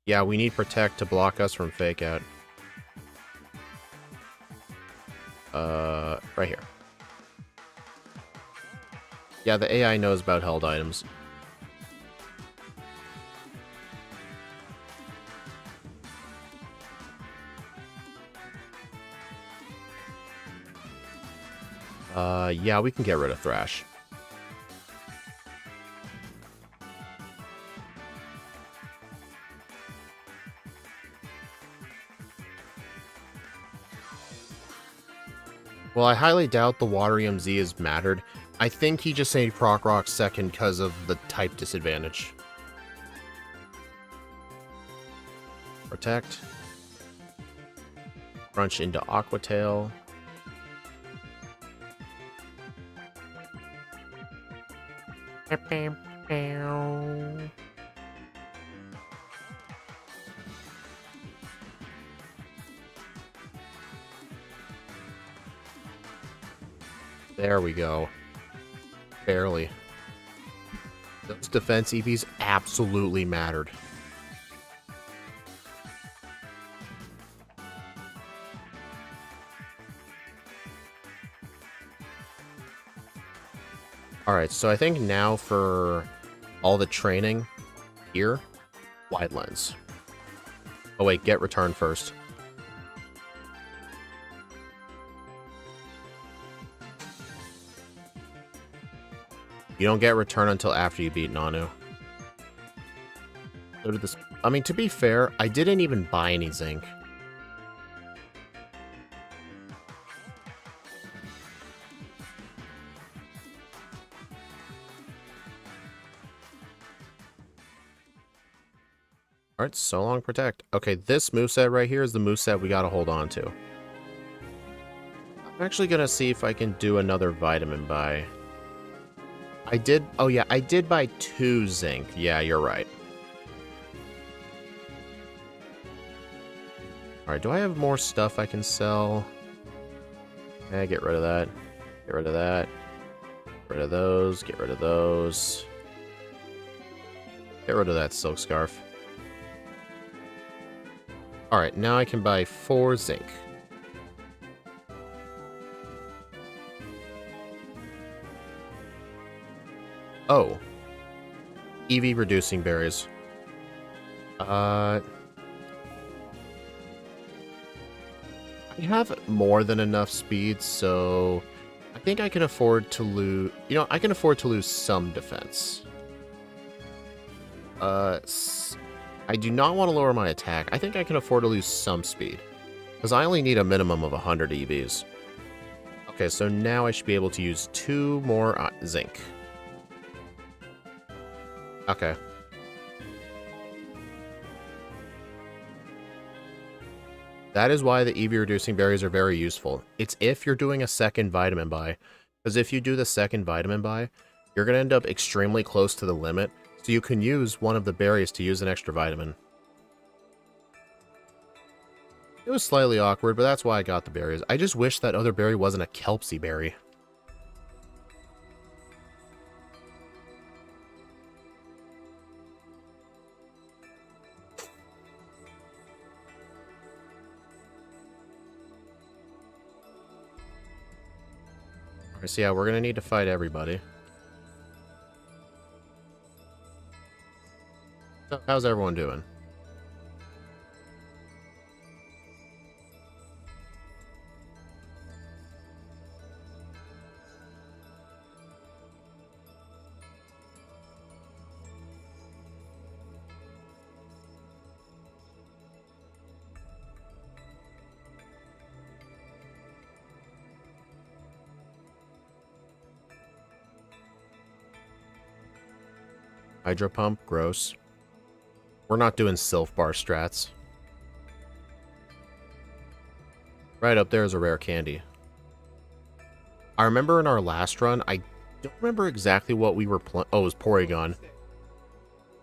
Yeah, we need Protect to block us from Fake Out. Right here. Yeah, the AI knows about held items. Yeah, we can get rid of Thrash. Well, I highly doubt the Water EMZ is mattered. I think he just saved Krokorok second because of the type disadvantage. Protect. Crunch into Aqua Tail. There we go. Barely. Those defense EVs absolutely mattered. Alright, so I think now for all the training here, Wide Lens. Oh wait, get return first. You don't get return until after you beat Nanu. So did this. I mean, to be fair, I didn't even buy any Zinc. Alright, so long Protect. Okay, this moveset right here is the moveset we gotta hold on to. I'm actually gonna see if I can do another Vitamin buy. I did... Oh yeah, I did buy 2 Zinc. Yeah, you're right. Alright, do I have more stuff I can sell? Eh, get rid of that. Get rid of that. Get rid of those. Get rid of those. Get rid of that Silk Scarf. Alright, now I can buy 4 Zinc. Oh. EV reducing berries. I have more than enough speed, so I think I can afford to lose... You know, I can afford to lose some defense. I do not want to lower my attack. I think I can afford to lose some speed. Because I only need a minimum of 100 EVs. Okay, so now I should be able to use 2 more zinc. Okay. That is why the EV reducing berries are very useful. It's if you're doing a second vitamin buy. Because if you do the second vitamin buy, you're going to end up extremely close to the limit. So you can use one of the berries to use an extra vitamin. It was slightly awkward, but that's why I got the berries. I just wish that other berry wasn't a Kelpsy berry. Alright, so yeah, we're going to need to fight everybody. So, how's everyone doing? Hydro Pump, gross. We're not doing Sylph Bar strats. Right up there is a rare candy. I remember in our last run, I don't remember exactly what we were playing. Oh, it was Porygon.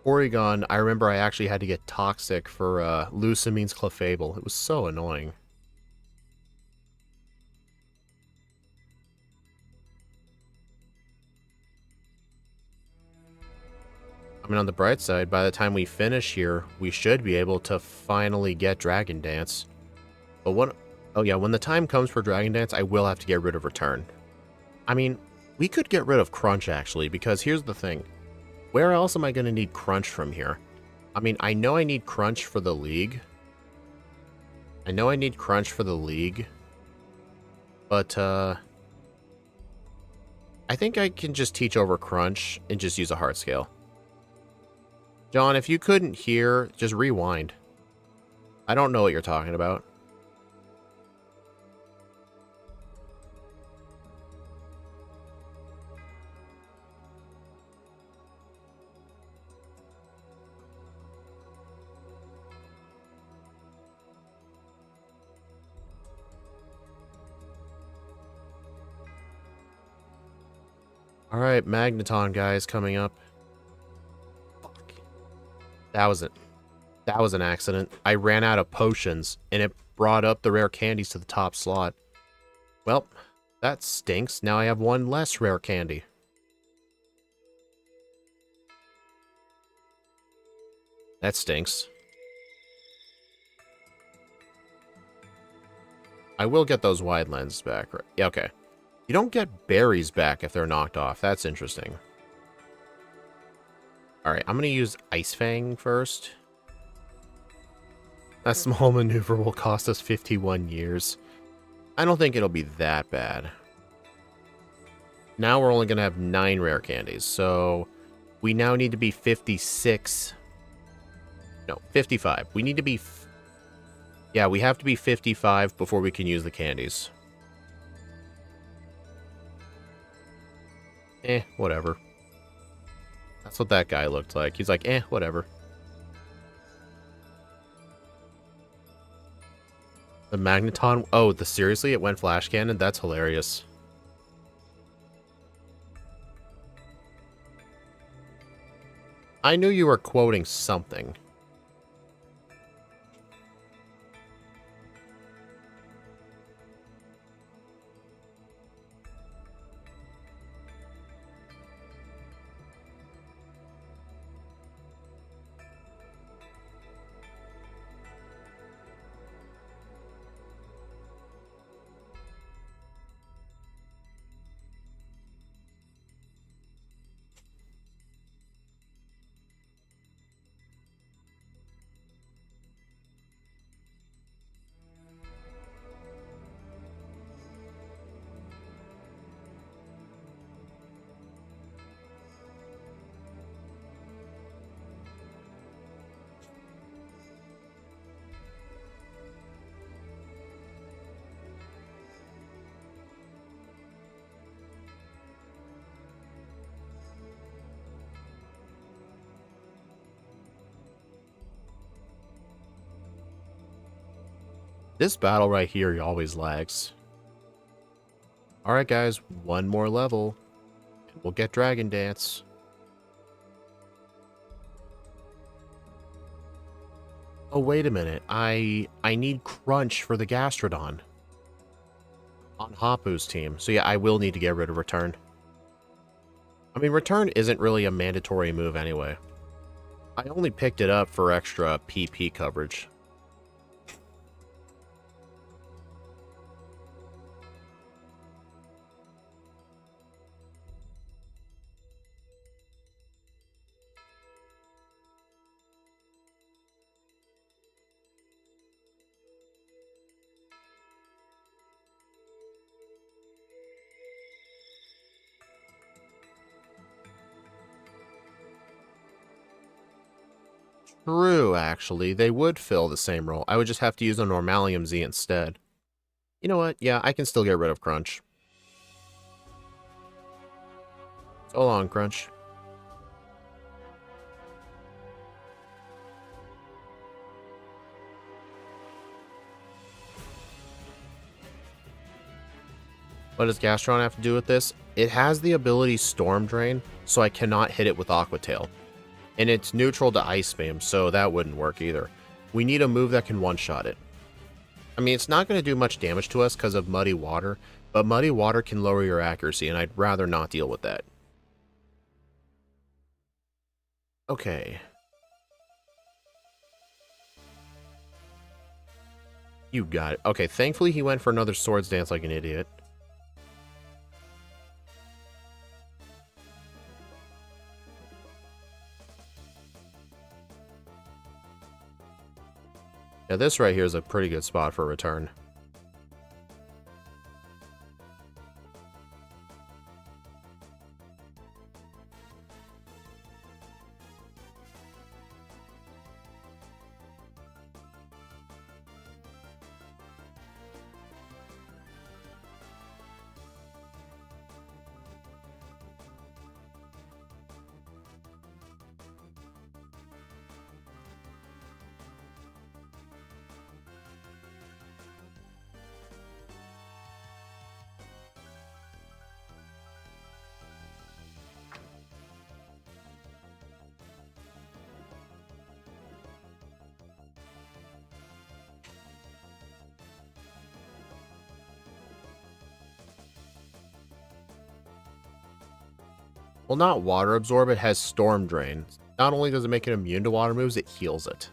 Porygon, I remember I actually had to get Toxic for Lucamine's Clefable. It was so annoying. I mean, on the bright side, by the time we finish here, we should be able to finally get Dragon Dance. But what... Oh yeah, when the time comes for Dragon Dance, I will have to get rid of Return. I mean, we could get rid of Crunch, actually, because here's the thing. Where else am I going to need Crunch from here? I mean, I know I need Crunch for the League. But, I think I can just teach over Crunch and just use a Heart Scale. John, if you couldn't hear, just rewind. I don't know what you're talking about. Alright, Magneton, guys, coming up. Fuck. That was it. That was an accident. I ran out of potions, and it brought up the rare candies to the top slot. Well, that stinks. Now I have one less rare candy. That stinks. I will get those wide lenses back. Right? Yeah, okay. You don't get berries back if they're knocked off. That's interesting. Alright, I'm going to use Ice Fang first. That small maneuver will cost us 51 years. I don't think it'll be that bad. Now we're only going to have 9 rare candies, so we now need to be 56. No, 55. We need to be... Yeah, we have to be 55 before we can use the candies. Whatever. That's what that guy looked like. He's like, whatever. The Magneton... Oh, seriously? It went Flash Cannon? That's hilarious. I knew you were quoting something. This battle right here always lags. Alright guys, one more level. And we'll get Dragon Dance. Oh, wait a minute. I need Crunch for the Gastrodon. On Hapu's team. So yeah, I will need to get rid of Return. I mean, Return isn't really a mandatory move anyway. I only picked it up for extra PP coverage. True, actually. They would fill the same role. I would just have to use a Normalium Z instead. You know what? Yeah, I can still get rid of Crunch. So long, Crunch. What does Gastron have to do with this? It has the ability Storm Drain, so I cannot hit it with Aqua Tail. And it's neutral to Ice Beam, so that wouldn't work either. We need a move that can one-shot it. I mean, it's not going to do much damage to us because of Muddy Water, but Muddy Water can lower your accuracy, and I'd rather not deal with that. Okay. You got it. Okay, thankfully he went for another Swords Dance like an idiot. Yeah, this right here is a pretty good spot for a return. Well, not Water Absorb, it has Storm Drain. Not only does it make it immune to water moves, it heals it.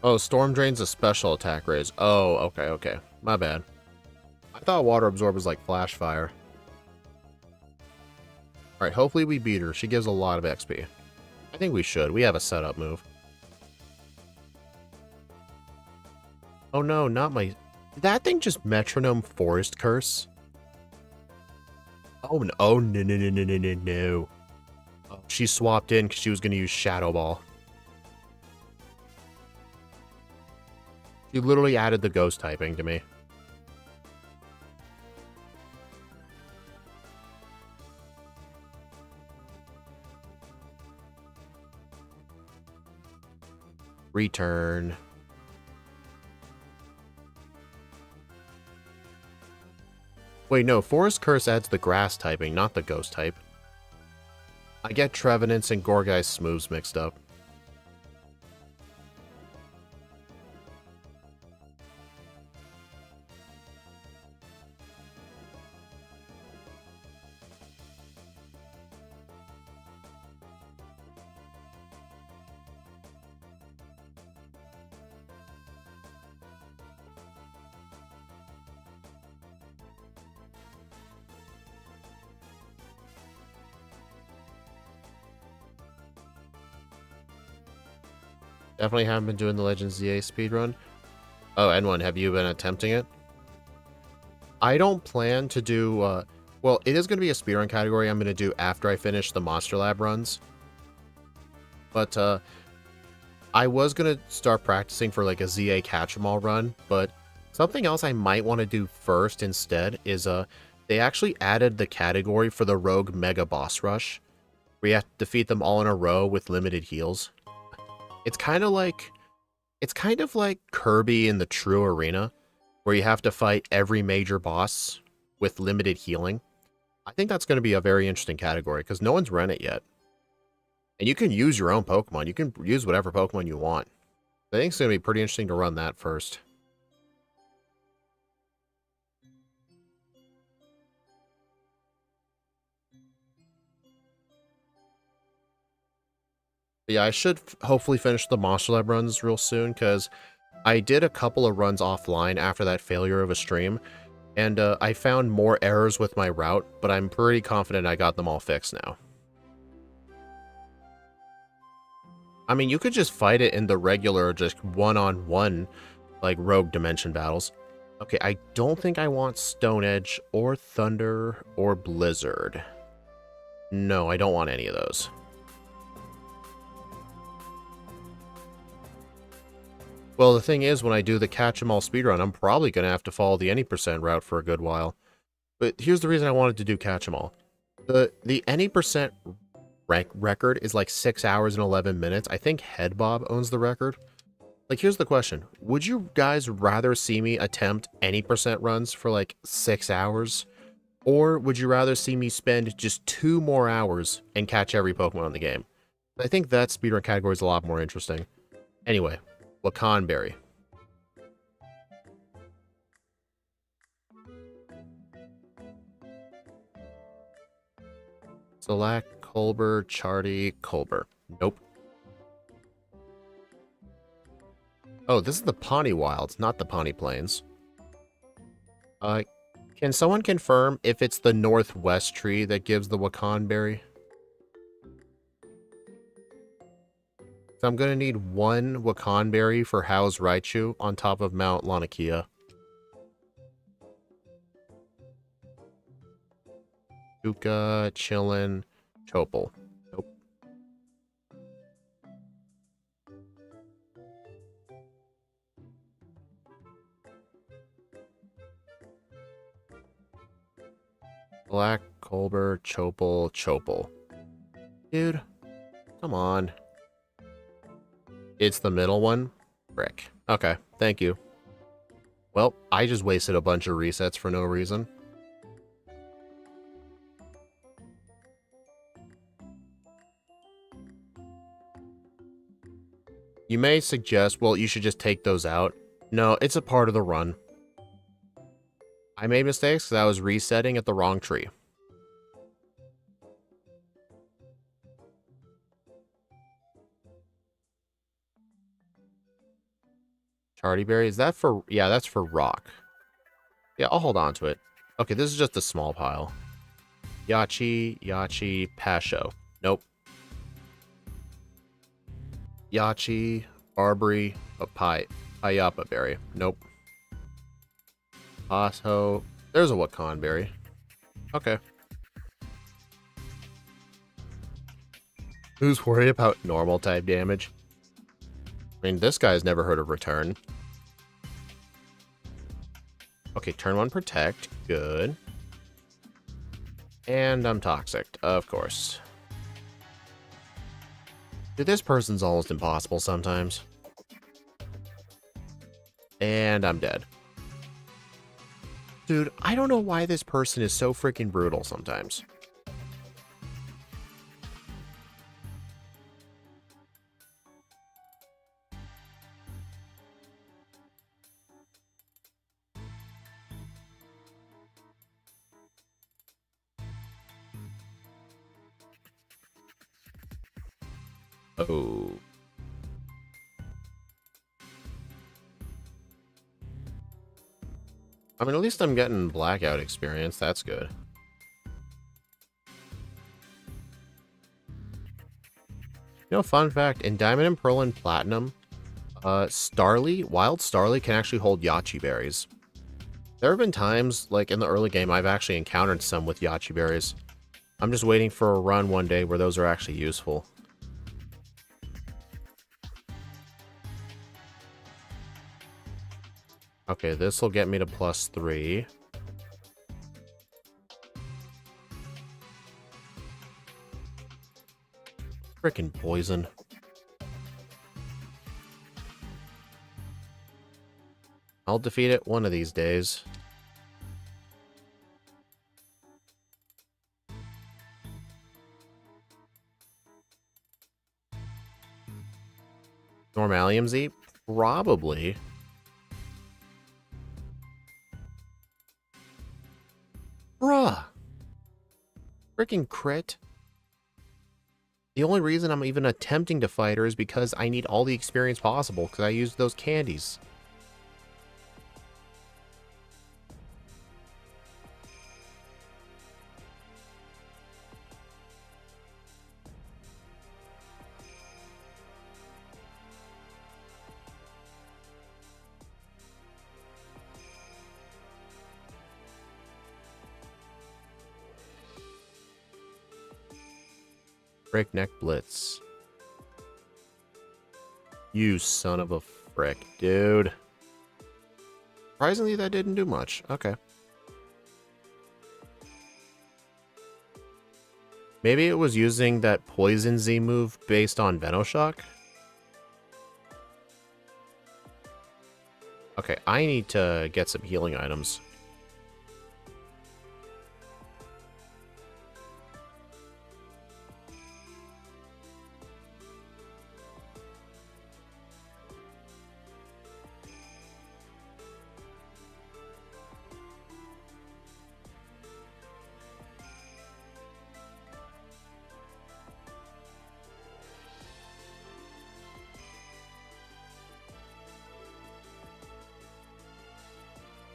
Oh, Storm Drain's a special attack raise. Oh, okay. My bad. I thought Water Absorb was like Flash Fire. Alright, hopefully we beat her. She gives a lot of XP. I think we should. We have a setup move. Oh no, not my... Did that thing just Metronome Forest Curse? Oh no, no. Oh, she swapped in because she was going to use Shadow Ball. She literally added the ghost typing to me. Return. Wait, no, Forest Curse adds the grass typing, not the ghost type. I get Trevenants and Gorgeist Smooths mixed up. Definitely haven't been doing the Legends ZA speedrun. Oh, N1, have you been attempting it? I don't plan to do, well, it is going to be a speedrun category I'm going to do after I finish the Monster Lab runs. But, I was going to start practicing for, like, a ZA Catch-em-all run, but something else I might want to do first instead is, they actually added the category for the Rogue Mega Boss Rush, where you have to defeat them all in a row with limited heals. It's kind of like Kirby in the True Arena, where you have to fight every major boss with limited healing. I think that's going to be a very interesting category, because no one's run it yet. And you can use your own Pokemon. You can use whatever Pokemon you want. I think it's going to be pretty interesting to run that first. But yeah, I should hopefully finish the Monster Lab runs real soon, because I did a couple of runs offline after that failure of a stream, and I found more errors with my route, but I'm pretty confident I got them all fixed now. I mean, you could just fight it in the regular, just one-on-one, like, Rogue Dimension battles. Okay, I don't think I want Stone Edge, or Thunder, or Blizzard. No, I don't want any of those. Well, the thing is, when I do the Catch-em-all speedrun, I'm probably going to have to follow the any percent route for a good while. But here's the reason I wanted to do Catch-em-all. The any percent record is like 6 hours and 11 minutes. I think Headbob owns the record. Like, here's the question. Would you guys rather see me attempt any percent runs for like 6 hours? Or would you rather see me spend just 2 more hours and catch every Pokemon in the game? I think that speedrun category is a lot more interesting. Anyway, Wakanberry. Select Colbur, Charty, Colbur. Nope. Oh, this is the Pawnee Wilds, not the Pawnee Plains. Can someone confirm if it's the Northwest tree that gives the Wakanberry? So I'm going to need 1 Wakanberry for House Raichu on top of Mount Lanakia. Chuka, Chillin, Chopal. Nope. Black, Colbur, Chopal, Chopal. Dude, come on. It's the middle one? Frick. Okay, thank you. Well, I just wasted a bunch of resets for no reason. You may suggest, well, you should just take those out. No, it's a part of the run. I made mistakes because I was resetting at the wrong tree. Charty Berry, is that for... Yeah, that's for rock. Yeah, I'll hold on to it. Okay, this is just a small pile. Yachi, Yachi, Pasho. Nope. Yachi, Barbary, Payapa Berry. Nope. Paso. There's a Wakanberry. Okay. Who's worried about normal type damage? I mean, this guy's never heard of Return. Okay, turn 1 Protect. Good. And I'm Toxic, of course. Dude, this person's almost impossible sometimes. And I'm dead. Dude, I don't know why this person is so freaking brutal sometimes. Oh. I mean, at least I'm getting blackout experience. That's good. You know, fun fact, in Diamond and Pearl and Platinum, Wild Starly can actually hold Yachi berries. There have been times, like in the early game, I've actually encountered some with Yachi berries. I'm just waiting for a run one day where those are actually useful. Okay, this will get me to +3. Frickin' poison. I'll defeat it one of these days. Normalium Z? Probably. Bruh! Frickin' crit. The only reason I'm even attempting to fight her is because I need all the experience possible, because I used those candies. Breakneck Blitz. You son of a frick, dude. Surprisingly, that didn't do much. Okay. Maybe it was using that Poison Z move based on Venoshock? Okay, I need to get some healing items.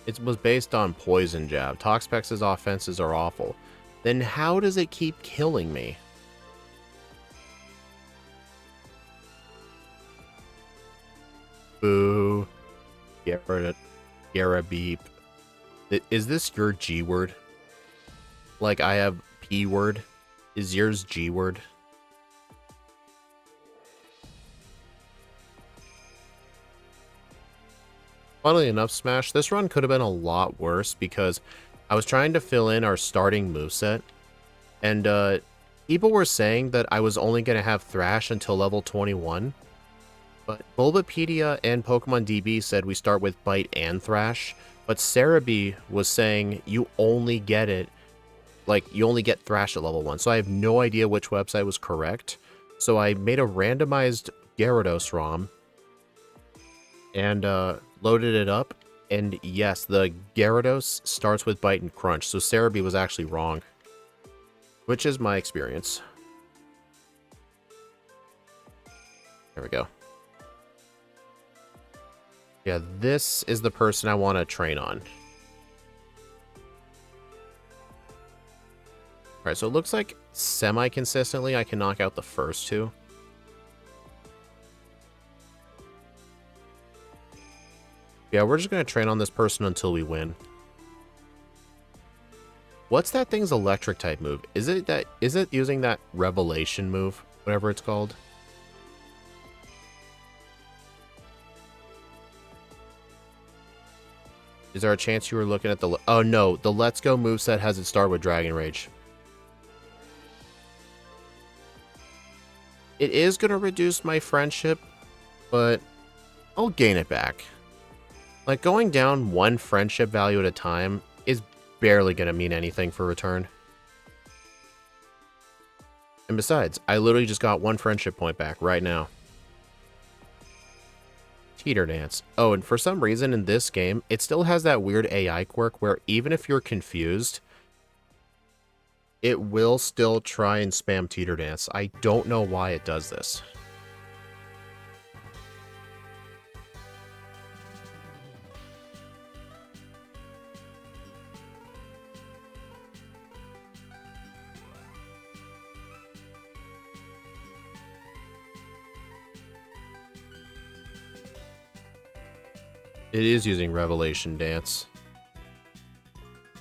It was based on Poison Jab. Toxpex's offenses are awful. Then how does it keep killing me? Boo. Gara beep. Is this your G word? Like I have P word? Is yours G word? Funnily enough, Smash, this run could have been a lot worse because I was trying to fill in our starting moveset, and people were saying that I was only going to have Thrash until level 21, but Bulbapedia and Pokemon DB said we start with Bite and Thrash, but Cerebi was saying you only get it, like, you only get Thrash at level 1, so I have no idea which website was correct, so I made a randomized Gyarados ROM, and loaded it up, and yes, the Gyarados starts with Bite and Crunch, so Cerebi was actually wrong. Which is my experience. There we go. Yeah, this is the person I want to train on. Alright, so it looks like semi-consistently I can knock out the first two. Yeah, we're just going to train on this person until we win. What's that thing's electric type move? Is it using that Revelation move? Whatever it's called? Is there a chance you were looking at the... Oh no, the Let's Go moveset has it start with Dragon Rage. It is going to reduce my friendship, but I'll gain it back. Like, going down one friendship value at a time is barely going to mean anything for return. And besides, I literally just got one friendship point back right now. Teeter Dance. Oh, and for some reason in this game, it still has that weird AI quirk where even if you're confused, it will still try and spam Teeter Dance. I don't know why it does this. It is using Revelation Dance.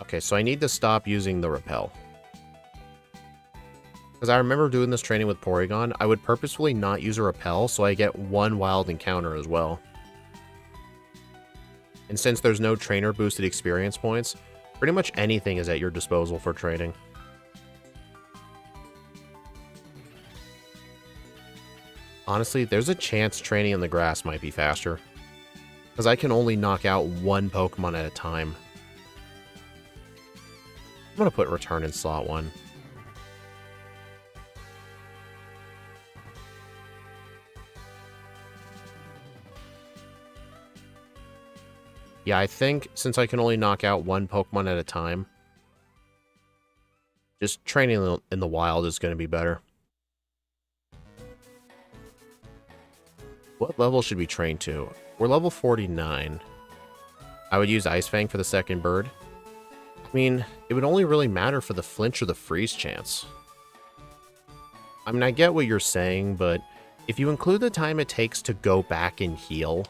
Okay, so I need to stop using the Repel. Because I remember doing this training with Porygon, I would purposefully not use a Repel so I get one wild encounter as well. And since there's no trainer boosted experience points, pretty much anything is at your disposal for training. Honestly, there's a chance training in the grass might be faster. Because I can only knock out one Pokemon at a time. I'm going to put Return in slot 1. Yeah, I think since I can only knock out one Pokemon at a time, just training in the wild is going to be better. What level should we train to? We're level 49. I would use Ice Fang for the second bird. I mean, it would only really matter for the flinch or the freeze chance. I mean, I get what you're saying, but if you include the time it takes to go back and heal,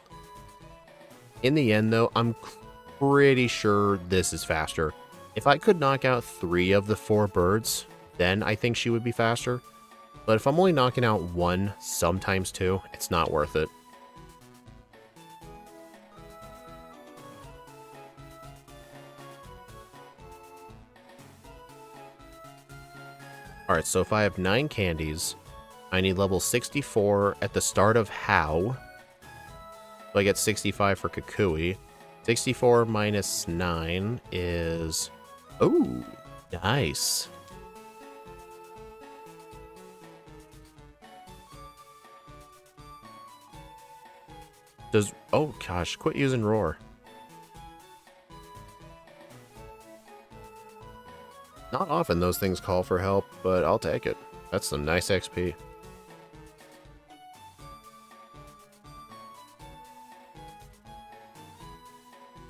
in the end, though, I'm pretty sure this is faster. If I could knock out 3 of the 4 birds, then I think she would be faster. But if I'm only knocking out 1, sometimes 2, it's not worth it. Alright, so if I have 9 candies, I need level 64 at the start of How. So I get 65 for Kukui. 64 minus 9 is... Oh, nice. Does... Oh, gosh, quit using Roar. Not often those things call for help, but I'll take it. That's some nice XP.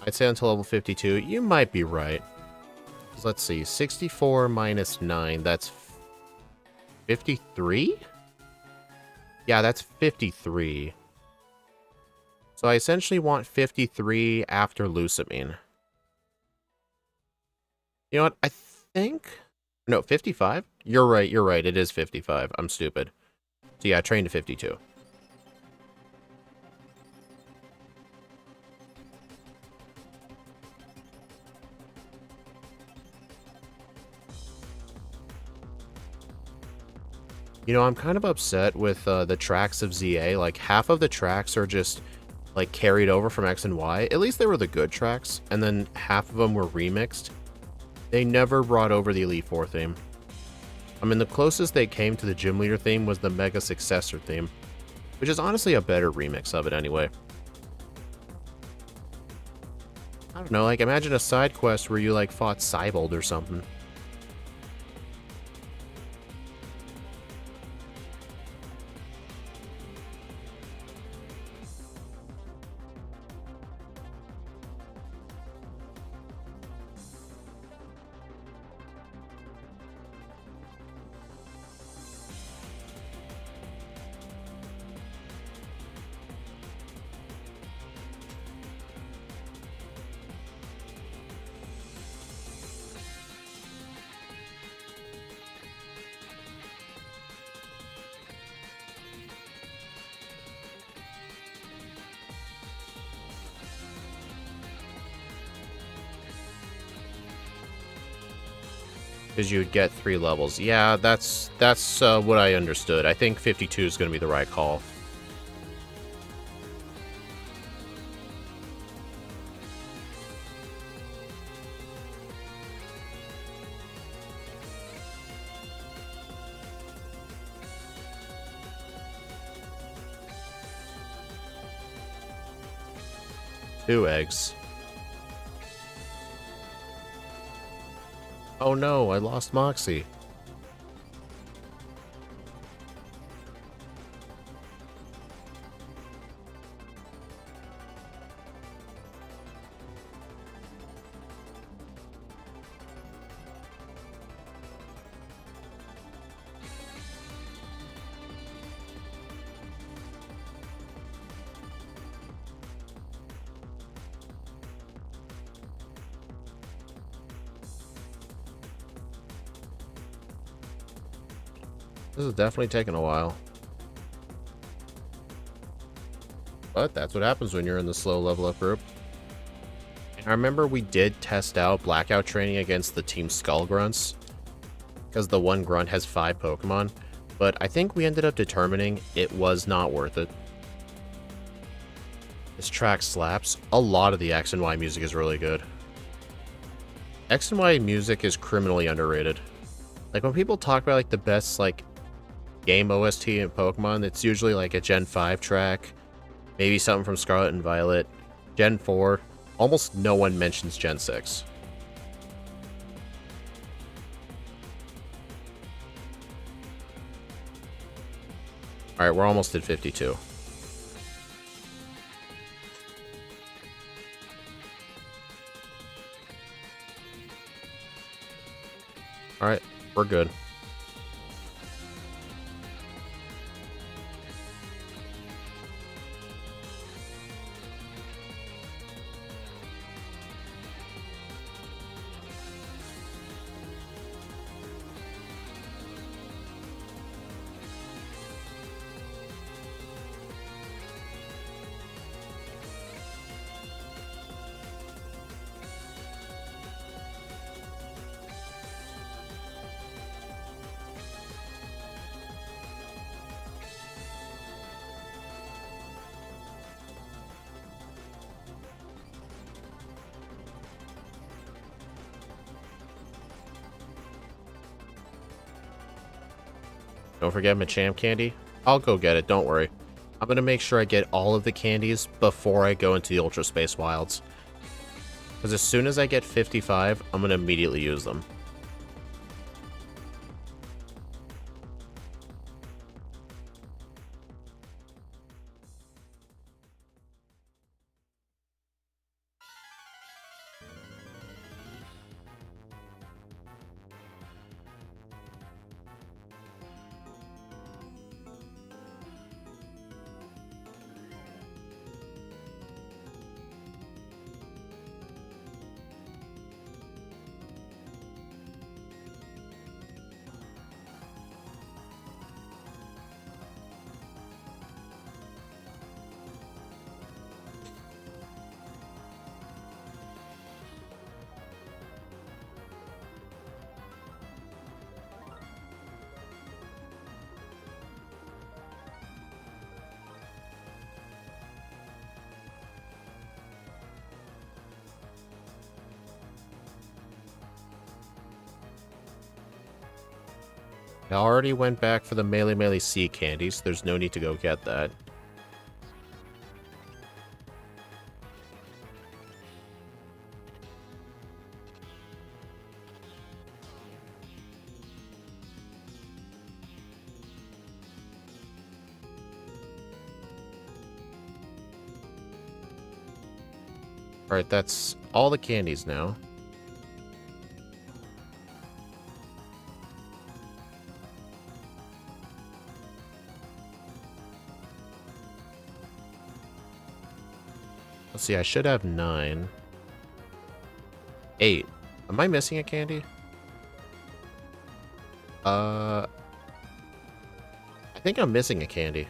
I'd say until level 52. You might be right. Let's see. 64 minus 9. That's 53? Yeah, that's 53. So I essentially want 53 after Lusamine. You know what? I think... No, 55? You're right. It is 55. I'm stupid. So yeah, I trained to 52. You know, I'm kind of upset with the tracks of ZA. Like, half of the tracks are just, like, carried over from X and Y. At least they were the good tracks. And then half of them were remixed. They never brought over the Elite Four theme. I mean, the closest they came to the Gym Leader theme was the Mega Successor theme. Which is honestly a better remix of it anyway. I don't know, like, imagine a side quest where you, like, fought Cybold or something. 'Cause you would get 3 levels. Yeah, that's what I understood. I think 52 is going to be the right call. Two eggs. Oh no, I lost Moxie. This is definitely taking a while. But that's what happens when you're in the slow level up group. And I remember we did test out Blackout training against the Team Skull Grunts, because the one grunt has 5 Pokemon, but I think we ended up determining it was not worth it. This track slaps. A lot of the X and Y music is really good. X and Y music is criminally underrated. Like, when people talk about, like, the best, like, game OST in Pokemon, it's usually, like, a Gen 5 track, maybe something from Scarlet and Violet. Gen 4, almost no one mentions Gen 6. Alright, we're almost at 52. Alright, we're good. Don't forget Machamp candy. I'll go get it, don't worry. I'm going to make sure I get all of the candies before I go into the Ultra Space Wilds. Because as soon as I get 55, I'm going to immediately use them. I already went back for the Melee Melee Sea candies. There's no need to go get that. Alright, that's all the candies now. Let's see, I should have 9. 8. Am I missing a candy? I think I'm missing a candy.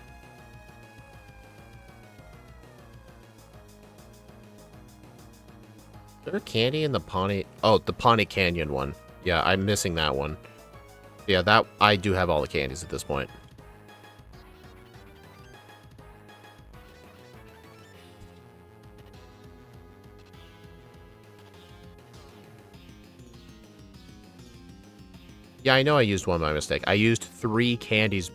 Is there a candy in the Pawnee? Oh, the Pawnee Canyon one. Yeah, I'm missing that one. Yeah, that I do have all the candies at this point. Yeah, I know I used one by mistake. I used 3 candies.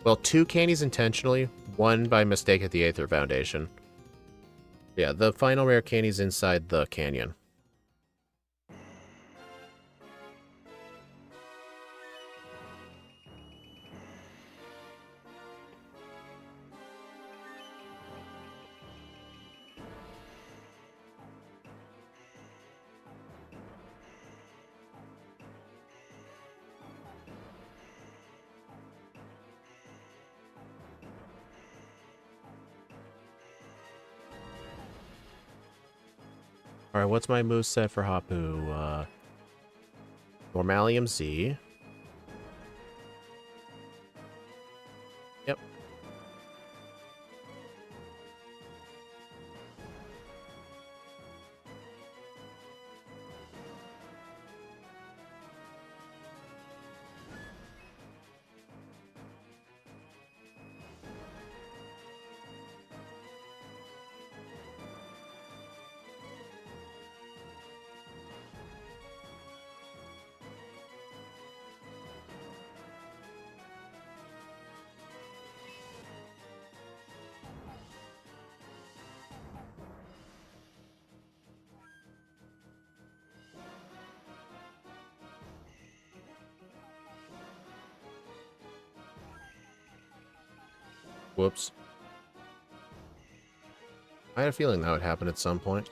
Well, 2 candies intentionally, 1 by mistake at the Aether Foundation. Yeah, the final rare candy's inside the canyon. Alright, what's my moveset for Hapu? Normalium Z. Whoops. I had a feeling that would happen at some point.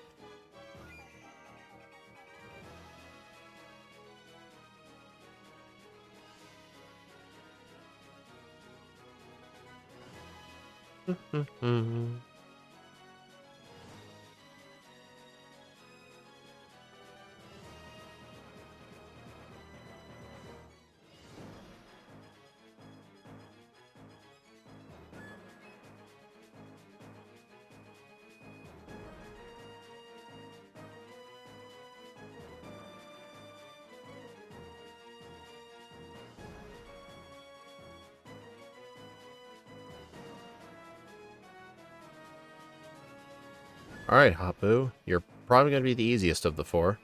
Alright, Hapu. You're probably going to be the easiest of the four.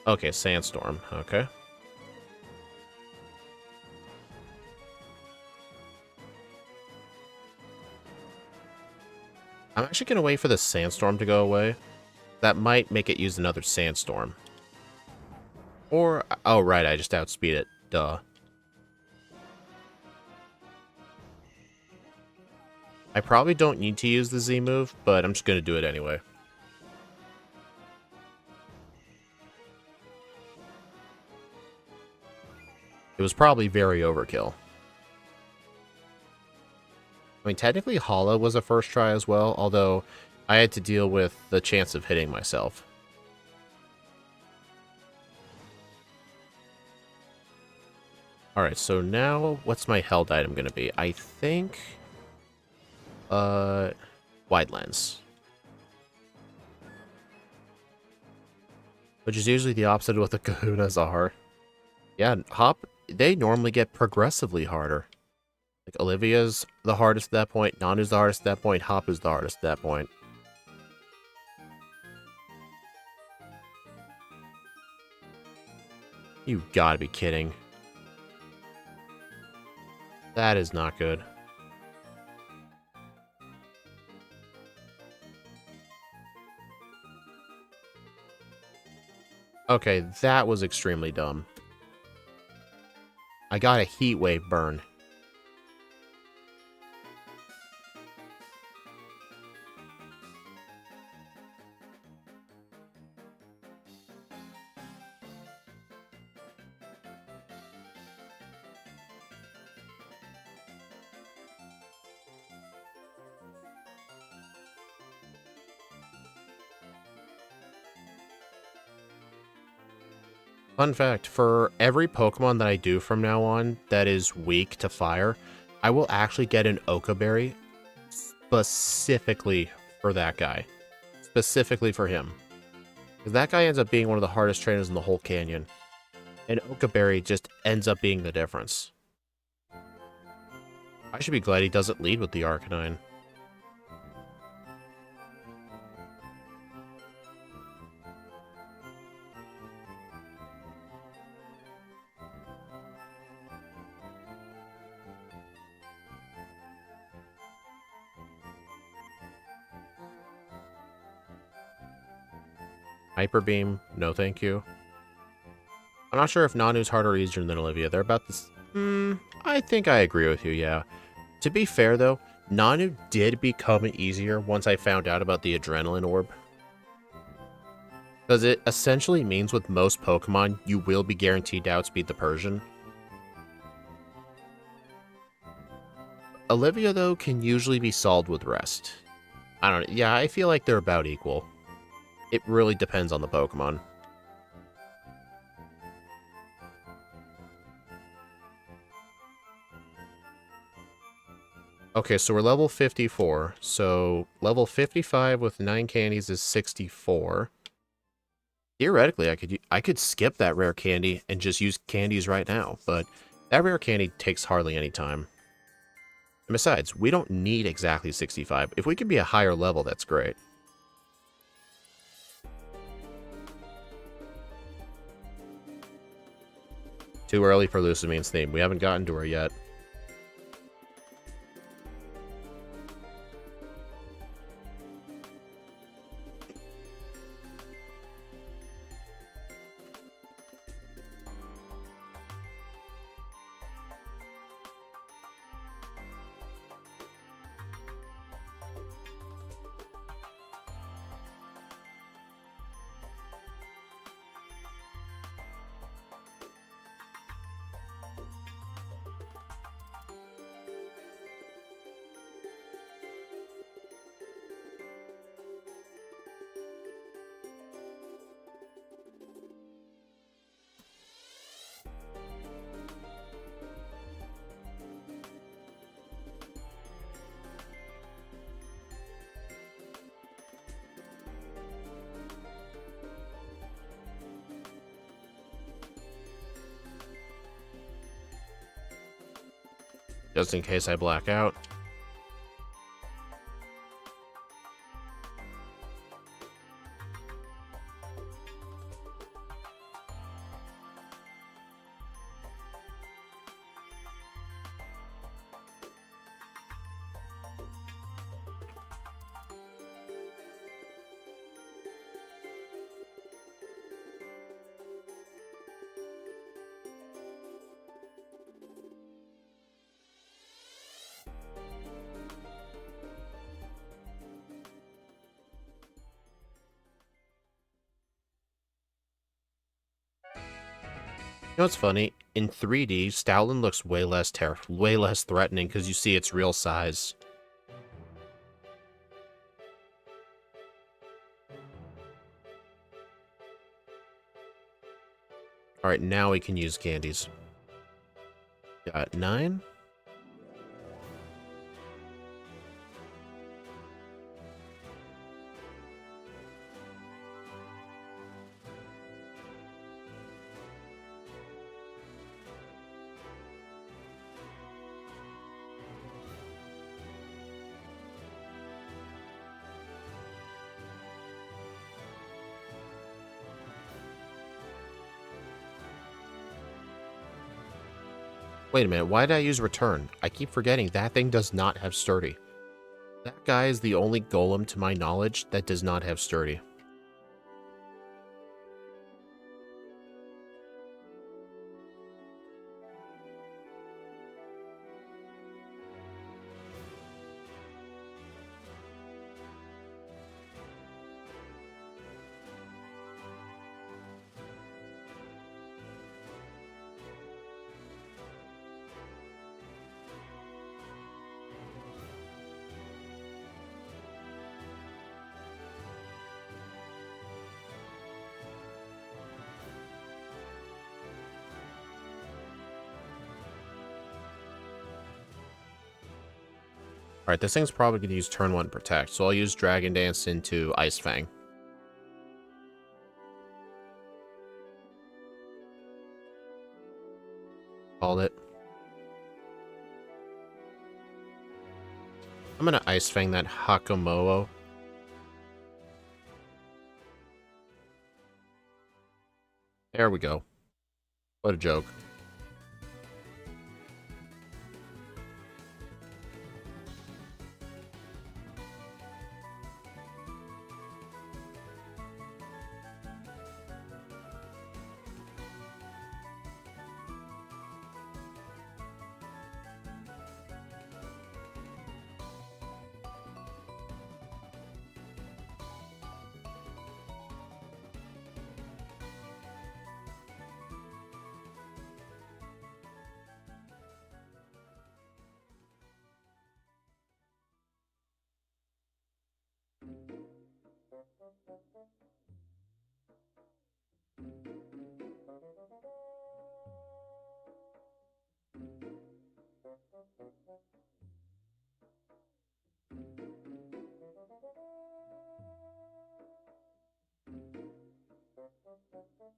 Okay, Sandstorm. Okay. I'm actually going to wait for the Sandstorm to go away. That might make it use another Sandstorm. Or... Oh, right, I just outspeed it. Duh. I probably don't need to use the Z move, but I'm just going to do it anyway. It was probably very overkill. I mean, technically Hollow was a first try as well, although I had to deal with the chance of hitting myself. Alright, so now what's my held item going to be? I think... Wide Lens. Which is usually the opposite of what the kahunas are. Yeah, Hop, they normally get progressively harder. Like, Olivia's the hardest at that point, Nanu's the hardest at that point, Hop is the hardest at that point. You gotta be kidding. That is not good. Okay, that was extremely dumb. I got a heat wave burn. Fun fact, for every Pokemon that I do from now on that is weak to fire, I will actually get an Oka Berry specifically for that guy. Specifically for him. Because that guy ends up being one of the hardest trainers in the whole canyon. And Oka Berry just ends up being the difference. I should be glad he doesn't lead with the Arcanine. Hyper Beam, no thank you. I'm not sure if Nanu's harder or easier than Olivia. They're about this. I think I agree with you, yeah. To be fair, though, Nanu did become easier once I found out about the Adrenaline Orb. Because it essentially means with most Pokemon, you will be guaranteed to outspeed the Persian. Olivia, though, can usually be solved with rest. I don't know. Yeah, I feel like they're about equal. It really depends on the Pokemon. Okay, so we're level 54. So level 55 with 9 candies is 64. Theoretically, I could skip that rare candy and just use candies right now, but that rare candy takes hardly any time. And besides, we don't need exactly 65. If we can be a higher level, that's great. Too early for Lucamine's theme. We haven't gotten to her yet. just in case I black out. You know what's funny? In 3D, Stoutland looks way less threatening because you see its real size. Alright, now we can use candies. Got 9. Wait a minute, why did I use return? I keep forgetting that thing does not have sturdy. That guy is the only golem, to my knowledge, that does not have sturdy. Alright, this thing's probably going to use turn 1 protect, so I'll use Dragon Dance into Ice Fang. Called it. I'm going to Ice Fang that Hakamoa. There we go. What a joke.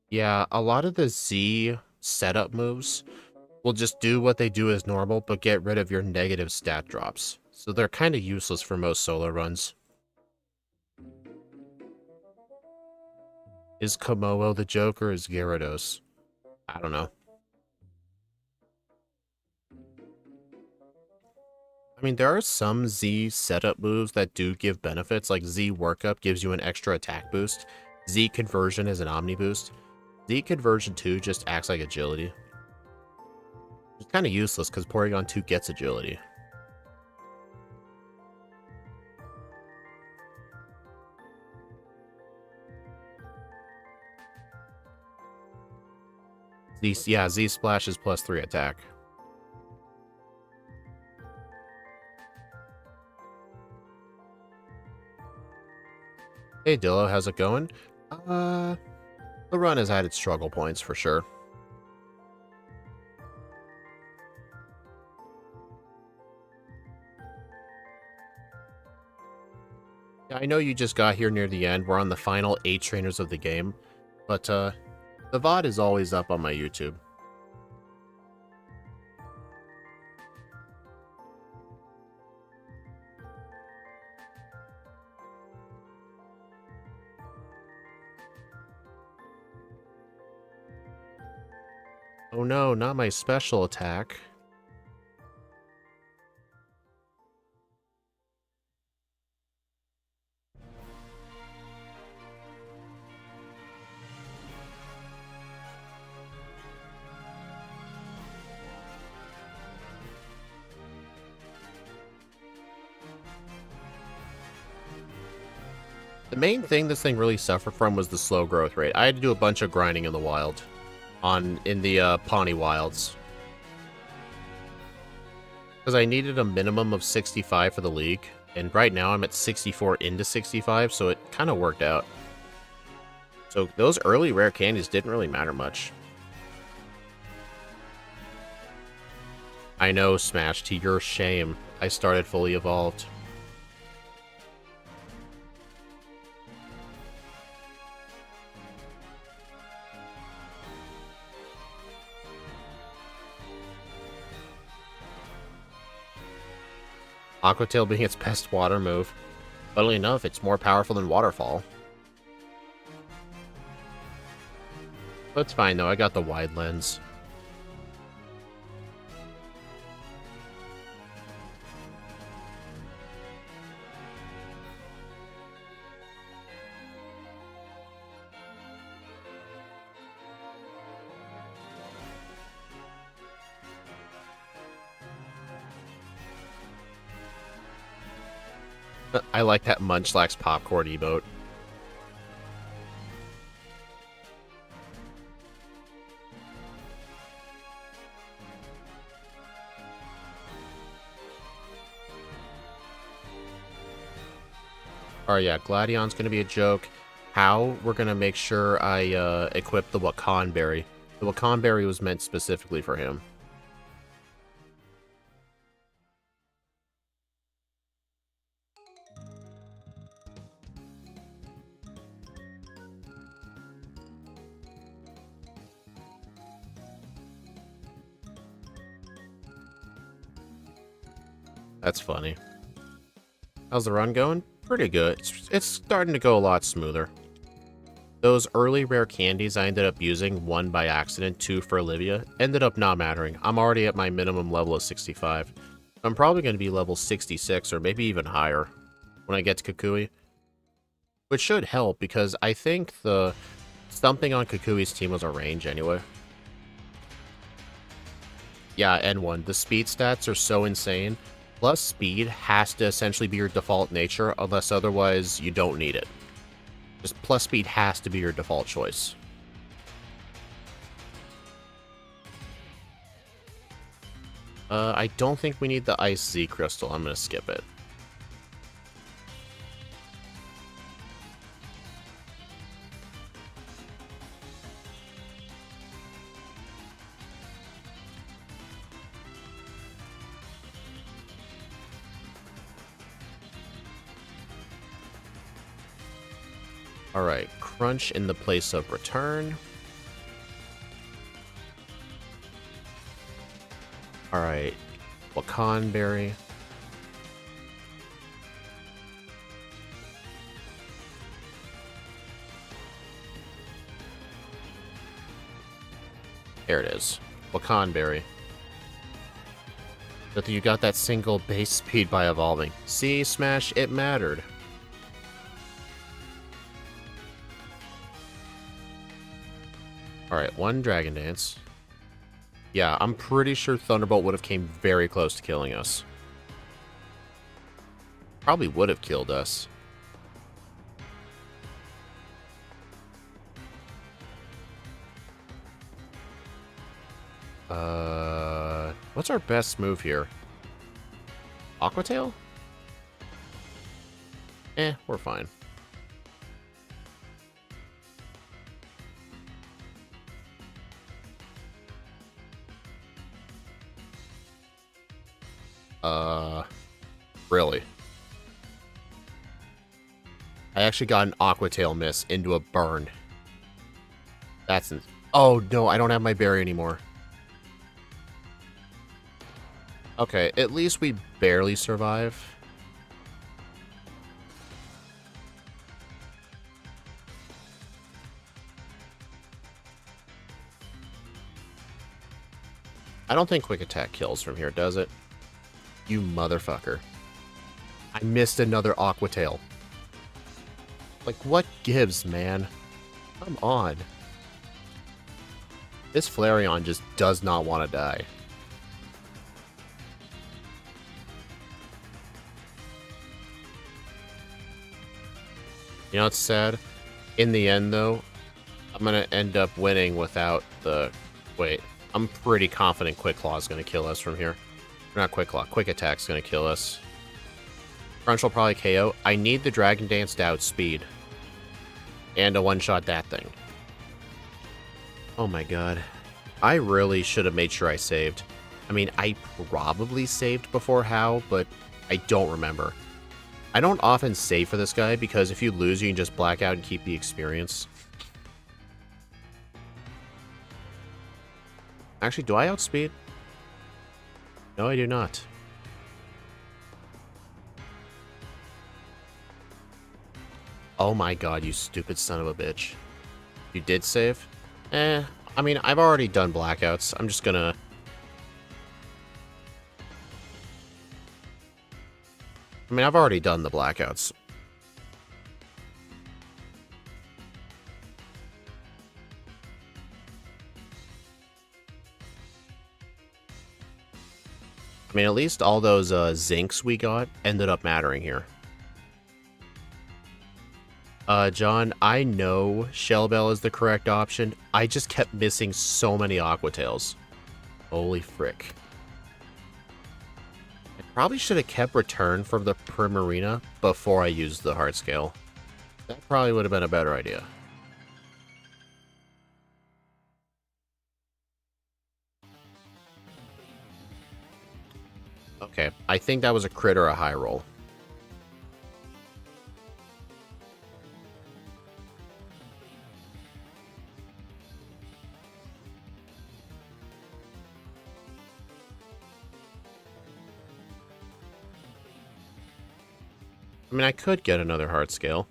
Yeah, a lot of the Z setup moves will just do what they do as normal, but get rid of your negative stat drops. So they're kind of useless for most solo runs. Is Komodo the joke or is Gyarados? I don't know. I mean, there are some Z setup moves that do give benefits, like Z Workup gives you an extra attack boost. Z Conversion is an Omni boost. Z Conversion 2 just acts like agility. It's kind of useless because Porygon 2 gets agility. Z Splash is +3 attack. Hey Dillo, how's it going? The run has had its struggle points for sure. Yeah, I know you just got here near the end. We're on the final 8 trainers of the game, but the VOD is always up on my YouTube. Oh no, not my special attack. The main thing this thing really suffered from was the slow growth rate. I had to do a bunch of grinding in the wild. In the Pawnee Wilds. Because I needed a minimum of 65 for the league. And right now I'm at 64 into 65, so it kind of worked out. So those early rare candies didn't really matter much. I know, Smash, to your shame. I started fully evolved. Aqua Tail being its best water move. Funnily enough, it's more powerful than Waterfall. But it's fine though, I got the wide lens. I like that Munchlax popcorn emote. Alright, yeah, Gladion's gonna be a joke. How? We're gonna make sure I equip the Wakan Berry. The Wakan Berry was meant specifically for him. That's funny. How's the run going? Pretty good. It's starting to go a lot smoother. Those early rare candies I ended up using, 1 by accident, 2 for Olivia, ended up not mattering. I'm already at my minimum level of 65. I'm probably going to be level 66 or maybe even higher when I get to Kukui. Which should help because I think the something on Kukui's team was a range anyway. Yeah, N1. The speed stats are so insane. Plus speed has to essentially be your default nature, unless otherwise you don't need it. Just plus speed has to be your default choice. I don't think we need the Ice Z Crystal. I'm gonna skip it. Alright, Crunch in the place of Return. Alright, Wakan Berry. There it is. Wakan Berry. But you got that single base speed by evolving. See, Smash, it mattered. Alright, 1 Dragon Dance. Yeah, I'm pretty sure Thunderbolt would have came very close to killing us. Probably would have killed us. What's our best move here? Aqua Tail? We're fine. Really? I actually got an Aqua Tail miss into a burn. That's... Oh, no, I don't have my berry anymore. Okay, at least we barely survive. don't think Quick Attack kills from here, does it? You motherfucker. I missed another Aqua Tail. Like, what gives, man? Come on. This Flareon just does not want to die. You know what's sad? In the end, though, I'm going to end up winning without the... Wait, I'm pretty confident Quick Claw is going to kill us from here. Not Quick Claw, Quick Attack's going to kill us. Crunch will probably KO. I need the Dragon Dance to outspeed. And to one-shot that thing. Oh my god. I really should have made sure I saved. I mean, I probably saved before How, but I don't remember. I don't often save for this guy, because if you lose, you can just black out and keep the experience. Actually, do I outspeed? No, I do not. Oh my god, you stupid son of a bitch. You did save? I mean, I've already done blackouts. I'm just gonna... I mean, I've already done the blackouts. I mean, at least all those zincs we got ended up mattering here. John, I know Shell Bell is the correct option. I just kept missing so many Aqua Tails. Holy frick. I probably should have kept Return from the Primarina before I used the Heart Scale. That probably would have been a better idea. Okay, I think that was a crit or a high roll. I mean, I could get another Heart Scale.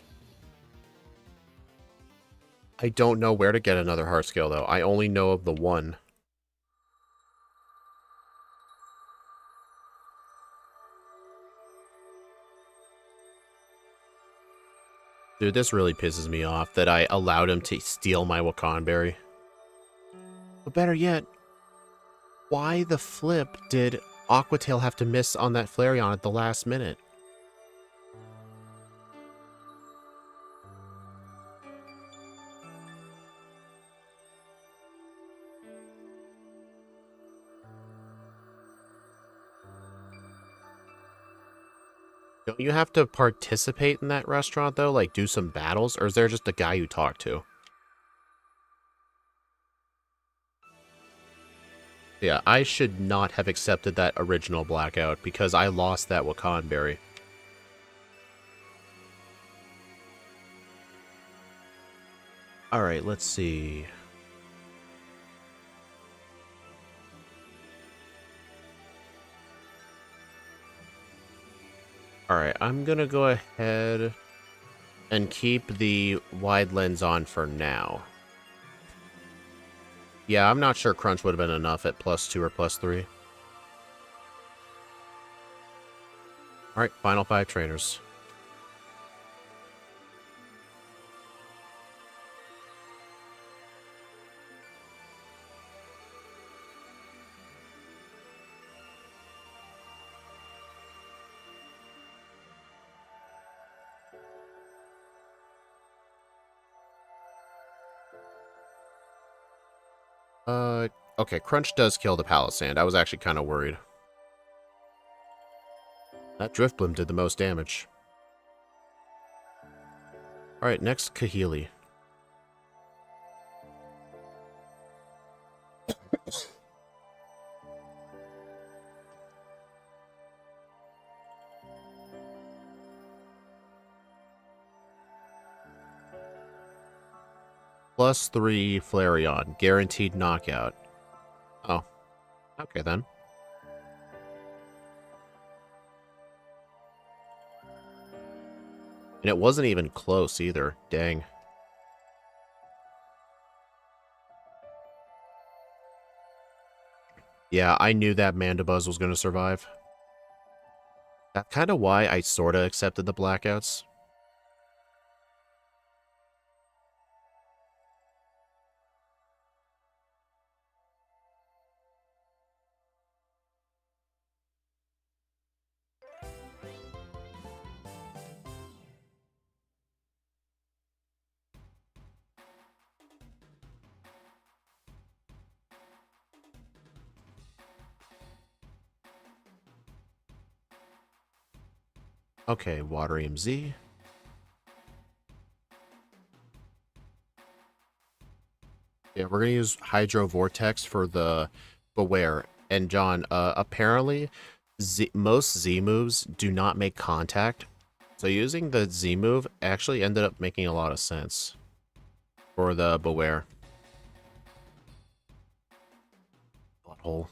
I don't know where to get another Heart Scale, though. I only know of the one. Dude, this really pisses me off that I allowed him to steal my Wakanberry. But better yet, why the flip did Aqua Tail have to miss on that Flareon at the last minute? Don't you have to participate in that restaurant, though? Like, do some battles? Or is there just a guy you talk to? Yeah, I should not have accepted that original blackout because I lost that Wakanberry. Alright, let's see. Alright, I'm gonna go ahead and keep the wide lens on for now. Yeah, I'm not sure Crunch would have been enough at +2 or +3. Alright, final 5 trainers. Okay, Crunch does kill the Palisand. I was actually kind of worried. That Driftbloom did the most damage. Alright, next Kahili. +3 Flareon, guaranteed knockout. Oh, okay then. And it wasn't even close either. Dang. Yeah, I knew that Mandibuzz was going to survive. That's kind of why I sort of accepted the blackouts. Okay, Water EMZ. Yeah, we're gonna use Hydro Vortex for the Beware. And John, apparently, most Z moves do not make contact. So using the Z move actually ended up making a lot of sense for the Beware. Butthole.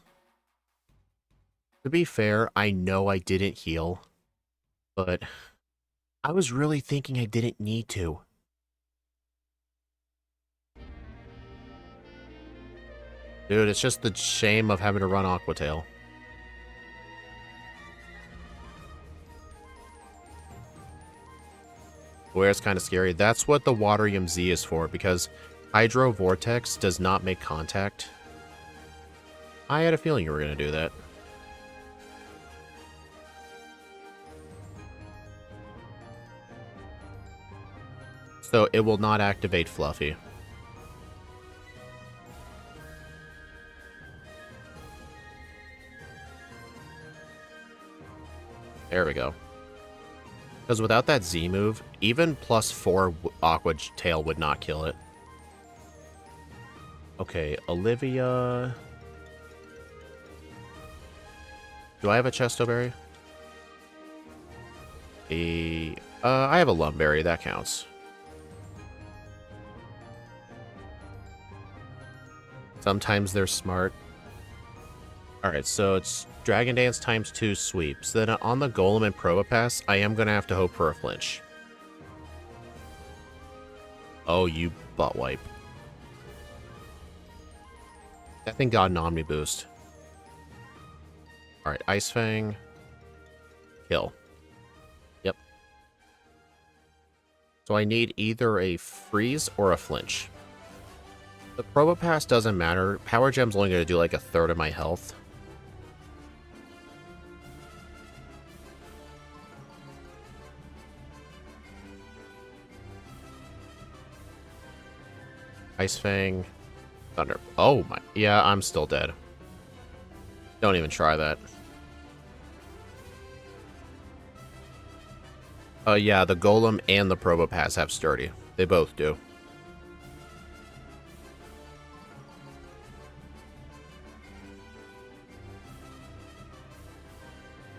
To be fair, I know I didn't heal, but I was really thinking I didn't need to. Dude, it's just the shame of having to run Aqua Tail. Where it's kind of scary. That's what the Water EMZ is for, because Hydro Vortex does not make contact. I had a feeling you were going to do that. So it will not activate Fluffy. There we go. Because without that Z move, even +4 Aqua Tail would not kill it. Okay, Olivia. Do I have a Chesto Berry? I have a Lumberry, that counts. Sometimes they're smart. Alright, so it's Dragon Dance ×2 sweep. So then on the Golem and Probopass, I am going to have to hope for a flinch. Oh, you butt wipe. That thing got an Omni Boost. Alright, Ice Fang. Kill. Yep. So I need either a freeze or a flinch. The Probopass doesn't matter. Power Gem's only going to do like a third of my health. Ice Fang. Thunder. Oh my. Yeah, I'm still dead. Don't even try that. Yeah, the Golem and the Probopass have Sturdy. They both do.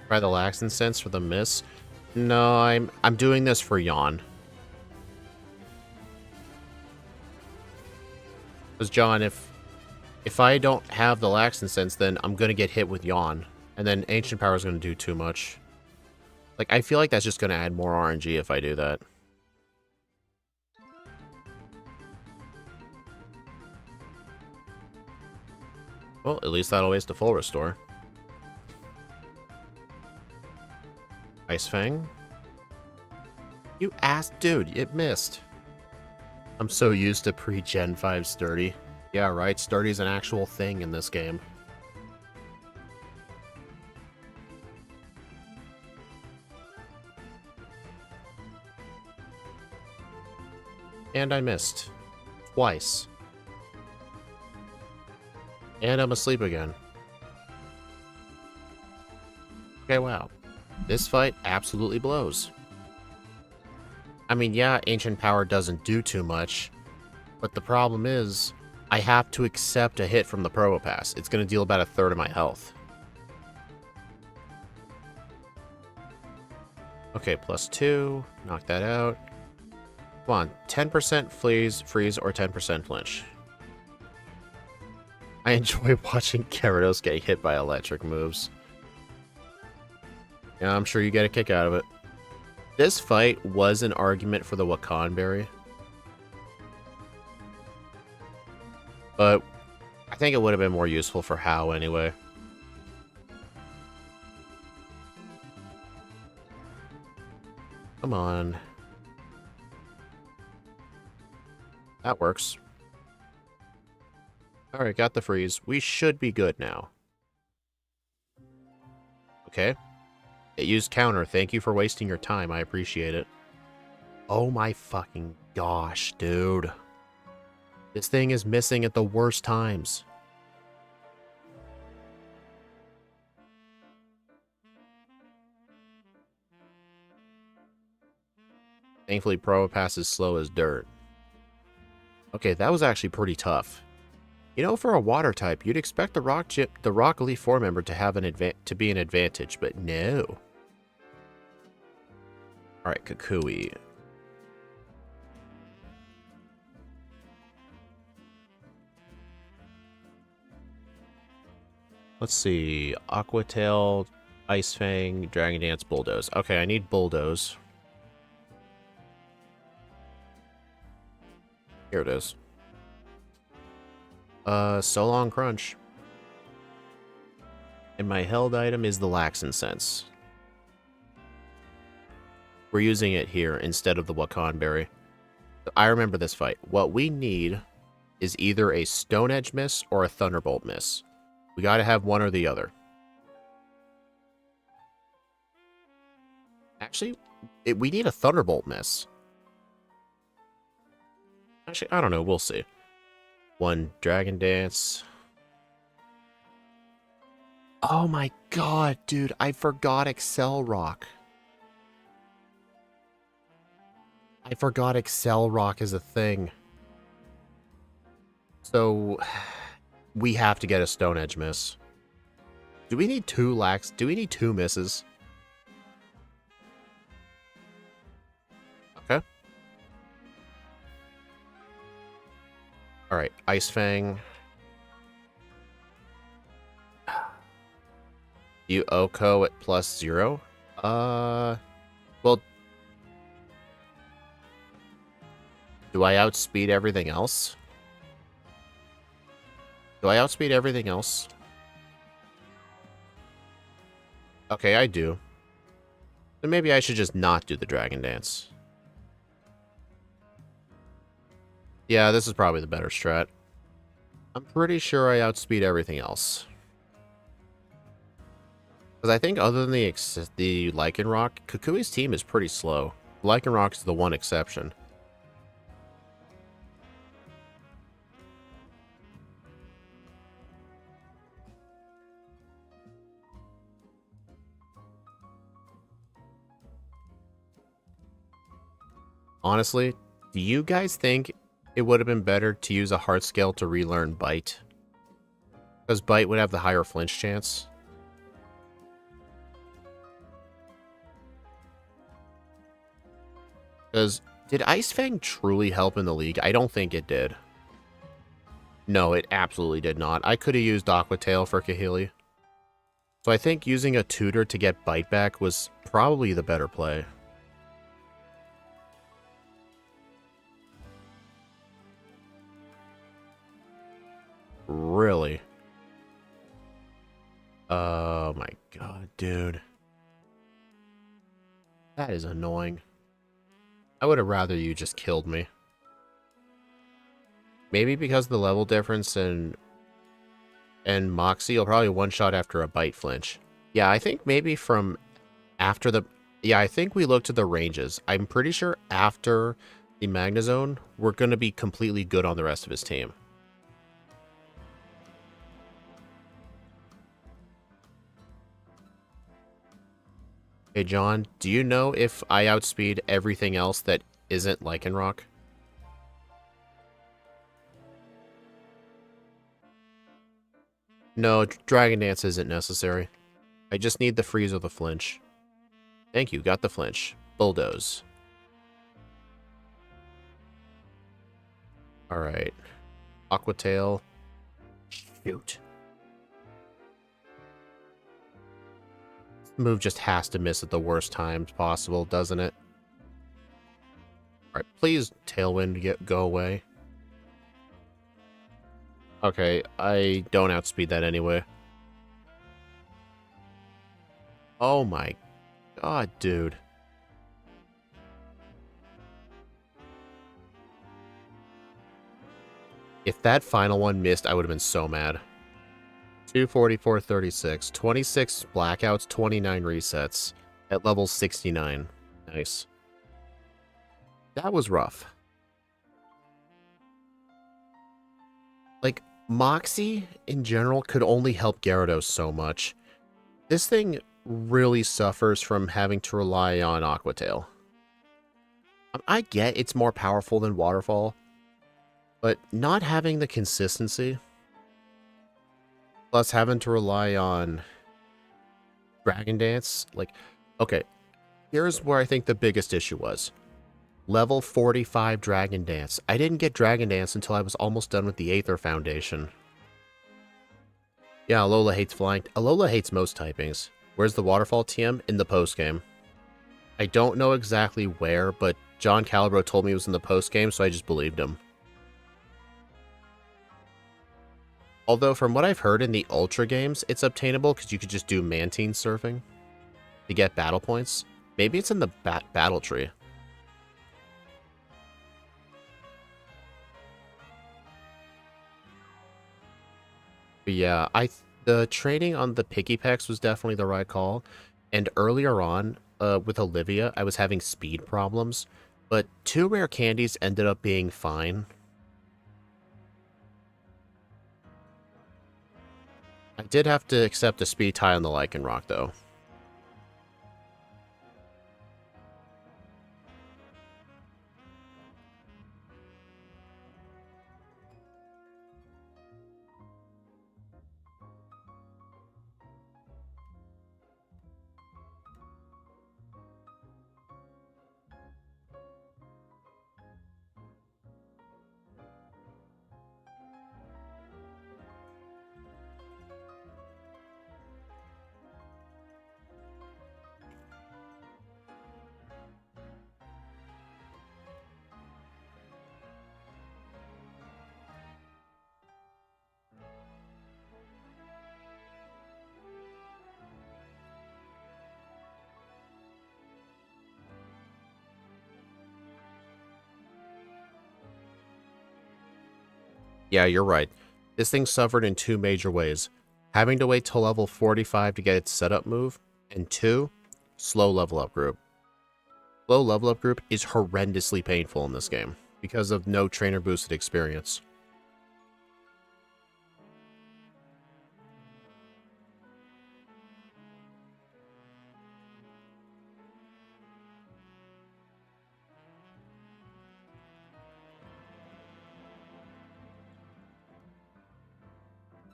Try the Lax Incense for the miss. No, I'm doing this for Yawn. Because John, if I don't have the Lax Incense, then I'm gonna get hit with Yawn, and then Ancient Power is gonna do too much. Like, I feel like that's just gonna add more RNG if I do that. Well, at least that'll waste a full restore. Ice Fang. You ass dude, it missed. I'm so used to pre-Gen 5 Sturdy. Yeah, right, Sturdy's an actual thing in this game. And I missed. Twice. And I'm asleep again. Okay, wow. This fight absolutely blows. I mean, yeah, Ancient Power doesn't do too much, but the problem is, I have to accept a hit from the Probopass. It's going to deal about a third of my health. Okay, +2. Knock that out. Come on, 10% freeze, or 10% flinch. I enjoy watching Gyarados get hit by electric moves. Yeah, I'm sure you get a kick out of it. This fight was an argument for the Wakan Berry. But I think it would have been more useful for How anyway. Come on. That works. Alright, got the freeze. We should be good now. Okay. It used counter. Thank you for wasting your time. I appreciate it. Oh my fucking gosh, dude. This thing is missing at the worst times. Thankfully, Probopass is slow as dirt. Okay, that was actually pretty tough. You know, for a water type, you'd expect the Rock Elite 4 member to have to be an advantage, but no. Alright, Kukui. Let's see. Aqua Tail, Ice Fang, Dragon Dance, Bulldoze. Okay, I need Bulldoze. Here it is. So Long Crunch. And my held item is the Laxin Sense. We're using it here instead of the Wakan Berry. I remember this fight. What we need is either a Stone Edge miss or a Thunderbolt miss. We gotta have one or the other. Actually, we need a Thunderbolt miss. Actually, I don't know. We'll see. One Dragon Dance. Oh my god, dude. I forgot Excel Rock. I forgot Excel Rock is a thing. So, we have to get a Stone Edge miss. Do we need two Do we need two misses? Okay. Alright, Ice Fang. You Oko at +0? Well... Do I outspeed everything else? Do I outspeed everything else? Okay, I do. Then maybe I should just not do the Dragon Dance. Yeah, this is probably the better strat. I'm pretty sure I outspeed everything else. Because I think other than the Lycanroc, Kukui's team is pretty slow. Lycanroc is the one exception. Honestly, do you guys think it would have been better to use a Heart Scale to relearn Bite? Because Bite would have the higher flinch chance. Because did Ice Fang truly help in the league? I don't think it did. No, it absolutely did not. I could have used Aqua Tail for Kahili. So I think using a tutor to get Bite back was probably the better play. Really? Oh my god, dude. That is annoying. I would have rather you just killed me. Maybe because of the level difference and Moxie, you'll probably one-shot after a Bite flinch. Yeah, I think maybe from after the... Yeah, I think we looked at the ranges. I'm pretty sure after the Magnezone, we're going to be completely good on the rest of his team. Hey, John, do you know if I outspeed everything else that isn't Lycanroc? No, Dragon Dance isn't necessary. I just need the freeze or the flinch. Thank you, got the flinch. Bulldoze. Alright. Aqua Tail. Shoot. Move just has to miss at the worst times possible, doesn't it? Alright, please, Tailwind, go away. Okay, I don't outspeed that anyway. Oh my god, dude. If that final one missed, I would have been so mad. 244, 36, 26 blackouts, 29 resets at level 69. Nice. That was rough. Like, Moxie, in general, could only help Gyarados so much. This thing really suffers from having to rely on Aqua Tail. I get it's more powerful than Waterfall, but not having the consistency, plus having to rely on Dragon Dance, like, okay, here's where I think the biggest issue was. Level 45 Dragon Dance. I didn't get Dragon Dance until I was almost done with the Aether Foundation. Yeah, Alola hates flying. Alola hates most typings. Where's the Waterfall TM? In the postgame. I don't know exactly where, but John Calibro told me it was in the postgame, so I just believed him. Although, from what I've heard in the Ultra games, it's obtainable because you could just do Mantine surfing to get battle points. Maybe it's in the battle tree. But yeah, the training on the Pikipeks was definitely the right call. And earlier on, with Olivia, I was having speed problems. But 2 rare candies ended up being fine. I did have to accept a speed tie on the Lycanroc, though. Yeah, you're right. This thing suffered in 2 major ways. Having to wait till level 45 to get its setup move, and 2, slow level up group. Slow level up group is horrendously painful in this game because of no trainer boosted experience.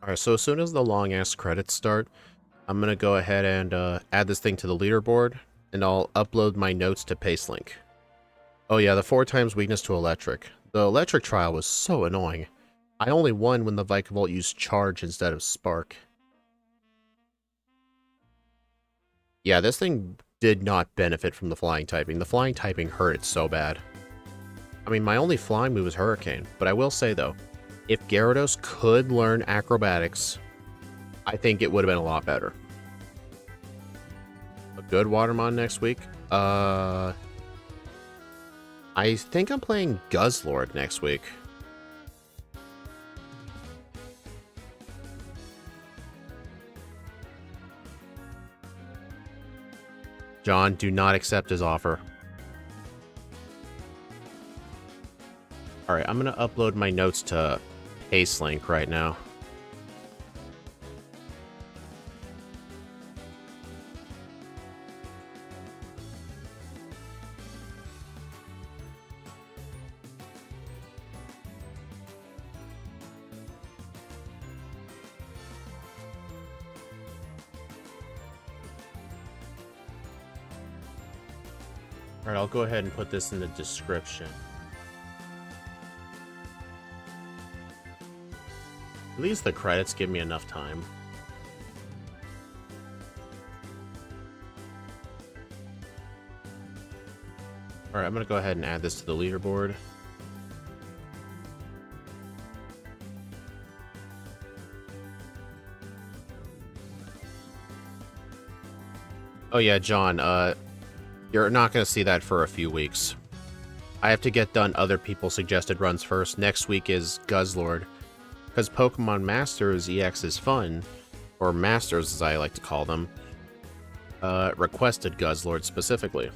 Alright, so as soon as the long-ass credits start, I'm going to go ahead and add this thing to the leaderboard, and I'll upload my notes to Pacelink. Oh yeah, the 4 times weakness to electric. The electric trial was so annoying. I only won when the Vikavolt used charge instead of spark. Yeah, this thing did not benefit from the flying typing. The flying typing hurt it so bad. I mean, my only flying move is Hurricane, but I will say though, if Gyarados could learn acrobatics, I think it would have been a lot better. A good Watermon next week? I think I'm playing Guzzlord next week. John, do not accept his offer. Alright, I'm going to upload my notes to Pacelink right now. Alright, I'll go ahead and put this in the description. At least the credits give me enough time. Alright, I'm going to go ahead and add this to the leaderboard. Oh yeah, John, you're not going to see that for a few weeks. I have to get done other people's suggested runs first. Next week is Guzzlord. Because Pokemon Masters EX is fun, or Masters as I like to call them, requested Guzzlord specifically.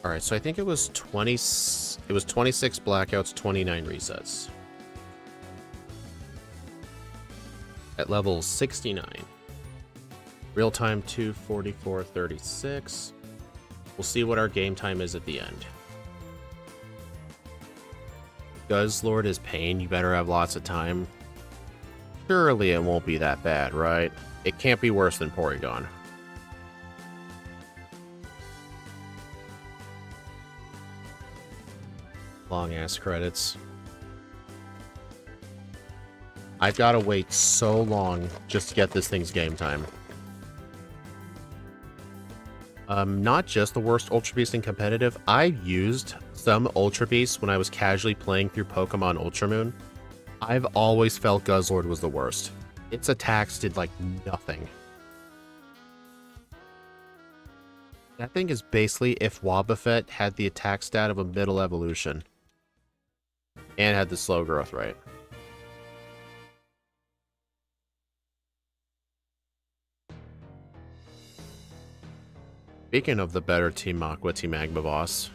Alright, so I think it was 26 blackouts, 29 resets. At level 69. Real time 2:44:36. We'll see what our game time is at the end. Guzzlord is pain, you better have lots of time. Surely it won't be that bad, right? It can't be worse than Porygon. Long ass credits. I've got to wait so long just to get this thing's game time. Not just the worst Ultra Beast in competitive. I used some Ultra Beasts when I was casually playing through Pokemon Ultra Moon. I've always felt Guzzlord was the worst. Its attacks did like nothing. That thing is basically if Wobbuffet had the attack stat of a middle evolution. And had the slow growth rate. Speaking of the better Team Aqua, Team Magma boss.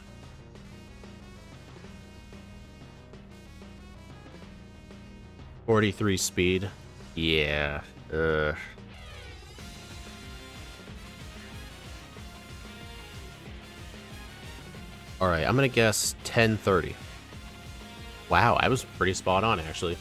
.43 speed. Yeah. Ugh. Alright, I'm gonna guess 10:30. Wow, I was pretty spot on, actually.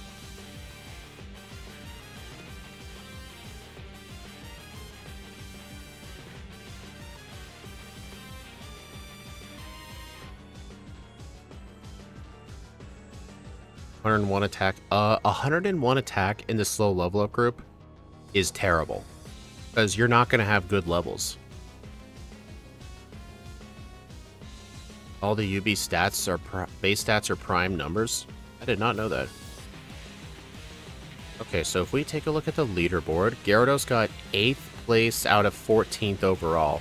.101 attack. 101 attack in the slow level up group is terrible. Because you're not going to have good levels. All the UB stats are base stats are prime numbers. I did not know that. Okay, so if we take a look at the leaderboard, Gyarados got 8th place out of 14th overall.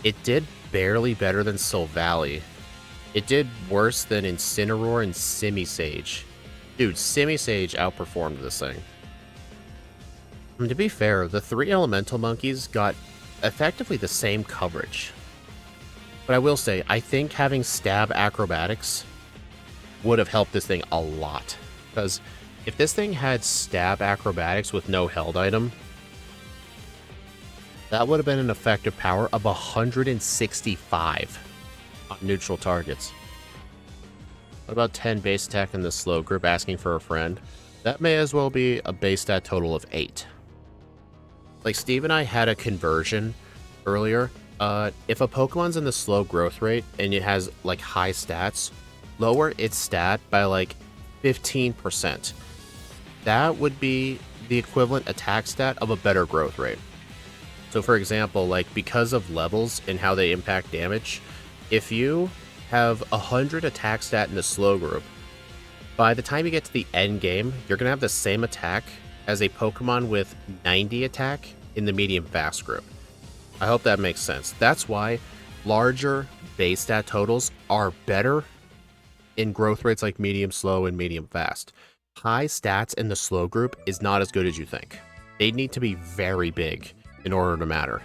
It did barely better than Silvally. It did worse than Incineroar and Simisage. Dude, Simisage outperformed this thing. And to be fair, the 3 elemental monkeys got effectively the same coverage. But I will say, I think having stab acrobatics would have helped this thing a lot. Because if this thing had stab acrobatics with no held item, that would have been an effective power of 165 on neutral targets. What about 10 base attack in the slow group asking for a friend? That may as well be a base stat total of 8. Like Steve and I had a conversion earlier. If a Pokemon's in the slow growth rate and it has like high stats, lower its stat by like 15%. That would be the equivalent attack stat of a better growth rate. So for example, like because of levels and how they impact damage, if you have 100 attack stat in the slow group, by the time you get to the end game, you're going to have the same attack as a Pokemon with 90 attack in the medium fast group. I hope that makes sense. That's why larger base stat totals are better in growth rates like medium slow and medium fast. High stats in the slow group is not as good as you think. They need to be very big in order to matter.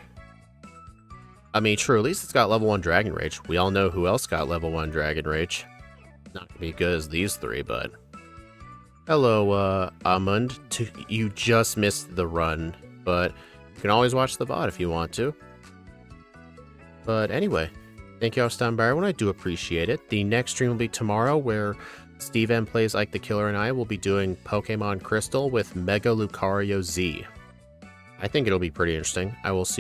I mean, true, at least it's got level 1 Dragon Rage. We all know who else got level 1 Dragon Rage. Not gonna be as good as these 3, but... Hello, Amund. You just missed the run, but you can always watch the VOD if you want to. But anyway, thank you all for stopping by everyone. I do appreciate it. The next stream will be tomorrow, where Steve M Plays Like the Killer and I will be doing Pokemon Crystal with Mega Lucario Z. I think it'll be pretty interesting. I will see